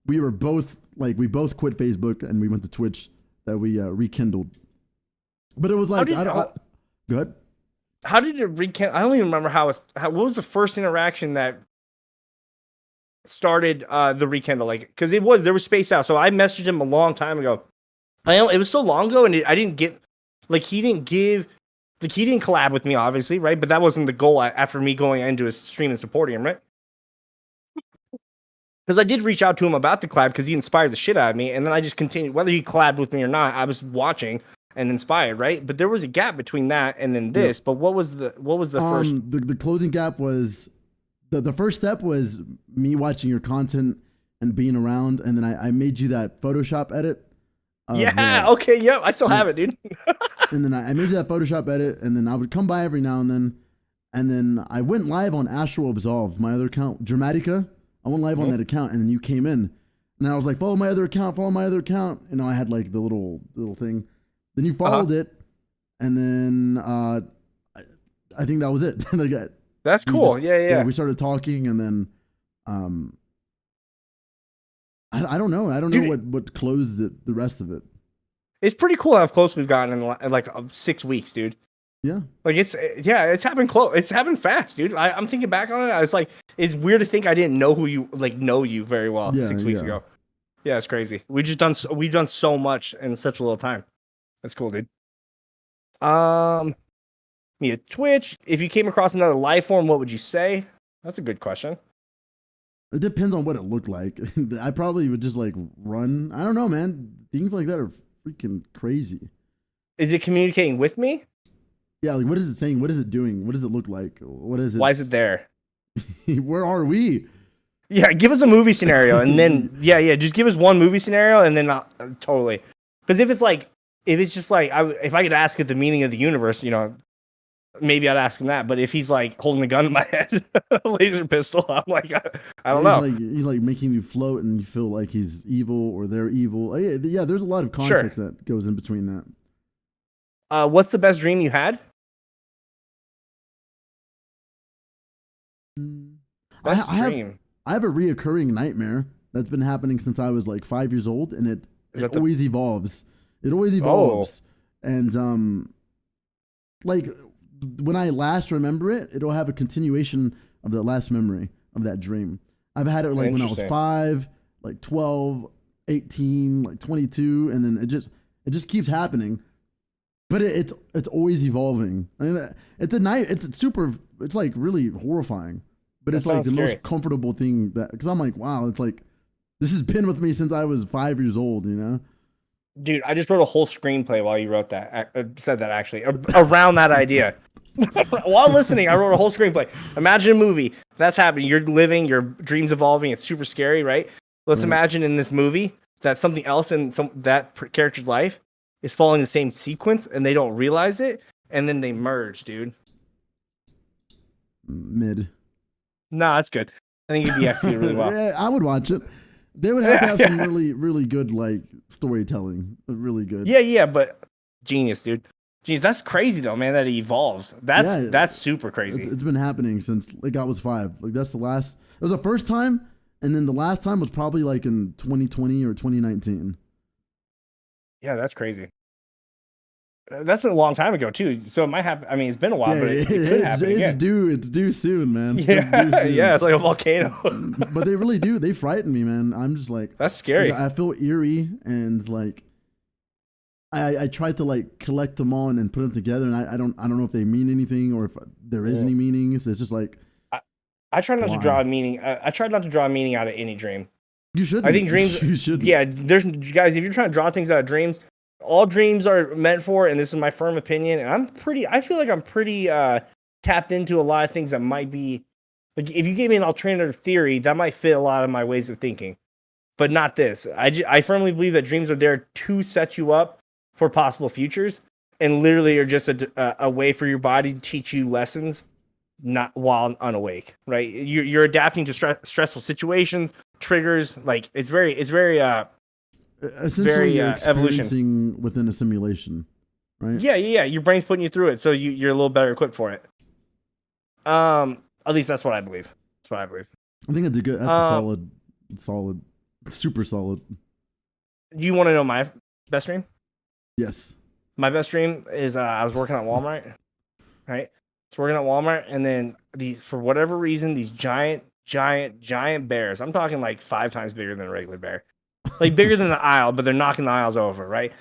we both quit Facebook and we went to Twitch that we rekindled. But it was like, go ahead. How did it rekindle? I don't even remember what was the first interaction that started the rekindle, like, because there was space out. So I messaged him a long time ago. It was so long ago, and I didn't get he didn't collab with me, obviously, right? But that wasn't the goal after me going into his stream and supporting him, right? Because I did reach out to him about the collab because he inspired the shit out of me, and then I just continued. Whether he collabed with me or not, I was watching, and inspired, right? But there was a gap between that and then this. Yep. But what was the first? The closing gap was the first step was me watching your content and being around, and then I made you that Photoshop edit. Okay, yep, I still have it, dude. And then I made you that Photoshop edit, and then I would come by every now and then I went live on Astral Absolve, my other account, Dramatica. I went live on that account, and then you came in, and I was like, follow my other account. You know, I had like the little thing. Then you followed it, and then I think that was it. That's cool. Yeah. We started talking, and then I don't know. I don't know what closed the rest of it. It's pretty cool how close we've gotten in like 6 weeks, dude. Yeah. Like it's happened close. It's happened fast, dude. I'm thinking back on it. I was like, it's weird to think I didn't know know you very well 6 weeks ago. Yeah, it's crazy. We've done so much in such a little time. That's cool, dude. Me at Twitch. If you came across another life form, what would you say? That's a good question. It depends on what it looked like. I probably would just like run. I don't know, man. Things like that are freaking crazy. Is it communicating with me? Yeah, like what is it saying? What is it doing? What does it look like? What is it? Why is it there? Where are we? Yeah, give us a movie scenario, and then just give us one movie scenario, and then totally. Because if it's just like if I could ask it the meaning of the universe, you know, maybe I'd ask him that. But if he's like holding a gun in my head, a laser pistol, I'm like, I don't know. He's like making you float, and you feel like he's evil or they're evil. Yeah, there's a lot of context that goes in between that. What's the best dream you had? Best dream. I have a reoccurring nightmare that's been happening since I was like 5 years old, and it always evolves. It always evolves. And like when I last remember it, it'll have a continuation of the last memory of that dream. I've had it like when I was 5, like 12, 18, like 22, and then it just keeps happening. But it's always evolving. I mean, it's like really horrifying. But it's like the most comfortable thing because I'm like, wow, it's like this has been with me since I was 5 years old, you know? Dude, I just wrote a whole screenplay while you wrote that. Said that actually around that idea. While listening, I wrote a whole screenplay. Imagine a movie that's happening. You're living, your dreams evolving. It's super scary, right? Let's imagine in this movie that something else in that character's life is following the same sequence, and they don't realize it, and then they merge, dude. Mid. Nah, that's good. I think you'd be executed really well. Yeah, I would watch it. They would have to have some really, really good like storytelling. Really good. Yeah, but genius, dude. Jeez, that's crazy though, man. That it evolves. That's super crazy. It's been happening since like I was 5. Like that's the last. It was the first time, and then the last time was probably like in 2020 or 2019. Yeah, that's crazy. That's a long time ago too, so it might happen. I mean, it's been a while, but it could happen again. It's due soon, man. Yeah, it's like a volcano. But they really do. They frighten me, man. I'm just like that's scary. I feel eerie, and like I tried to like collect them all and put them together, and I don't know if they mean anything or if there is any meanings. It's just like I try not to draw a meaning. I try not to draw a meaning out of any dream. You should. I think dreams. You should. Yeah, there's guys. If you're trying to draw things out of dreams. All dreams are meant for, and this is my firm opinion, and I feel like I'm pretty tapped into a lot of things that might be, like, if you gave me an alternative theory, that might fit a lot of my ways of thinking, but not this. I firmly believe that dreams are there to set you up for possible futures, and literally are just a way for your body to teach you lessons, not while unawake, right? You're adapting to stressful situations, triggers, like, it's very essentially you're experiencing within a simulation, right? Yeah. Your brain's putting you through it, so you're a little better equipped for it. At least that's what I believe. I think that's a solid, super solid. You want to know my best dream? Yes. My best dream is I was working at Walmart, right? And then for whatever reason, these giant bears. I'm talking like 5 times bigger than a regular bear. Like bigger than the aisle, but they're knocking the aisles over, right?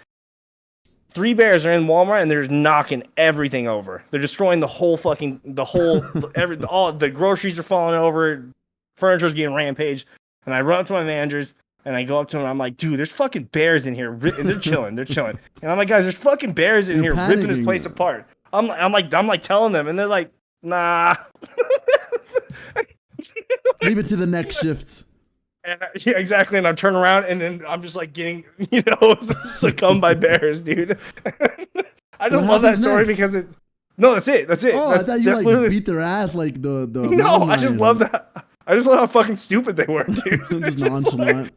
3 bears are in Walmart and they're knocking everything over. They're destroying all the groceries are falling over, furniture's getting rampaged. And I run up to my managers And I go up to him and I'm like, dude, there's fucking bears in here. And they're chilling. They're chilling. And I'm like, guys, there's fucking bears in You're here ripping this panicking. place apart. I'm like telling them, and they're like, nah. Leave it to the next shift. Yeah, exactly. And I turn around and then I'm just like getting, succumbed by bears, dude. I just love that story because it. No, that's it. That's it. Oh, that's, I thought you like literally... beat their ass like the. No, I just love that. I just love how fucking stupid they were, dude. Just nonchalant.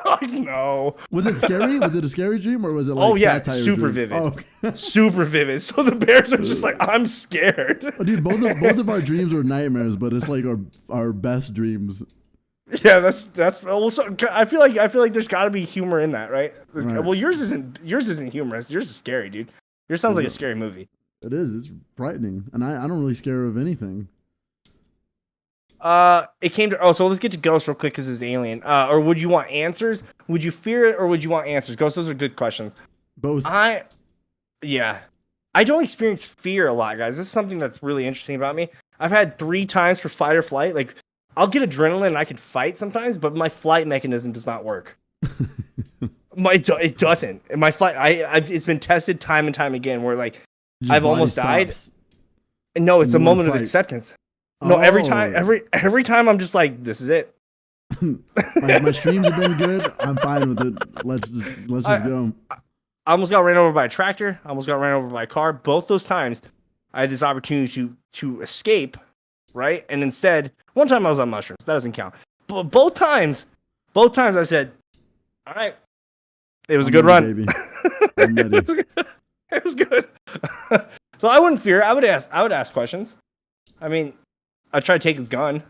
Like, no. Was it scary? Was it a scary dream or was it like super dream? vivid. Oh, okay. Super vivid. So the bears are just like, I'm scared. Oh, dude, both of our dreams were nightmares, but it's like our best dreams. Yeah, that's well. So I feel like there's got to be humor in that, right? Well, yours isn't humorous. Yours is scary, dude. Yours sounds like a scary movie. It is. It's frightening, and I don't really scare of anything. It came to so let's get to Ghost real quick because it's alien. Or would you want answers? Would you fear it or would you want answers? Ghost, those are good questions. Both. I don't experience fear a lot, guys. This is something that's really interesting about me. I've had 3 times for fight or flight. Like, I'll get adrenaline and I can fight sometimes, but my flight mechanism does not work. It doesn't. And my flight, it's been tested time and time again where like I've almost died. And no, it's a moment of acceptance. No, every time I'm just like, this is it. my streams have been good. I'm fine with it. Let's just go. I almost got ran over by a tractor. I almost got ran over by a car. Both those times, I had this opportunity to escape, right? And instead, one time I was on mushrooms. That doesn't count. But both times I said, all right. It was a good run. Baby. I'm ready. It was good. So I wouldn't fear. I would ask questions. I mean, I'd try to take his gun.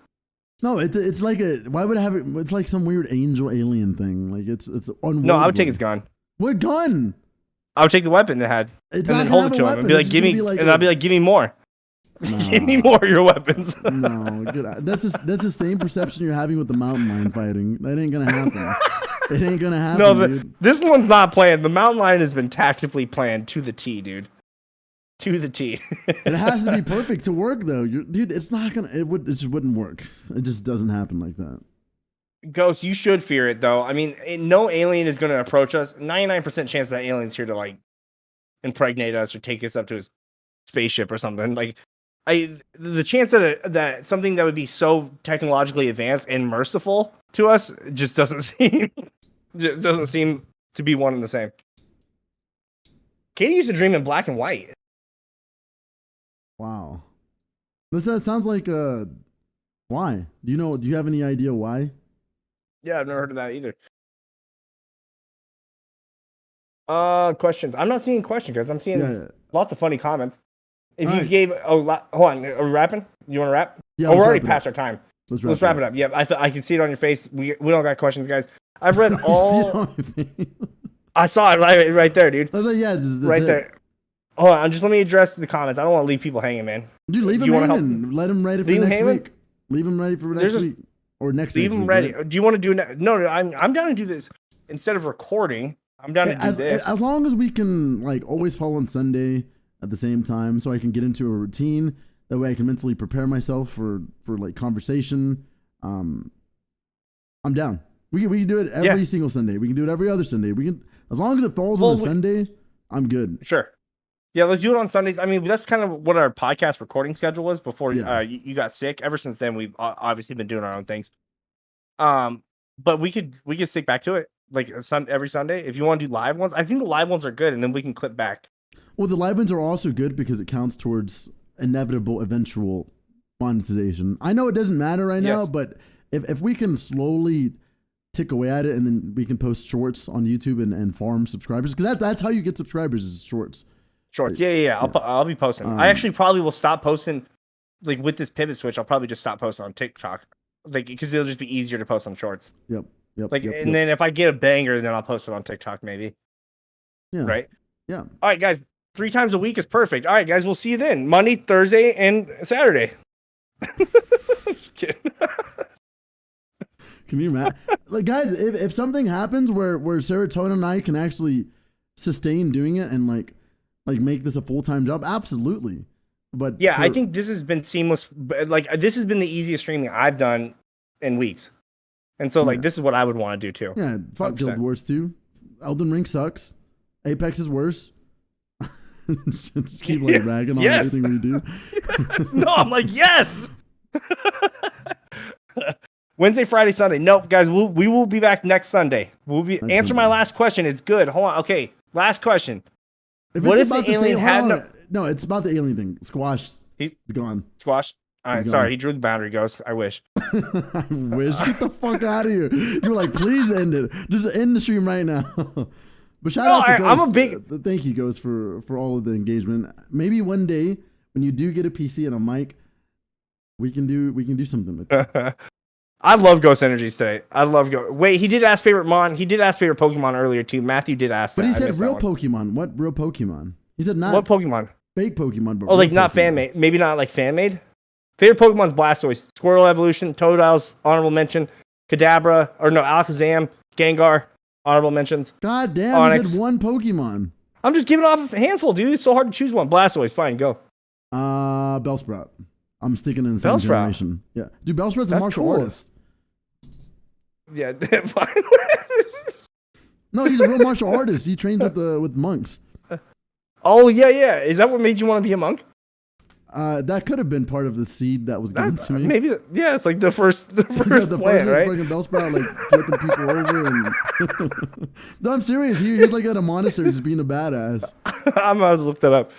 No, it's like why would I have it? It's like some weird angel alien thing. Like it's unworldly. No, I would take his gun. What gun? I would take the weapon it had and then hold it to him and be like, give me, and I'd be like, give me more. Nah. Give me more of your weapons. No, good. That's the same perception you're having with the mountain lion fighting. That ain't gonna happen. It ain't gonna happen. No, dude. This one's not planned. The mountain lion has been tactically planned to the T, dude. To the T. It has to be perfect to work, though. Dude, it's not gonna. It just wouldn't work. It just doesn't happen like that. Ghost, you should fear it, though. I mean, no alien is gonna approach us. 99% chance that alien's here to like impregnate us or take us up to his spaceship or something. Like, the chance that something that would be so technologically advanced and merciful to us just doesn't seem to be one and the same. Katie used to dream in black and white. Wow. That sounds like why? Do you have any idea why? Yeah, I've never heard of that either. Questions. I'm not seeing questions, guys. I'm seeing lots of funny comments. If you gave hold on, are we rapping? You want to rap? Yeah, we're already past our time. Let's wrap it up. Yeah, I can see it on your face. We don't got questions, guys. I've read all. I saw it right there, dude. I was like, yeah, that's right there. Hold on, just let me address the comments. I don't want to leave people hanging, man. Dude, leave them hanging. Let them ready for next week. Leave them ready for next week or next week. Leave them ready. Right? Do you want to do no? I'm down to do this instead of recording. I'm down to do this as long as we can like always fall on Sunday at the same time, so I can get into a routine. That way, I can mentally prepare myself for like conversation. I'm down. We can do it every single Sunday. We can do it every other Sunday. We can as long as it falls on a Sunday. I'm good. Sure. Yeah, let's do it on Sundays. I mean, that's kind of what our podcast recording schedule was before you got sick. Ever since then, we've obviously been doing our own things. But we could stick back to it like every Sunday if you want to do live ones. I think the live ones are good, and then we can clip back. Well, the live ones are also good because it counts towards inevitable eventual monetization. I know it doesn't matter right now, but if we can slowly tick away at it, and then we can post shorts on YouTube and farm subscribers, because that's how you get subscribers is shorts. Shorts, yeah. I'll be posting. I actually probably will stop posting, like with this pivot switch. I'll probably just stop posting on TikTok, like because it'll just be easier to post on Shorts. Yep. Then if I get a banger, then I'll post it on TikTok, maybe. Yeah. Right. Yeah. All right, guys. 3 times a week is perfect. All right, guys. We'll see you then. Monday, Thursday, and Saturday. Just kidding. Can you imagine? Like, guys, if something happens where Serotonin and I can actually sustain doing it and like make this a full-time job, absolutely. But yeah, I think this has been seamless. Like, this has been the easiest streaming I've done in weeks. And so like Yeah. this is what I would want to do too. Yeah, fuck Guild 100%. Wars 2. Elden Ring sucks. Apex is worse. Just keep like ragging on Yes. everything we do. Yes. No, I'm like, yes. Wednesday, Friday, Sunday. Nope, guys, we will be back next Sunday. We'll be answer my last question. It's good. Hold on. Okay, last question. What if the alien had no? It's about the alien thing. Squash. He's gone. Squash? All right, sorry. He drew the boundary, Ghost. I wish. I wish. Get the fuck out of here. You're like, please end it. Just end the stream right now. But shout out to Ghost. I'm a big... Thank you, Ghost, for all of the engagement. Maybe one day when you do get a PC and a mic, we can do something with it. I love Ghost Energies today. I love Ghost. Wait, he did ask favorite Mon. He did ask favorite Pokemon earlier too. Matthew did ask that. But he said real Pokemon. What real Pokemon? He said not what Pokemon? Fake Pokemon. But oh, like not Pokemon. fan made. Maybe not like fan made. Favorite Pokemon's Blastoise, Squirtle Evolution, Totodile's honorable mention, Kadabra, or no, Alakazam, Gengar, honorable mentions. God damn, Onyx. he said one Pokemon. I'm just giving off a handful, dude. It's so hard to choose one. Blastoise, fine, go. Bellsprout. I'm sticking in the same Bellsprout. generation. Yeah, dude, Bellsprout's a martial artist. Yeah, fine. No, he's a real martial artist. He trains with monks. Oh yeah. Is that what made you want to be a monk? That could have been part of the seed that was given to me. Maybe, yeah. It's like the first the plant, right? Fucking Bellsprout like flipping people over and. No, I'm serious. He's like at a monastery just being a badass. I'm gonna look that up.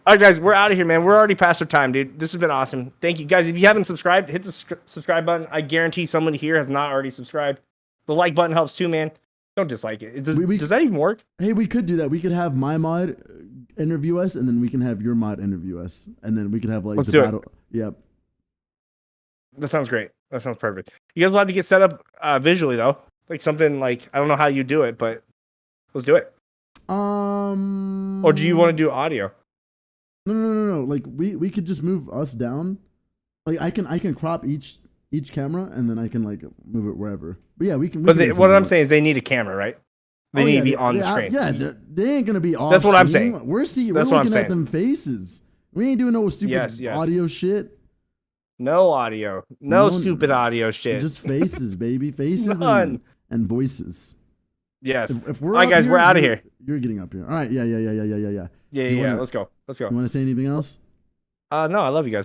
All right, guys, we're out of here, man. We're already past our time, dude. This has been awesome. Thank you, guys. If you haven't subscribed, hit the subscribe button. I guarantee someone here has not already subscribed. The like button helps too, man. Don't dislike it. Does that even work? Hey, we could do that. We could have my mod interview us, and then we can have your mod interview us, and then we could have like Let's the do battle. it. Yep. That sounds great. That sounds perfect. You guys will have to get set up visually though, like something like I don't know how you do it, but let's do it. Or do you want to do audio? No. Like we could just move us down. Like I can crop each camera, and then I can like move it wherever. But yeah, we can. But what I'm saying is they need a camera, right? They need to be on the screen. Yeah, they ain't gonna be off. That's what I'm screen. saying. We're looking at them faces. We ain't doing no stupid audio shit. No audio. No stupid audio shit. Just faces, baby. Faces and voices. Yes. If we're all right, guys, we're out of here. You're getting up here. All right. Yeah. Yeah. Let's go. You want to say anything else? No, I love you guys.